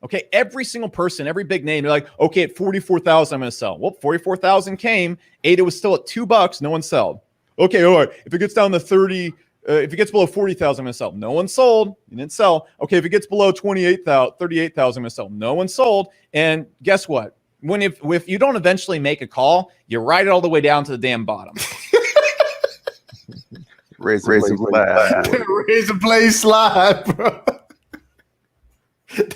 Okay, every single person, every big name, they're like, okay, at 44,000, I'm going to sell. Well, 44,000 came, ADA was still at $2, no one sold. Okay, all right, if it gets down to 30, if it gets below 40,000, I'm going to sell. No one sold. You didn't sell. Okay, if it gets below 38,000, I'm going to sell. No one sold. And guess what? If you don't eventually make a call, you ride it all the way down to the damn bottom. Raise a slide. Razor blade slide, bro.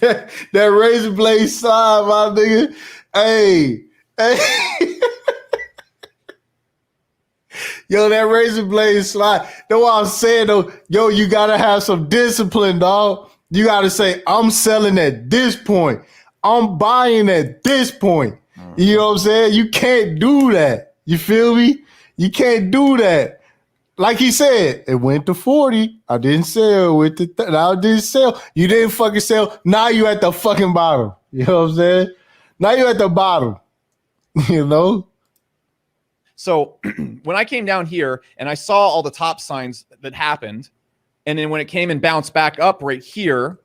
that razor blade slide, my nigga. Hey. Yo, that razor blade slide. That's what I'm saying, though. Yo, you got to have some discipline, dog. You got to say, I'm selling at this point. I'm buying at this point. You know what I'm saying? You can't do that. You feel me? You can't do that. Like he said, it went to 40. I didn't sell. I didn't sell. You didn't fucking sell. Now you at the fucking bottom. You know what I'm saying? Now you at the bottom. You know? So when I came down here and I saw all the top signs that happened, and then when it came and bounced back up right here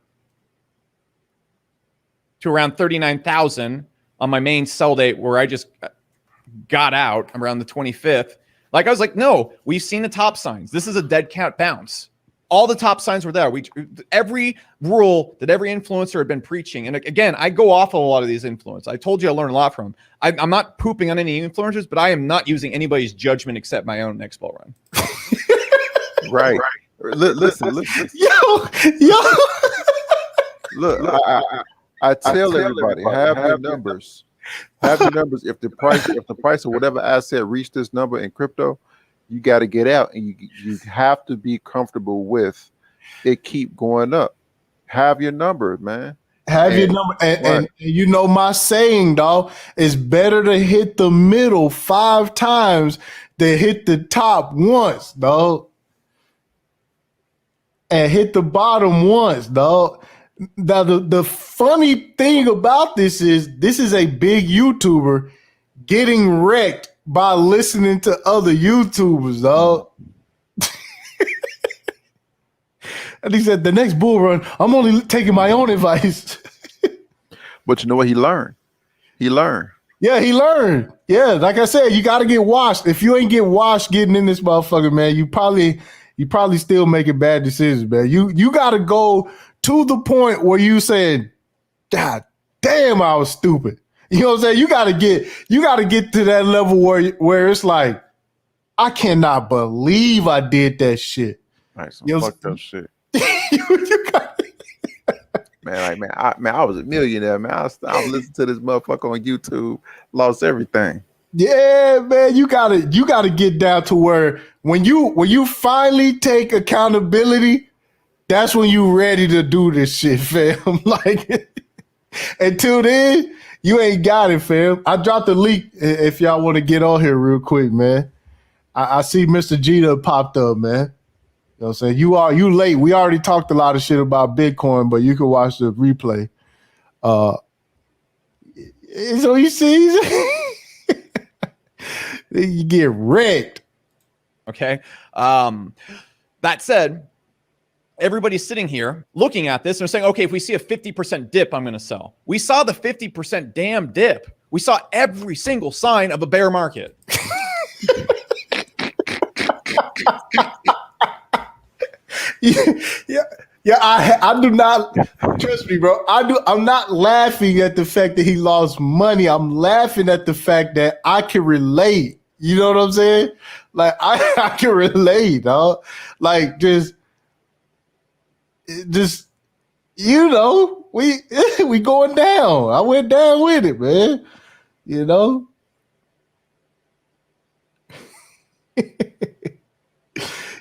to around 39,000 on my main sell date where I just got out around the 25th, like I was like, no, we've seen the top signs. This is a dead cat bounce. All the top signs were there. Every rule that every influencer had been preaching. And again, I go off of a lot of these influencers. I told you I learned a lot from them. I'm not pooping on any influencers, but I am not using anybody's judgment except my own next ball run. Right. Listen. Yo. Look, I tell everybody, have your numbers. Have your numbers. If the price of whatever asset reach this number in crypto, you got to get out, and you have to be comfortable with it. Keep going up. Have your number, man. Have your number, and you know my saying, dog. It's better to hit the middle 5 times than hit the top once, dog. And hit the bottom once, dog. Now the funny thing about this is a big YouTuber getting wrecked by listening to other YouTubers, dog. And he said, the next bull run, I'm only taking my own advice. But you know what he learned? Yeah, he learned. Yeah, like I said, you got to get washed. If you ain't get washed getting in this motherfucker, man, you probably still making bad decisions, man. You got to go to the point where you saying, God damn, I was stupid. You know what I'm saying? You got to get to that level where it's like, I cannot believe I did that shit. Right, some you know fucked up shit. you got I was a millionaire, man. I was listening to this motherfucker on YouTube, lost everything. Yeah, man, you gotta get down to where when you finally take accountability, that's when you ready to do this shit, fam. Like until then, you ain't got it, fam. I dropped the link if y'all want to get on here real quick, man. I see Mr. Jeter popped up, man. You know what I'm saying? You late. We already talked a lot of shit about Bitcoin, but you can watch the replay. So you see, you get wrecked. Okay. That said, everybody's sitting here looking at this and they're saying, okay, if we see a 50% dip, I'm going to sell. We saw the 50% damn dip. We saw every single sign of a bear market. Yeah, Yeah, I do not trust me, bro. I'm not laughing at the fact that he lost money. I'm laughing at the fact that I can relate. You know what I'm saying? Like I can relate, dog. Like just you know, we going down. I went down with it, man. You know?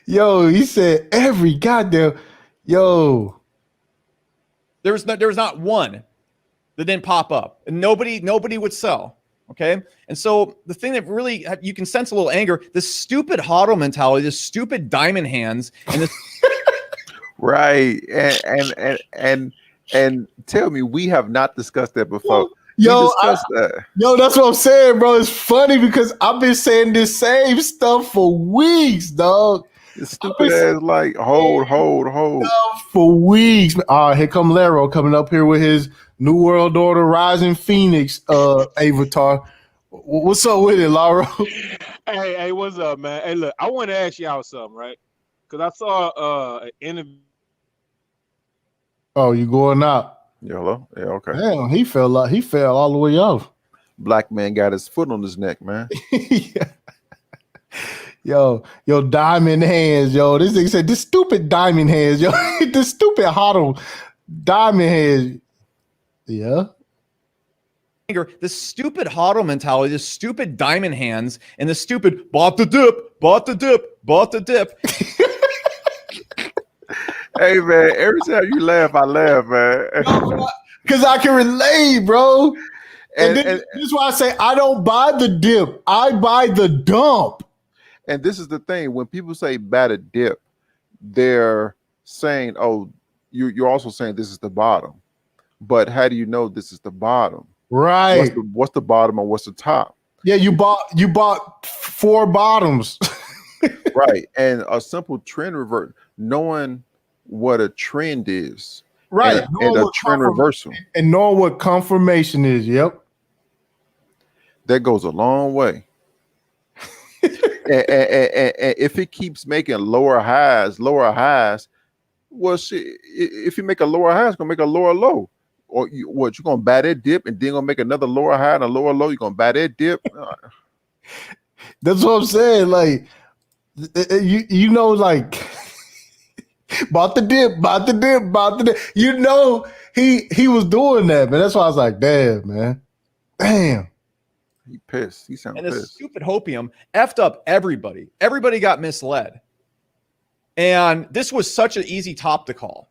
Yo, he said every goddamn yo. There was not one that didn't pop up, and nobody would sell. Okay, and so the thing that really you can sense a little anger, this stupid hodl mentality, this stupid diamond hands, and this Right. And tell me, we have not discussed that before. Yo, we discussed that. Yo, that's what I'm saying, bro. It's funny because I've been saying this same stuff for weeks, dog. It's stupid ass like hold. For weeks. Here come Laro coming up here with his New World Order Rising Phoenix avatar. What's up with it, Laro? Hey, what's up, man? Hey, look, I want to ask y'all something, right? Because I saw an interview. Oh, you going out? Hello? Yeah, okay. Damn, he fell all the way off. Black man got his foot on his neck, man. Yeah. Yo, diamond hands, yo. This nigga said, this stupid diamond hands, yo. This stupid hodl diamond hands. Yeah. anger, this stupid hodl mentality, this stupid diamond hands, and the stupid bought the dip. Hey man, every time you laugh, I laugh, man. Because I can relate, bro. And this is why I say I don't buy the dip. I buy the dump. And this is the thing: when people say buy the dip, they're saying, "Oh, you're also saying this is the bottom." But how do you know this is the bottom? Right. What's the bottom and what's the top? Yeah, you bought 4 bottoms. Right. And a simple trend revert, knowing what a trend is. Right. And a trend reversal. And knowing what confirmation is. Yep. That goes a long way. and if it keeps making lower highs, well, shit, if you make a lower high, it's gonna make a lower low. Or you're gonna buy that dip and then gonna make another lower high and a lower low. You're gonna buy that dip. That's what I'm saying. Like, you know, like bought the dip. You know, he was doing that, man. That's why I was like, damn. He pissed. He sounded pissed. And the stupid hopium effed up everybody. Everybody got misled. And this was such an easy top to call,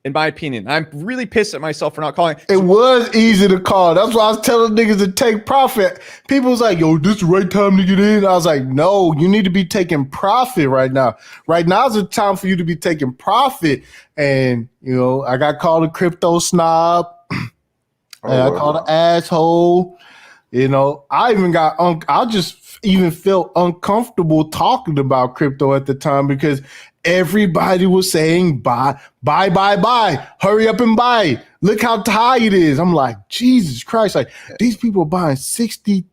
in my opinion. I'm really pissed at myself for not calling. It was easy to call. That's why I was telling niggas to take profit. People was like, yo, this is the right time to get in. I was like, no, you need to be taking profit right now. Right now is the time for you to be taking profit. And, you know, I got called a crypto snob. And I called an asshole. You know, I just even felt uncomfortable talking about crypto at the time because everybody was saying buy, hurry up and buy. Look how high it is. I'm like, Jesus Christ! Like these people are buying $60,000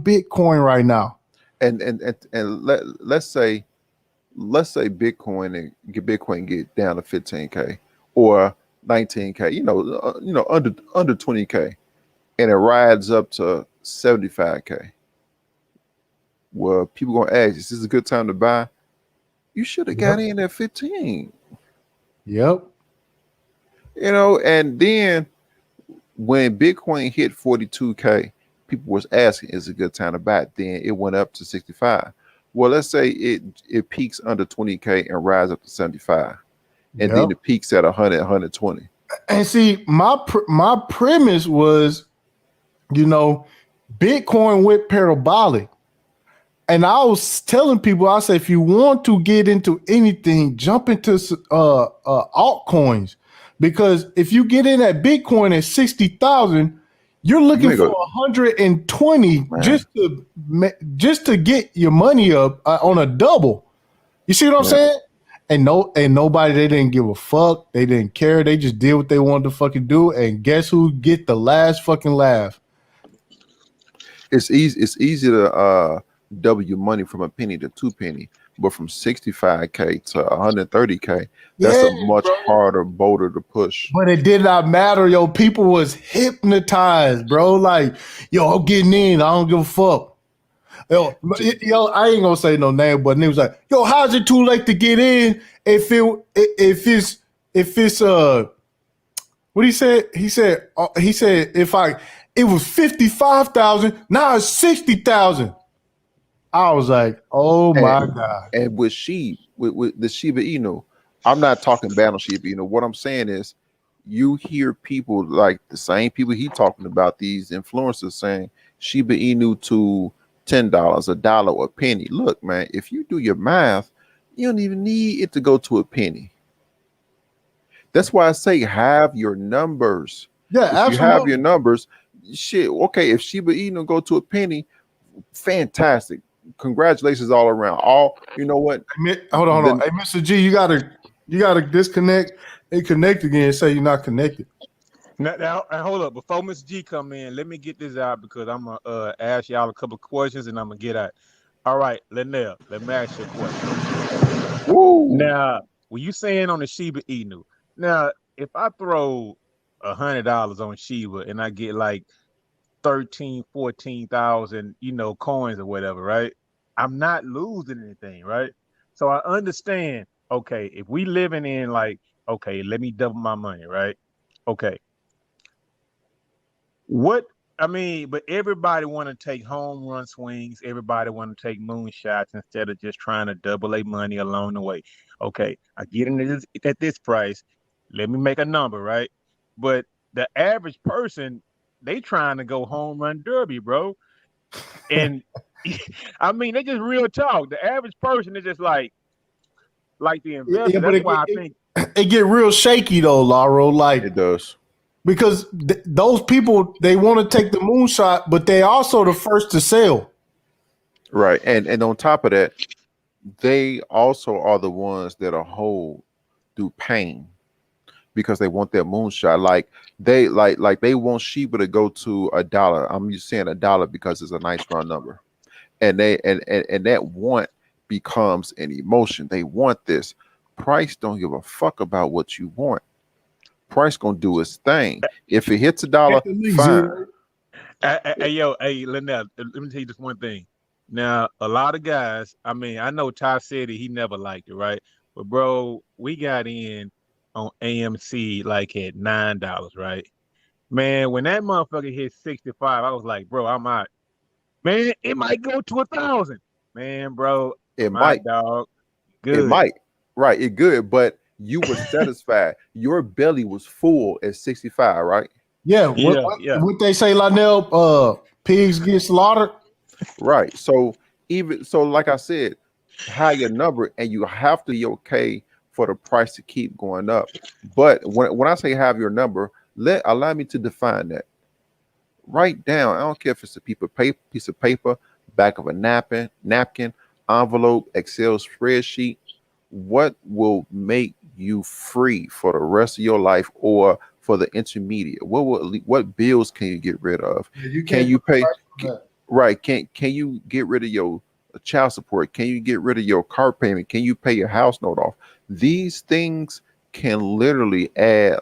Bitcoin right now. And let's say Bitcoin get down to 15K or 19K. You know, under 20K. And it rides up to 75K. Well, people gonna ask, is this a good time to buy? You should have got in at 15. Yep. You know, and then when Bitcoin hit 42K, people was asking, is it a good time to buy? Then it went up to 65. Well, let's say it peaks under 20K and rises up to 75. And then it peaks at 100, 120. And see, my premise was, you know, Bitcoin went parabolic. And I was telling people, I said, if you want to get into anything, jump into altcoins. Because if you get in at Bitcoin at 60,000, you're looking for 120 just to get your money up on a double. You see what I'm saying? And nobody, they didn't give a fuck. They didn't care. They just did what they wanted to fucking do. And guess who get the last fucking laugh? It's easy to double your money from a penny to 2 penny, but from 65K to 130K, that's Yeah, a much bro. harder boulder to push. But it did not matter, yo. People was hypnotized, bro. Like, yo, I'm getting in. I don't give a fuck. Yo, I ain't gonna say no name, but he was like, yo, how's it too late to get in if it's what he said? He said if it was 55,000, now it's 60,000. I was like, oh my God. And with the Shiba Inu, I'm not talking bad on Shiba Inu. What I'm saying is, you hear people like the same people he talking about, these influencers saying Shiba Inu to $10, $1, a penny. Look, man, if you do your math, you don't even need it to go to a penny. That's why I say have your numbers. Yeah, if absolutely. you have your numbers, shit, okay, if Shiba Inu go to a penny, fantastic. Congratulations all around. You know what? Hold on. Hey, Mr. G, you gotta disconnect and connect again and say you're not connected. Now, hold up. Before Mr. G come in, let me get this out because I'm gonna ask y'all a couple of questions and I'm gonna get out. All right, Linnell, let me ask you a question. Woo. Now, when you saying on the Shiba Inu, now if I throw $100 on Shiba and I get like 14,000, coins or whatever, right? I'm not losing anything, right? So I understand, okay, if we living in like, okay, let me double my money, right? Okay. But everybody want to take home run swings. Everybody want to take moonshots instead of just trying to double their money along the way. Okay, I get into this at this price. Let me make a number, right? But the average person, they trying to go home run derby, bro. And they just real talk. The average person is just like the investor. Yeah, but That's why I think it get real shaky though, Lauro. Like it does. Because those people, they want to take the moonshot, but they also the first to sell. Right. And on top of that, they also are the ones that are hold through pain because they want their moonshot. Like they want Shiba to go to $1. I'm just saying $1 because it's a nice round number. And that want becomes an emotion. They want this. Price don't give a fuck about what you want. Price gonna do its thing. If it hits $1, fine. Hey, Linnell, let me tell you just one thing. Now, a lot of guys, I know Ty said he never liked it, right? But bro, we got in on AMC like at $9, right? Man, when that motherfucker hit 65, I was like, bro, I'm out. Man, it might go to 1,000. Man, bro, It might, dog. Good. It might. Right, it good, but you were satisfied. Your belly was full at 65, right? Yeah. What they say, Lionel, pigs get slaughtered. Right. So like I said, have your number and you have to be okay for the price to keep going up. But when I say have your number, allow me to define that. Write down, I don't care if it's a piece of paper, back of a napkin, envelope, Excel spreadsheet, what will make you free for the rest of your life or for the intermediate? What bills can you get rid of? Can you pay? Right. Can you get rid of your child support? Can you get rid of your car payment? Can you pay your house note off? These things can literally add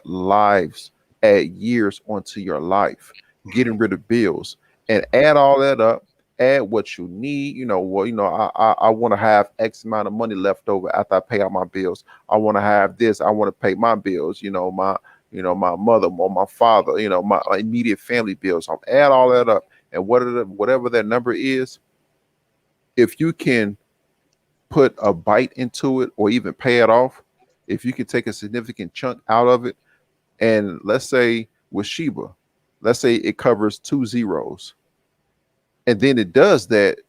years onto your life, getting rid of bills and add all that up. Add what you need. I want to have X amount of money left over after I pay out my bills. I want to have this. I want to pay my bills. My mother or my father. My immediate family bills. I'll add all that up, and whatever that number is, if you can put a bite into it or even pay it off, if you can take a significant chunk out of it, and let's say with Shiba, let's say it covers 2 zeros. And then it does that,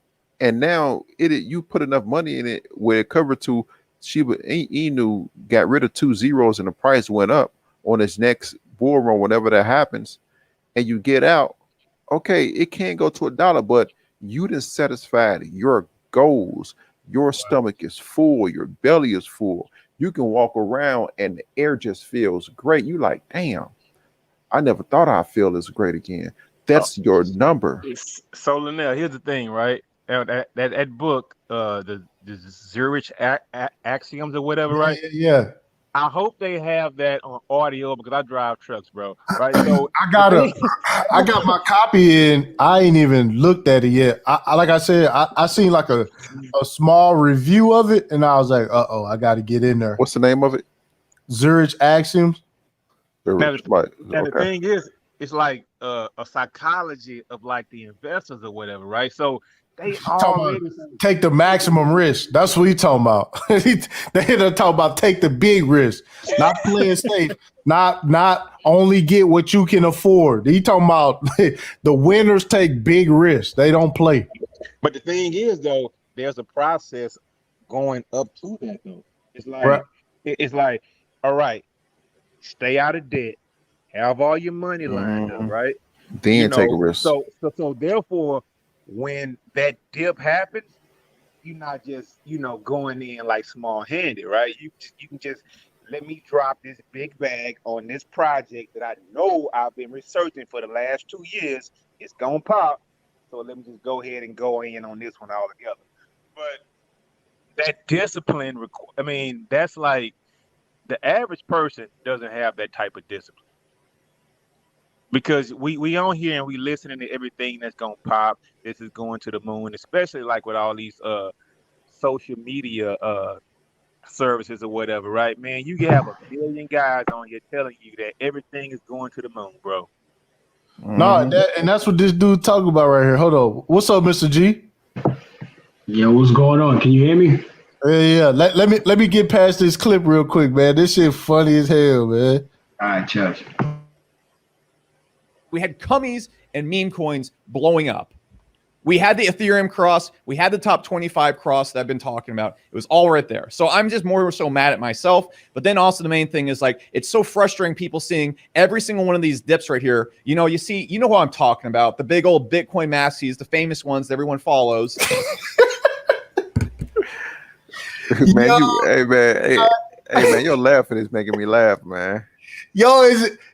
and now you put enough money in it where it covered to Shiba Inu got rid of 2 zeros and the price went up on its next bull run, whenever that happens, and you get out. Okay, it can't go to $1, but you done satisfied your goals. Your stomach is full, your belly is full. You can walk around and the air just feels great. You like, damn, I never thought I'd feel this great again. That's your number. So Linnell, here's the thing, right? that book, the Zurich Axioms or whatever, right? Yeah. I hope they have that on audio because I drive trucks, bro. Right. So I got my copy in. I ain't even looked at it yet. Like I said, I seen like a small review of it, and I was like, I got to get in there. What's the name of it? Zurich Axioms. Now, Right. the Okay. thing is, it's like a psychology of like the investors or whatever, right? So they already Take the maximum risk. That's what he talking about. They talking about take the big risk, not playing safe, not only get what you can afford. He talking about the winners take big risks. They don't play. But the thing is, though, there's a process going up to that, though. It's like Right. it's like, all right, stay out of debt, have all your money lined up, right? Then take a risk. So therefore, when that dip happens, you're not just going in like small handed, right? You can just let me drop this big bag on this project that I know I've been researching for the last 2 years. It's gonna pop, so let me just go ahead and go in on this one all together. But that discipline, that's like the average person doesn't have that type of discipline. Because we on here and we listening to everything that's gonna pop. This is going to the moon, especially like with all these social media services or whatever, right? Man, you can have a billion guys on here telling you that everything is going to the moon, bro. No, and that's what this dude talking about right here. Hold on. What's up, Mr. G? Yo, what's going on? Can you hear me? Yeah. Let me get past this clip real quick, man. This shit funny as hell, man. All right, Chuck. We had cummies and meme coins blowing up. We had the Ethereum cross. We had the top 25 cross that I've been talking about. It was all right there. So I'm just more so mad at myself. But then also the main thing is like, it's so frustrating people seeing every single one of these dips right here. You know who I'm talking about. The big old Bitcoin masses, the famous ones that everyone follows. Man, hey man, your laughing is making me laugh, man. Yo,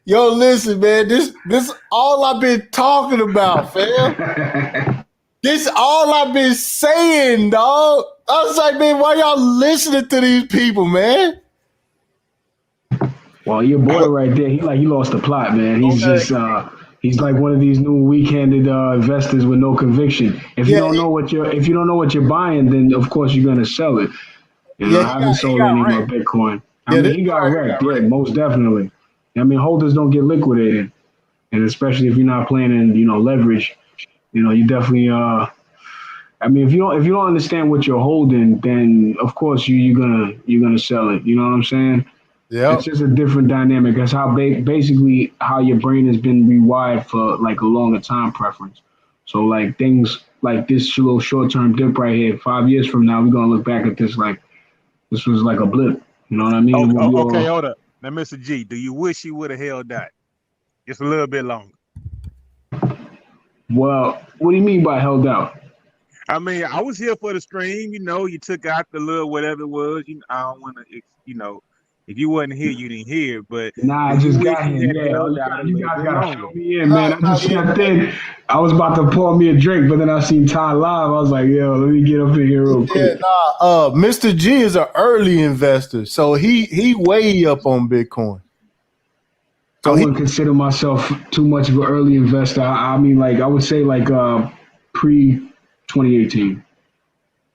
listen, man. This all I've been talking about, fam. This all I've been saying, dog. I was like, man, why y'all listening to these people, man? Well, your boy right there, he lost the plot, man. He's just he's like one of these new weak-handed investors with no conviction. If you don't know what you're buying, then of course you're gonna sell it. I haven't sold any more Bitcoin. He got wrecked. Yeah, most definitely. Holders don't get liquidated, and especially if you're not planning, leverage. You definitely. If you don't understand what you're holding, then of course you're gonna sell it. You know what I'm saying? Yeah. It's just a different dynamic. That's how basically how your brain has been rewired for like a longer time preference. So like things like this little short-term dip right here, 5 years from now, we're gonna look back at this like this was like a blip. You know what I mean? Okay, hold up. Now, Mr. G, do you wish you would have held that just a little bit longer? Well, what do you mean by held out? I was here for the stream. You took out the little whatever it was. I don't want to, if you wasn't here, you didn't hear. But nah, I just got here. Yeah, you guys gotta show me in, man. I just stepped in. I was about to pour me a drink, but then I seen Ty live. I was like, yo, let me get up in here real quick. Mr. G is an early investor, so he way up on Bitcoin. So I wouldn't consider myself too much of an early investor. I would say like pre 2018.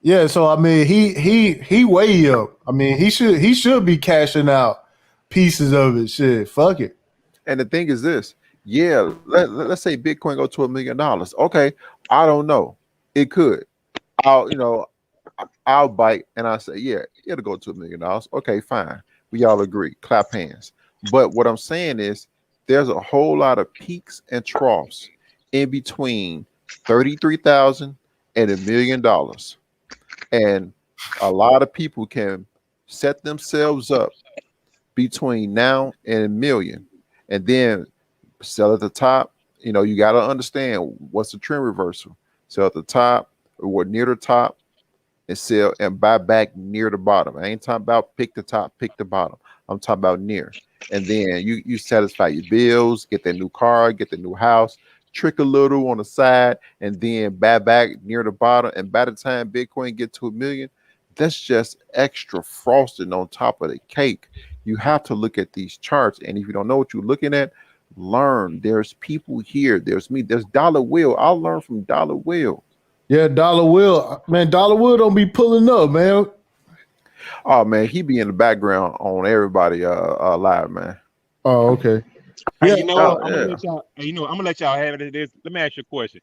Yeah, so he way up. He should be cashing out pieces of it. Shit, fuck it. And the thing is this, let's say Bitcoin go to $1 million. Okay, I don't know. It could. I'll bite and I say, yeah, it'll go to $1 million. Okay, fine. We all agree. Clap hands. But what I'm saying is there's a whole lot of peaks and troughs in between 33,000 and $1 million. And a lot of people can set themselves up between now and $1 million and then sell at the top. You got to understand what's the trend reversal. Sell at the top or near the top and sell and buy back near the bottom. I ain't talking about pick the top, pick the bottom. I'm talking about near. And then you satisfy your bills, get that new car, get the new house, trick a little on the side, and then back near the bottom. And by the time Bitcoin get to 1 million, that's just extra frosting on top of the cake. You have to look at these charts, and if you don't know what you're looking at, learn. There's people here. There's me. There's Dollar Will. I'll learn from Dollar Will. Yeah, Dollar Will, man. Dollar Will don't be pulling up, man. Oh man, he be in the background on everybody live, man. Oh, okay. Hey, Yeah, you know Oh, what? I'm gonna yeah. let y'all. I'm gonna let y'all have it. Let me ask you a question.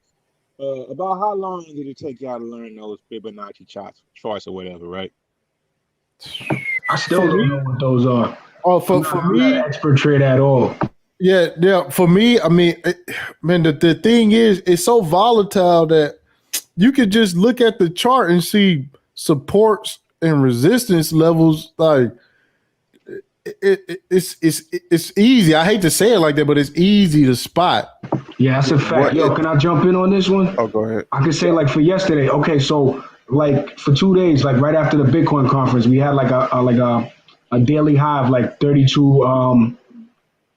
About how long did it take y'all to learn those Fibonacci charts or whatever, right? I still for don't me. know what those are. Oh, I'm for not me. an expert trader at all. Yeah. For me, I mean, man, the thing is, it's so volatile that you could just look at the chart and see supports and resistance levels. Like it's easy. I hate to say it like that, but it's easy to spot. Yeah, that's a fact. What Yo, it, can I jump in on this one? oh, go ahead. I can say like for yesterday. Okay, so like for 2 days, like right after the Bitcoin conference, we had like a daily high of like 32.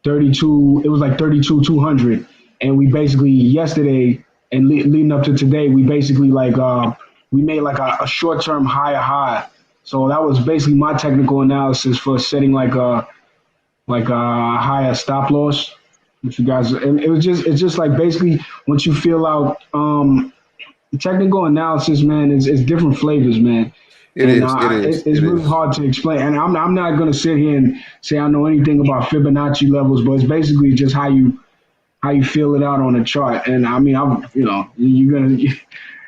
It was like 32,200, and we basically yesterday and leading up to today, we basically like we made like a short term higher high. So that was basically my technical analysis for setting like a higher stop loss. If you guys, and it's just like basically once you feel out technical analysis, man, is different flavors, man. It And is. It is. it's It really is. hard to explain. And I'm not going to sit here and say I know anything about Fibonacci levels, but it's basically just how you feel it out on a chart. And I mean, you're gonna.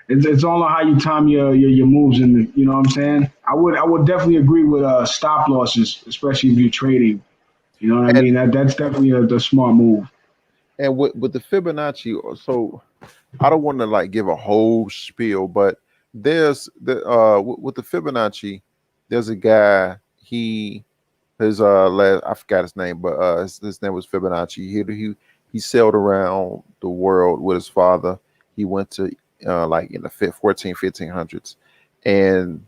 It's all on how you time your moves, and you know what I'm saying. I would definitely agree with stop losses, especially if you're trading. You know what I And mean? That's definitely the smart move. with the Fibonacci, so I don't want to like give a whole spiel, but there's the with the Fibonacci, there's a guy. His I forgot his name, but his name was Fibonacci. He sailed around the world with his father. He went to like in the 1500s, and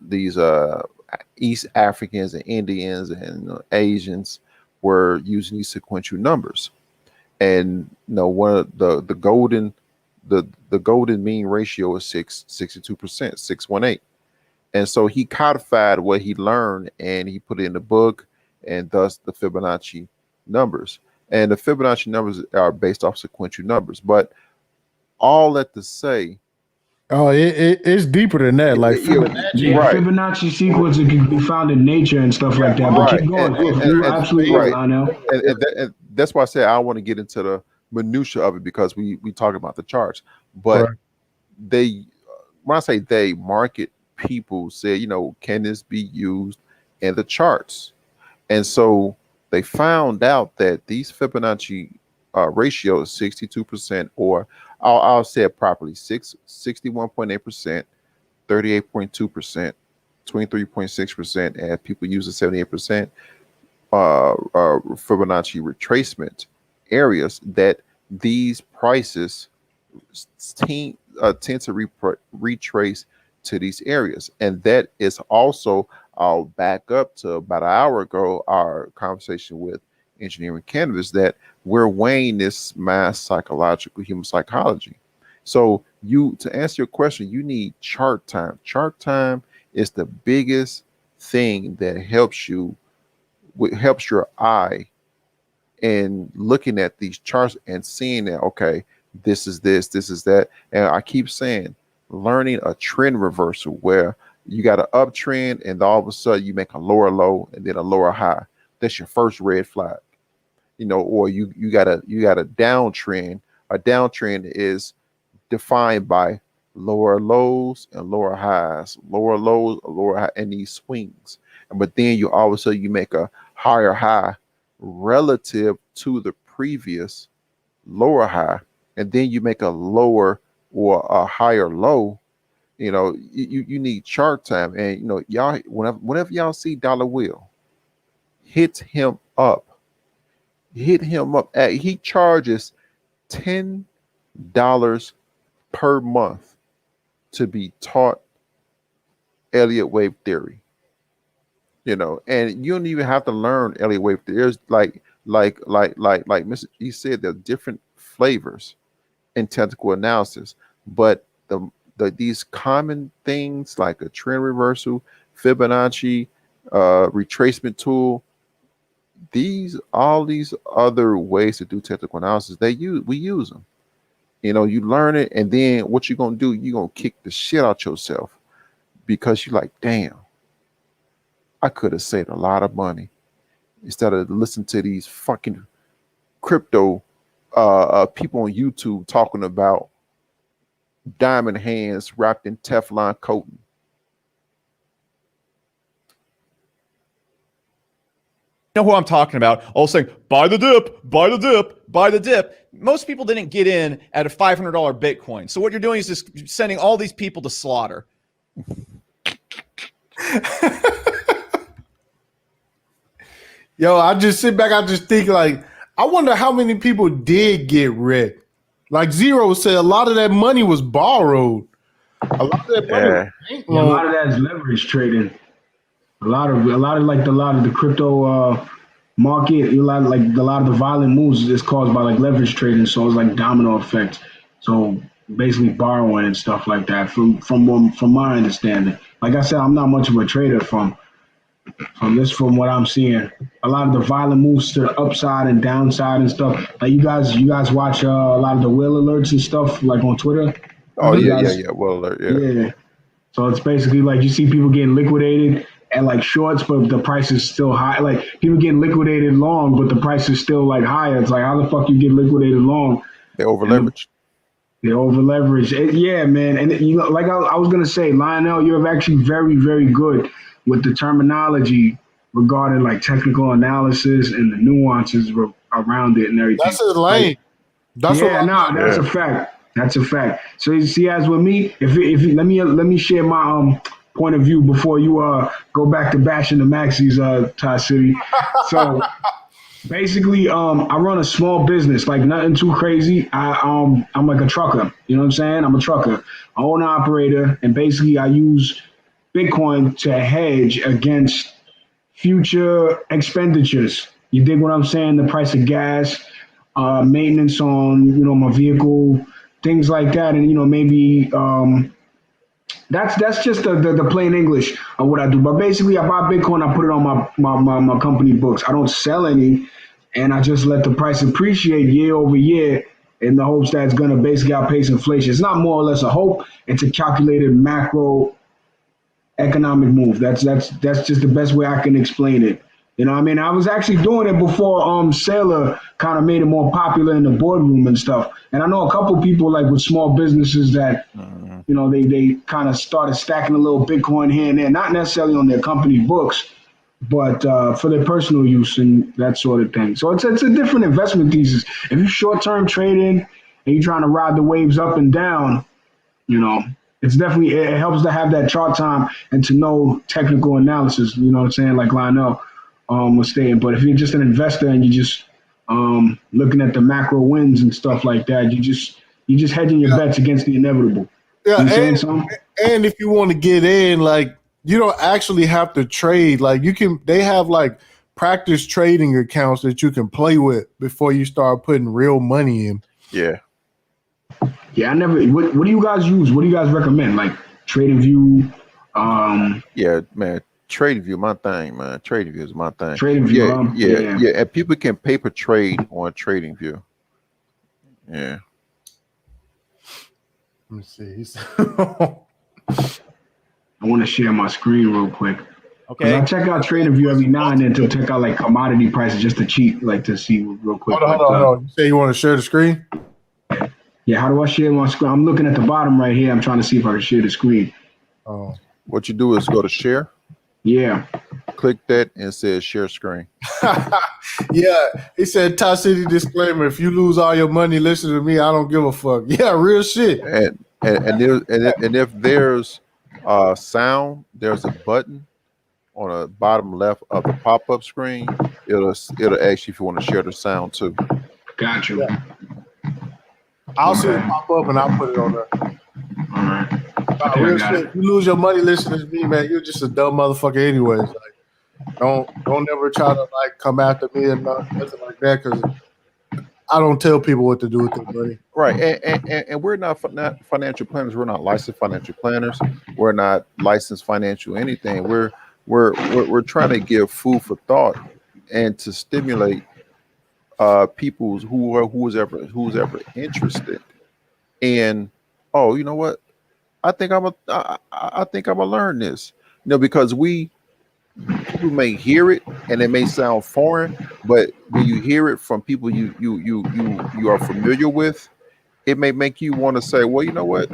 these East Africans and Indians and Asians were using these sequential numbers. And one of the golden mean ratio is 62%, 618. And so he codified what he learned and he put it in the book, and thus the Fibonacci numbers. And the Fibonacci numbers are based off sequential numbers. But all that to say, Oh, it's deeper than that. Like Yeah, right, Fibonacci sequence it can be found in nature and stuff like that. But right, keep going. You're absolutely right, right, Lionel. and that's why I said I don't want to get into the minutia of it because we talk about the charts. But Right. they, when I say they, market people say, can this be used in the charts? And so they found out that these Fibonacci ratio is 62%, or I'll say it properly, 61.8%, 38.2%, 23.6%, and people use the 78% Fibonacci retracement areas, that these prices tend to retrace to these areas. And that is also, I'll back up to about an hour ago, our conversation with Engineering Canvas, that we're weighing this mass psychological human psychology. So to answer your question, you need chart time. Chart time is the biggest thing that helps your eye in looking at these charts and seeing that, okay, this is that. And I keep saying, learning a trend reversal where you got an uptrend and all of a sudden you make a lower low and then a lower high. That's your first red flag. Or you got a downtrend. A downtrend is defined by lower lows and lower highs, lower lows, lower high, and these swings. But then you all of a sudden you make a higher high relative to the previous lower high, and then you make a lower or a higher low. You need chart time. And y'all, whenever y'all see Dollar Will, hit him up. He charges $10 per month to be taught Elliott wave theory. And you don't even have to learn Elliott wave theory. There's like Mr. E said, there are different flavors in technical analysis, but these common things like a trend reversal, Fibonacci, retracement tool, all these other ways to do technical analysis, we use them. You know, you learn it, and then what you're gonna do, you're gonna kick the shit out yourself because you're like, damn, I could have saved a lot of money instead of listening to these fucking crypto people on YouTube talking about diamond hands wrapped in Teflon coating. You know who I'm talking about? All saying, buy the dip, buy the dip, buy the dip. Most people didn't get in at a $500 Bitcoin. So what you're doing is just sending all these people to slaughter. Yo, I just sit back, I just think like, I wonder how many people did get wrecked. Like Zero said, a lot of that money was borrowed. A lot of that money was bank A loan. lot of that is leverage trading. A lot of the crypto market, a lot of the violent moves is caused by like leverage trading. So it's like domino effect. So basically borrowing and stuff like that. From my understanding, like I said, I'm not much of a trader from what I'm seeing. A lot of the violent moves to the upside and downside and stuff. Like you guys watch a lot of the whale alerts and stuff like on Twitter. Oh yeah. Well alert, Yeah. So it's basically like you see people getting liquidated at like shorts, but the price is still high. Like people getting liquidated long, but the price is still like higher. It's like how the fuck you get liquidated long? They over leveraged. They over leveraged. Yeah, man. And you know, like I was gonna say, Lionel, you're actually very, very good with the terminology regarding like technical analysis and the nuances around it and everything. That's his lane. That's a fact. That's a fact. So you see, as with me, if let me share my point of view before you go back to bashing the maxis, TipTycity. So basically, I run a small business, like nothing too crazy. I'm like a trucker. You know what I'm saying? I'm a trucker, owner operator, and basically I use Bitcoin to hedge against future expenditures. You dig what I'm saying? The price of gas, maintenance on my vehicle, things like that, and maybe that's just the plain English of what I do. But basically, I buy Bitcoin, I put it on my company books. I don't sell any, and I just let the price appreciate year over year in the hopes that it's going to basically outpace inflation. It's not more or less a hope; it's a calculated macro economic move. That's just the best way I can explain it. You know what I mean? I was actually doing it before Saylor kind of made it more popular in the boardroom and stuff. And I know a couple people like with small businesses that, they kind of started stacking a little Bitcoin here and there, not necessarily on their company books, but for their personal use and that sort of thing. So it's a different investment thesis. If you're short-term trading and you're trying to ride the waves up and down, it's definitely, it helps to have that chart time and to know technical analysis, you know what I'm saying, like Lionel was saying. But if you're just an investor and you're just looking at the macro wins and stuff like that, you just hedging your bets against the inevitable. Yeah, and if you want to get in, like you don't actually have to trade. Like they have like practice trading accounts that you can play with before you start putting real money in. Yeah. Yeah, I never. What do you guys use? What do you guys recommend? Like TradingView? Yeah, man. TradingView, my thing, man. TradingView is my thing. TradingView, yeah. And people can paper trade on TradingView. Yeah. Let me see. I want to share my screen real quick. Okay. I check out TradingView every now and then to check out like commodity prices just to cheat, like to see real quick. Hold on. You say you want to share the screen? Yeah, how do I share my screen? I'm looking at the bottom right here. I'm trying to see if I can share the screen. Oh. What you do is go to share. Yeah. Click that and it says share screen. Yeah. He said, TipTycity disclaimer, if you lose all your money, listen to me. I don't give a fuck. Yeah, real shit. And if there's sound, there's a button on the bottom left of the pop-up screen. It'll ask you if you want to share the sound too. Gotcha. Yeah. I'll see it pop up and I'll put it on there. All right. Real shit. If you lose your money listening to me, man, you're just a dumb motherfucker anyways. Like, don't never try to like come after me and nothing like that, because I don't tell people what to do with their money. Right, and we're not financial planners. We're not licensed financial planners. We're not licensed financial anything. We're trying to give food for thought and to stimulate people who's ever interested in. Oh, you know what? I think I'm gonna learn this. Because people may hear it and it may sound foreign, but when you hear it from people you are familiar with, it may make you want to say, well, you know what?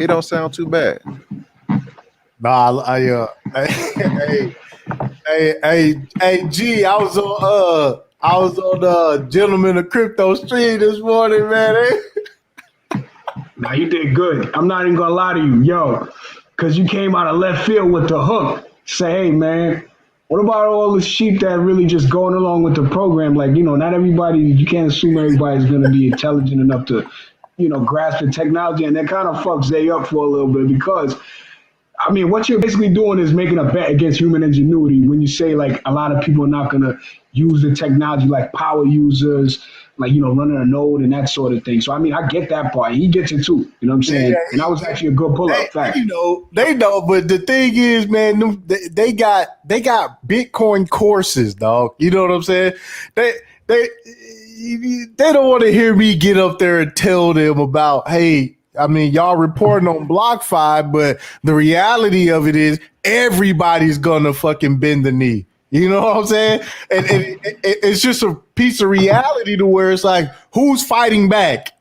It don't sound too bad. Nah, hey, G, I was on the Gentleman of Crypto stream this morning, man. Now you did good. I'm not even gonna lie to you, yo, because you came out of left field with the hook. Say, hey, man, what about all the sheep that really just going along with the program? Like, not everybody. You can't assume everybody's gonna be intelligent enough to, grasp the technology, and that kind of fucks they up for a little bit because. I mean, what you're basically doing is making a bet against human ingenuity when you say, like, a lot of people are not going to use the technology, like power users, like, running a node and that sort of thing. So, I mean, I get that part. He gets it too. You know what I'm saying? Yeah, and that was actually a good pull-up fact. They know, but the thing is, man, they got Bitcoin courses, dog. You know what I'm saying? They don't want to hear me get up there and tell them about, hey, I mean, y'all reporting on BlockFi, but the reality of it is everybody's gonna fucking bend the knee. You know what I'm saying? And it's just a piece of reality to where it's like, who's fighting back?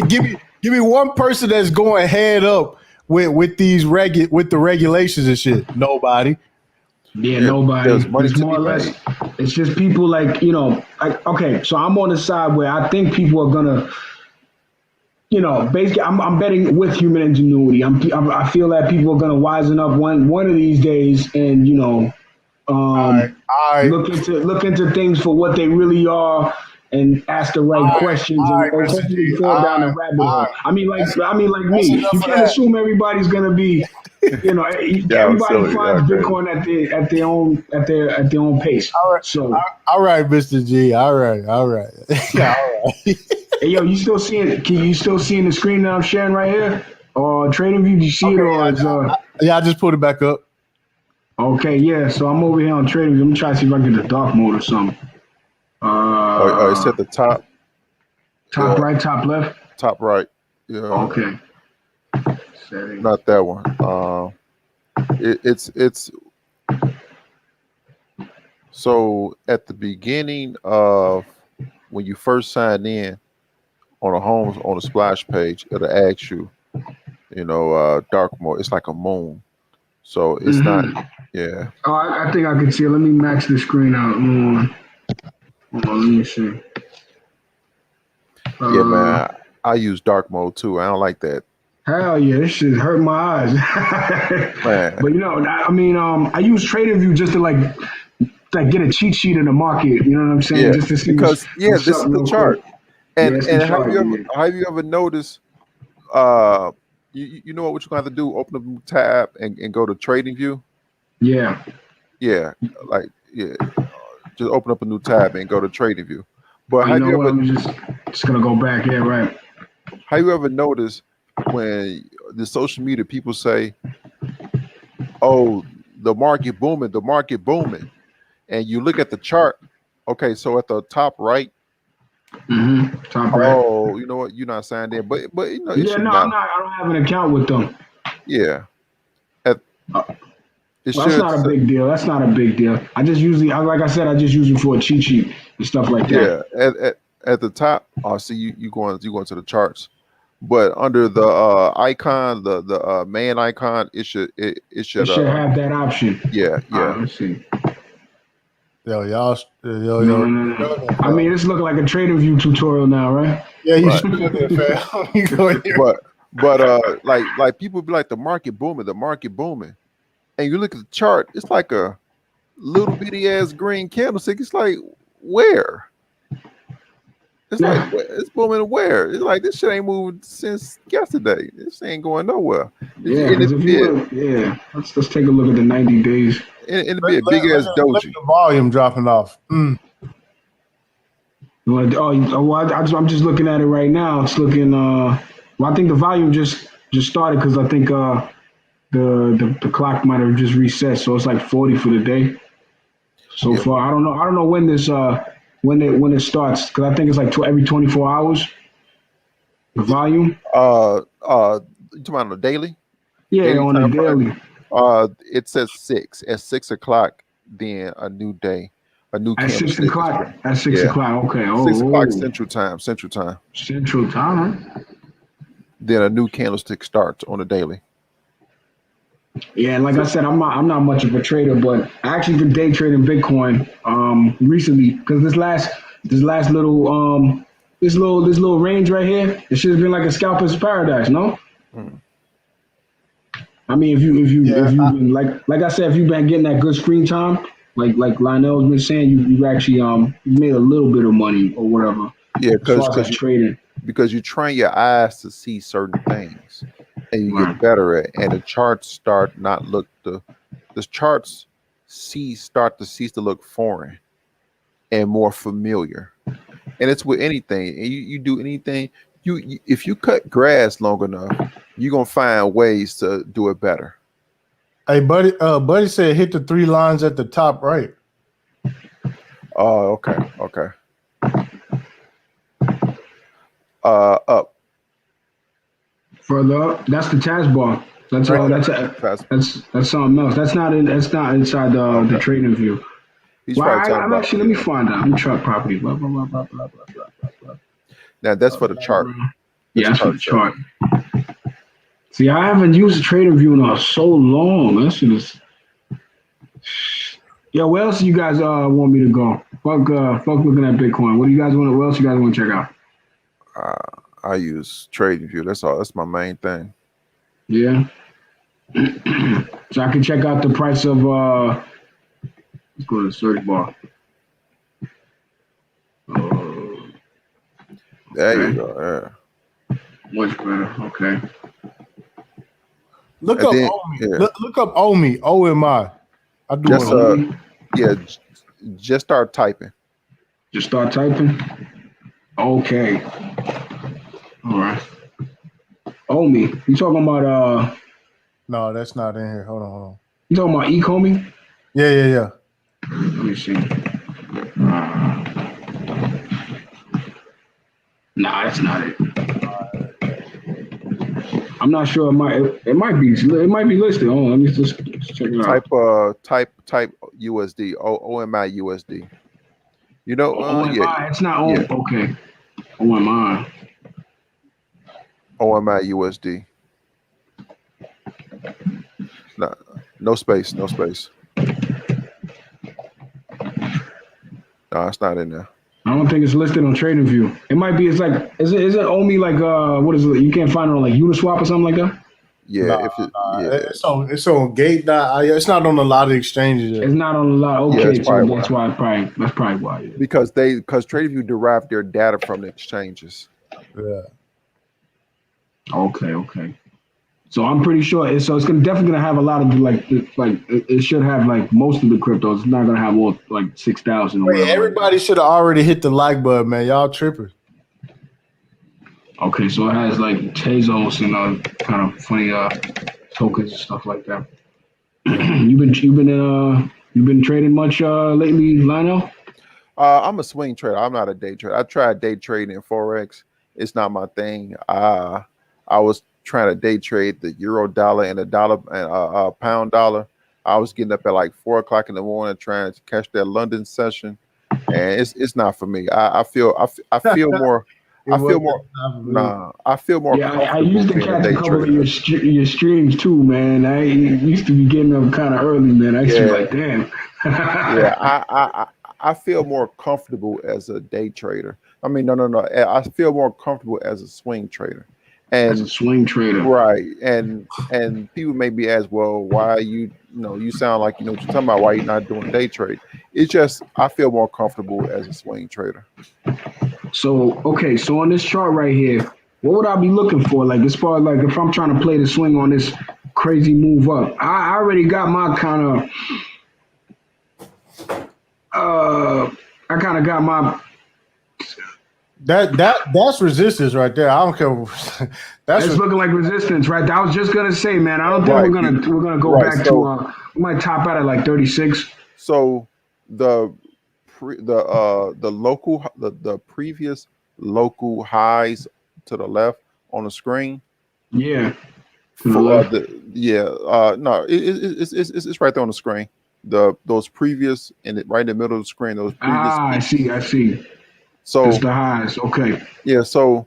give me one person that's going head up with the regulations and shit. Nobody. Yeah, nobody. It's more or less. It's just people like, okay, so I'm on the side where I think people are gonna. Basically, I'm betting with human ingenuity. I feel that people are going to wisen up one of these days and look into things for what they really are and ask the right questions and hopefully fall down the rabbit hole. I mean, like me, you can't assume everybody's going to be. Everybody finds Bitcoin at their own pace. All right, so all right, Mr. G. All right. Yeah, all right. Hey, yo, you still seeing the screen that I'm sharing right here? Or TradingView, do you see it? Or yeah, I just put it back up. Okay, yeah. So I'm over here on TradingView. I'm trying to see if I can get the dark mode or something. It's at the top. Top right, top left? Top right. Yeah. Okay. Not that one. It's so at the beginning of when you first sign in on a splash page, it'll ask you, dark mode. It's like a moon. So it's not, yeah. Oh, I think I can see it. Let me max the screen out. Hold on, let me see. Yeah, man. I use dark mode too. I don't like that. Hell yeah, this shit hurt my eyes. Man. But I use TradingView just to like get a cheat sheet in the market. You know what I'm saying? Yeah, just to see because this is the chart. Quick. And have you ever noticed? You know what you're going to have to do? Open up a new tab and go to TradingView. Yeah. Yeah, just open up a new tab and go to TradingView. But I'm just gonna go back. Yeah, right. Have you ever noticed when the social media people say, "Oh, the market booming," and you look at the chart? Okay, so at the top right. Top right. Oh, you know what? You're not signed in, but I'm not. I don't have an account with them. Yeah. That's not a big deal. That's not a big deal. I just usually, like I said, I just use it for a cheat sheet and stuff like that. Yeah. At the top, I see you going to the charts, but under the icon, the main icon, it should have that option. Yeah. Let's see. Yo. No. I mean, it's looking like a TradingView tutorial now, right? Yeah, you should do that, But like people be like the market booming, and you look at the chart, it's like a little bitty ass green candlestick. It's like where? It's like it's booming where? It's like this shit ain't moved since yesterday. This ain't going nowhere. Yeah, let's take a look at the 90 days. And it'd be a big ass doji. The volume dropping off. I'm just looking at it right now. It's looking. Well, I think the volume just started because I think the clock might have just reset, so it's like 40 for the day so Yeah. far. I don't know when this when it starts because I think it's like every 24 hours. The volume. You talking about on the daily? Yeah, Daily on the time frame? daily. It says 6 at 6 o'clock. Then a new day, a new At 6 candlestick. o'clock. At 6 Yeah, o'clock. Okay. 6 o'clock Central Time. Central Time. Central Time. Then a new candlestick starts on the daily. Yeah, and like I said, I'm not much of a trader, but I actually been day trading Bitcoin recently because this last this little range right here, it should have been like a scalper's paradise, no? I mean, if you been, like I said, if you've been getting that good screen time, like Lionel's been saying, you actually you made a little bit of money or whatever. Yeah, as far as like trading. Because you train your eyes to see certain things, and you Right. get better at. And the charts start start to cease to look foreign and more familiar. And it's with anything. And you do anything. You if you cut grass long enough, you're gonna find ways to do it better. Hey, buddy said hit the 3 lines at the top right. Oh, okay. Up. Further up, that's the taskbar. That's Right. that's something else. That's not inside the trading view. He's Well, probably talking I'm about. actually, let me find out. I'm truck property. Blah blah blah blah blah blah blah blah. Now that's for the chart. Yeah, that's for the chart. See, I haven't used the trading view in so long. That shit is. Yeah, where else do you guys want me to go? Fuck looking at Bitcoin. What do you guys want? What else you guys want to check out? I use TradingView. That's all. That's my main thing. Yeah. So I can check out the price of let's go to the search bar. There you go. Yeah. Much better. Okay. Look And up then- Omi. yeah. Look up Omi. OMI. I do Just it. just start typing. Just start typing. Okay. All right. Omi. You talking about No, that's not in here. Hold on. you talking about Ecomi? Yeah. Let me see. Nah, that's not it. I'm not sure. It might be listed. Hold on, let me just check it out. Type USD. OMI USD. You know, OMI. It's not on. Yeah. Okay. OMI. OMI USD. No space. No, it's not in there. I don't think it's listed on TradingView. It might be. It's like is it Omi like what is it? You can't find it on like Uniswap or something like that. Yeah, It's on Gate.io. It's not on a lot of exchanges yet. It's not on a lot. Okay, Yeah, that's so probably that's probably why. Yeah. because TradingView derived their data from the exchanges. Yeah. Okay. So I'm pretty sure it's definitely gonna have a lot of it should have like most of the cryptos. It's not gonna have all like 6,000 or whatever. Everybody should have already hit the like button, man. Y'all tripping. Okay, so it has like Tezos and kind of funny tokens and stuff like that. You've been trading much lately, Lionel? I'm a swing trader. I'm not a day trader. I tried day trading in Forex. It's not my thing. I was trying to day trade the euro dollar and the pound dollar. I was getting up at like 4 o'clock in the morning trying to catch that London session, and it's not for me. I feel more. I feel more. Yeah, I used to catch a couple of your streams too, man. I used to be getting up kind of early, man. I used to be like, damn. Yeah, I feel more comfortable as a day trader. I mean, no. I feel more comfortable as a swing trader. And as a swing trader, right? And people may be asked, well, why you sound like you know what you're talking about. Why you're not doing day trade? It's just I feel more comfortable as a swing trader. So on this chart right here, what would I be looking for? Like as far as like if I'm trying to play the swing on this crazy move up, I already got my kind of I kind of got my That's resistance right there. I don't care. That's looking like resistance, right? I was just gonna say, man. I don't think we're gonna go back to. We might top out at like 36. So the the previous local highs to the left on the screen. Yeah. To the For left. no, it's right there on the screen. Those previous right in the middle of the screen. Those previous. I see. So it's the highs. Okay. Yeah. So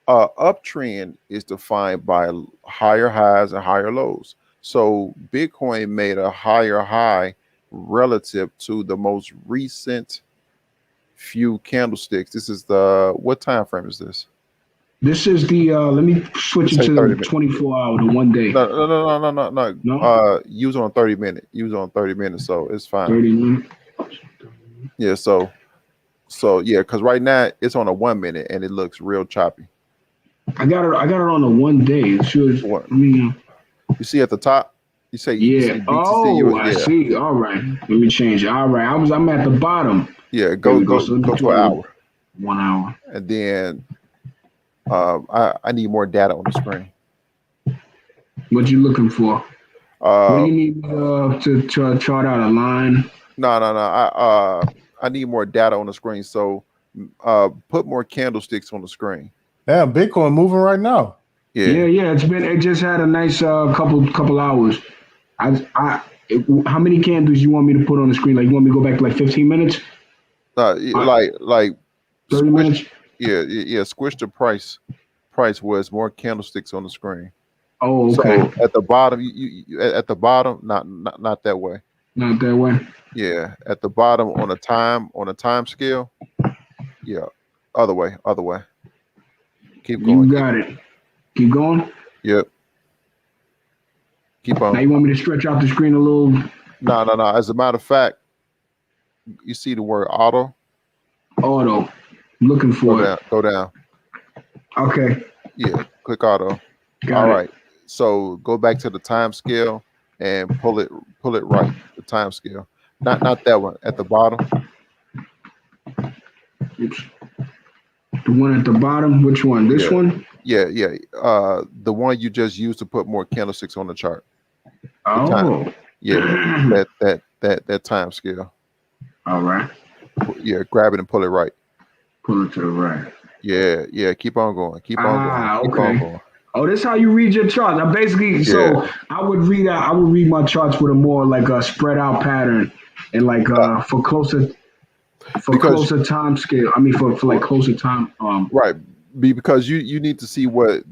uptrend is defined by higher highs and higher lows. So Bitcoin made a higher high relative to the most recent few candlesticks. This is what time frame is this? This is the let me switch it to the 24-hour, the 1 day. No. Use on 30 minutes. Use on 30 minutes, so it's fine. 30 minutes. Yeah, so yeah, because right now it's on a 1 minute and it looks real choppy. I got it on a 1 day. It should. You see at the top? You say yeah. I see. All right. Let me change it. All right. I'm at the bottom. Yeah. Go to an hour. 1 hour. And then I need more data on the screen. What you looking for? What do you need to chart out a line? No. I need more data on the screen. So put more candlesticks on the screen. Damn, Bitcoin moving right now. Yeah. It just had a nice couple hours. How many candles you want me to put on the screen? Like you want me to go back to like 15 minutes? Like 30 minutes? Yeah. Squish the price was more candlesticks on the screen. Oh, okay. So at the bottom, you at the bottom, not that way. Not that way. Yeah, at the bottom on a time scale. Yeah, other way. Keep going. You got it. Keep going. Yep. Keep on. Now you want me to stretch out the screen a little? No. As a matter of fact, you see the word auto. Auto. I'm looking for it. Go down. Okay. Yeah. Click auto. All right. So go back to the time scale and pull it right. The time scale. Not that one. At the bottom. Oops. The one at the bottom. Which one? This one? Yeah. The one you just used to put more candlesticks on the chart. Oh. Yeah. that time scale. All right. Yeah. Grab it and pull it right. Pull it to the right. Yeah. Keep on going. Keep on going. Oh, this is how you read your charts. I basically so I would read my charts with a more like a spread out pattern and like for closer time scale. I mean for like closer time. Right. Because you need to see what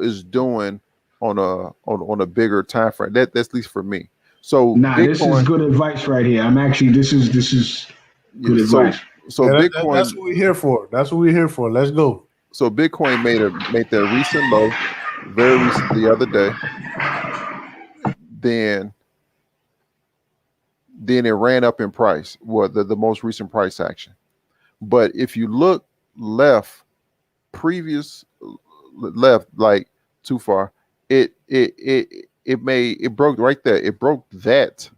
is doing on a bigger time frame. That's at least for me. So Bitcoin, this is good advice right here. This is good advice. So Bitcoin, that's what we're here for. That's what we're here for. Let's go. So Bitcoin made their recent low very recent the other day. Then it ran up in price. Well, the most recent price action. But if you look left like too far, it broke right there. It broke that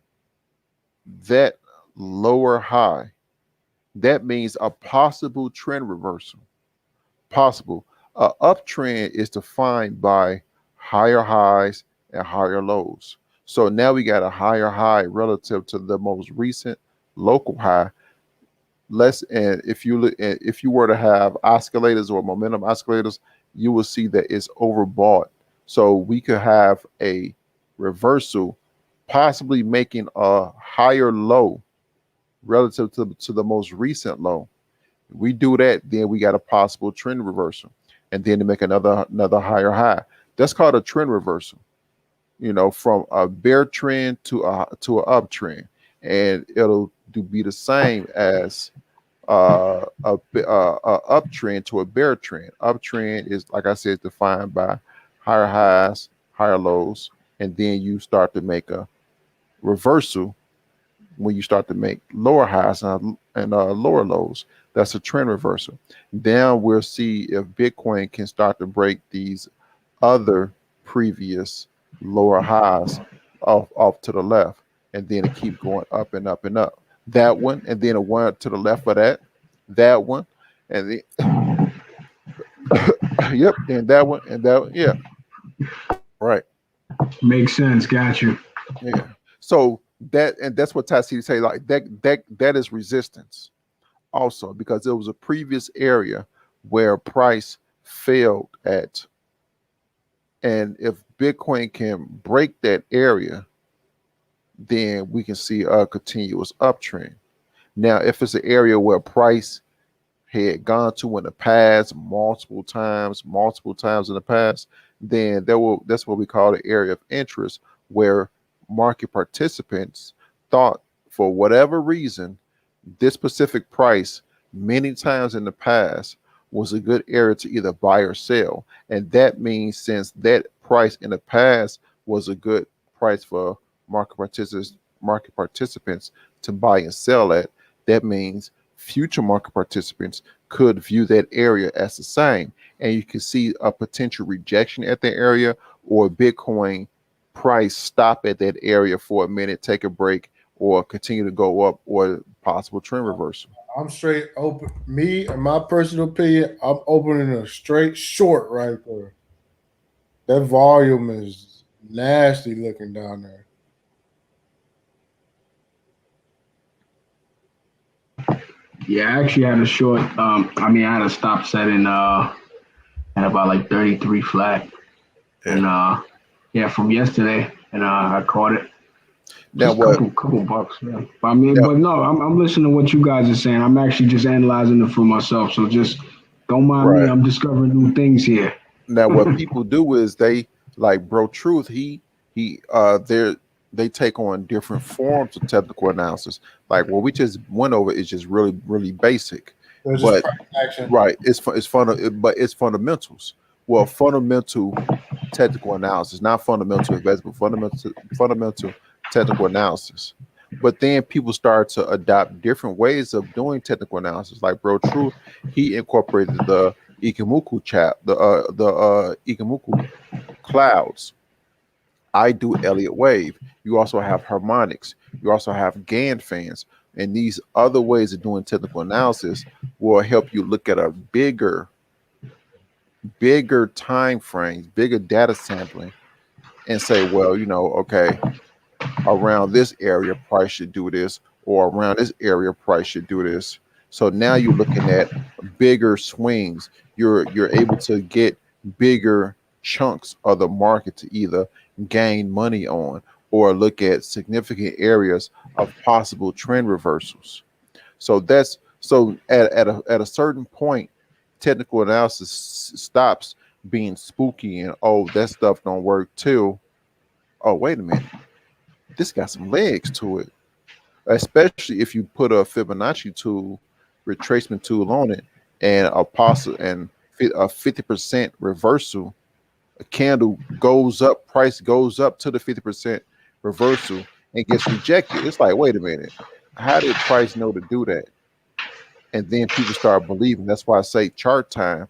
lower high. That means a possible trend reversal. Possible. Uptrend is defined by higher highs and higher lows. So now we got a higher high relative to the most recent local high. And if you were to have oscillators or momentum oscillators, you will see that it's overbought. So we could have a reversal, possibly making a higher low relative to the most recent low. We do that, then we got a possible trend reversal, and then to make another higher high. That's called a trend reversal. From a bear trend to an uptrend, and it'll be the same as a uptrend to a bear trend. Uptrend is, like I said, defined by higher highs, higher lows, and then you start to make a reversal when you start to make lower highs and lower lows. That's a trend reversal. Then we'll see if Bitcoin can start to break these other previous lower highs off to the left, and then it keep going up and up and up. That one, and then a one to the left of that one, And the, yep, and that one, and that one, yeah, right, Makes sense. Got you. yeah. So that's what TipTycity say, like that is resistance also, because there was a previous area where price failed at, and if Bitcoin can break that area, then we can see a continuous uptrend. Now, if it's an area where price had gone to in the past multiple times in the past, then that's what we call the area of interest, where market participants thought for whatever reason this specific price many times in the past was a good area to either buy or sell. And that means since that price in the past was a good price for market participants to buy and sell at, that means future market participants could view that area as the same. And you can see a potential rejection at the area, or Bitcoin price stop at that area for a minute, take a break, or continue to go up, or possible trend reversal. I'm straight open. Me, in my personal opinion, I'm opening a straight short right there. That volume is nasty looking down there. Yeah, I actually had a short. I had a stop setting at about like 33 flat, and yeah, from yesterday, and I caught it. Now Just what? couple bucks. Yeah. Now, But no, I'm listening to what you guys are saying. I'm actually just analyzing it for myself. So just don't mind me. right. I'm discovering new things here. Now what people do is they, like Bro Truth, they take on different forms of technical analysis. Like what we just went over is just really, really basic. There's just But price action. right, but it's fundamentals. Well, fundamental technical analysis, not fundamental investment, fundamental technical analysis. But then people start to adopt different ways of doing technical analysis. Like Bro Truth, he incorporated the Ikemuku Ikemuku clouds. I do Elliott wave. You also have harmonics. You also have GAN fans. And these other ways of doing technical analysis will help you look at a bigger time frames, bigger data sampling, and say, well, okay, around this area price should do this, or around this area price should do this. So now you're looking at bigger swings. You're able to get bigger chunks of the market to either gain money on, or look at significant areas of possible trend reversals. So at a certain point, technical analysis stops being spooky and, oh, that stuff don't work too. Oh, wait a minute, this got some legs to it. Especially if you put a Fibonacci tool, retracement tool on it, and a 50% reversal, a candle goes up, price goes up to the 50% reversal and gets rejected. It's like, wait a minute, how did price know to do that? And then people start believing. That's why I say chart time.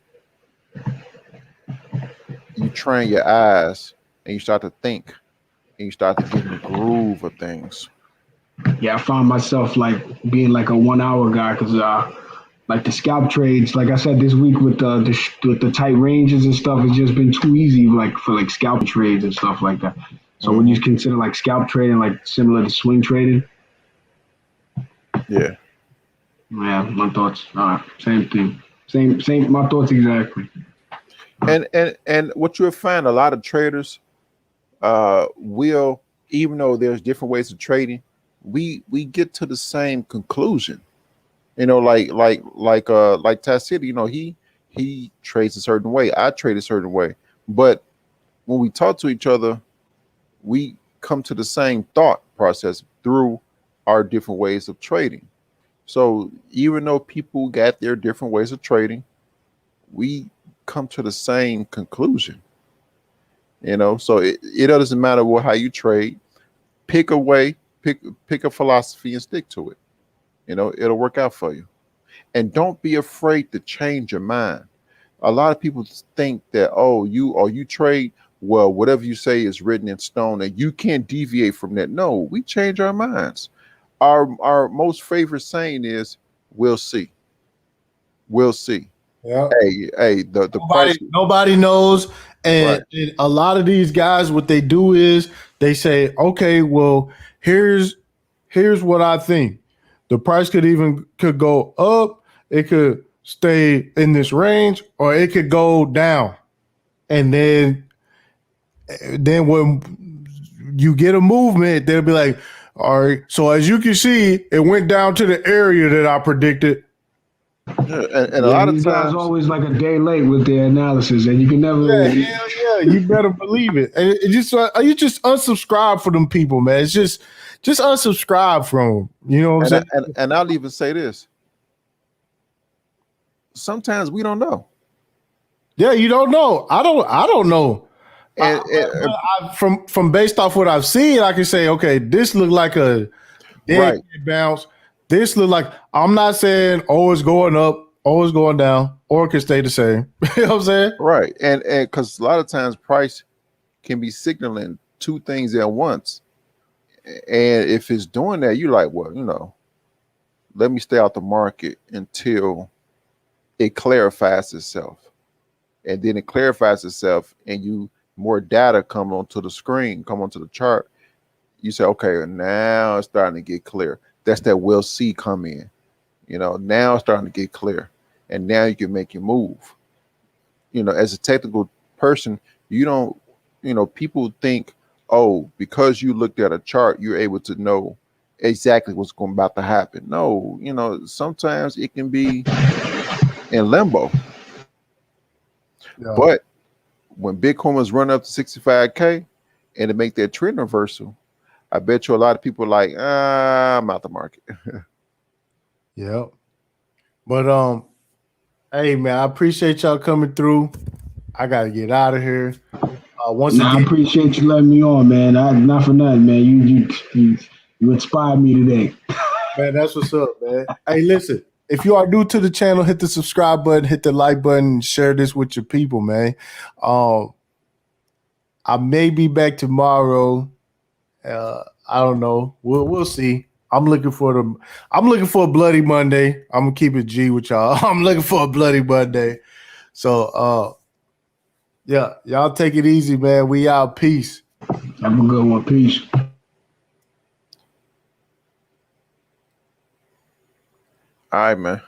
You train your eyes and you start to think, and you start to get in the groove of things. Yeah, I found myself like being like a 1 hour guy because like the scalp trades, like I said this week with the tight ranges and stuff, it's just been too easy like for like scalp trades and stuff like that. So when you consider like scalp trading like similar to swing trading? Yeah. Yeah, my thoughts. Same thing. Same. My thoughts exactly. And what you'll find, a lot of traders will, even though there's different ways of trading, we get to the same conclusion. Like TipTycity, he trades a certain way. I trade a certain way. But when we talk to each other, we come to the same thought process through our different ways of trading. So even though people got their different ways of trading, we come to the same conclusion. So it doesn't matter how you trade. Pick a way, pick a philosophy and stick to it. It'll work out for you. And don't be afraid to change your mind. A lot of people think that, you trade, well, whatever you say is written in stone and you can't deviate from that. No, we change our minds. Our most favorite saying is, we'll see. We'll see. Yeah. Hey, the price. Nobody knows. Right. And a lot of these guys, what they do is they say, okay, well, here's what I think. The price could go up, it could stay in this range, or it could go down. And then when you get a movement, they'll be like, all right, so as you can see, it went down to the area that I predicted. And a lot of these guys times, always like a day late with their analysis, and you can never. Yeah, hell yeah, you better believe it. And it just you just unsubscribe for them people, man. It's just unsubscribe from them. You know what I'm saying? and I'll even say this. Sometimes we don't know. Yeah, you don't know. I don't know. And, From based off what I've seen, I can say, okay, this looked like a dead Right. bounce. This looked like, I'm not saying it's going up, it's going down, or it can stay the same. You know what I'm saying? right. And because a lot of times price can be signaling two things at once. And if it's doing that, you're like, well, let me stay out the market until it clarifies itself. And then it clarifies itself, and more data come onto the screen, come onto the chart. You say, okay, now it's starting to get clear. That's that we'll see come in. Now it's starting to get clear. And now you can make your move. As a technical person, you don't, people think, oh, because you looked at a chart, you're able to know exactly what's about to happen. No, sometimes it can be in limbo. Yeah. But when Bitcoin was run up to 65K and to make that trend reversal, I bet you a lot of people are like, I'm out the market. Yeah. But hey man, I appreciate y'all coming through. I gotta get out of here. Once I again, appreciate you letting me on, man. Not for nothing, man. You inspired me today. man, that's what's up, man. Hey, listen, if you are new to the channel, hit the subscribe button, hit the like button, and share this with your people, man. I may be back tomorrow. I don't know. We'll see. I'm looking for a bloody Monday. I'm gonna keep it G with y'all. I'm looking for a bloody Monday. So yeah, y'all take it easy, man. We out. Peace. Have a good one. Peace. All right, man.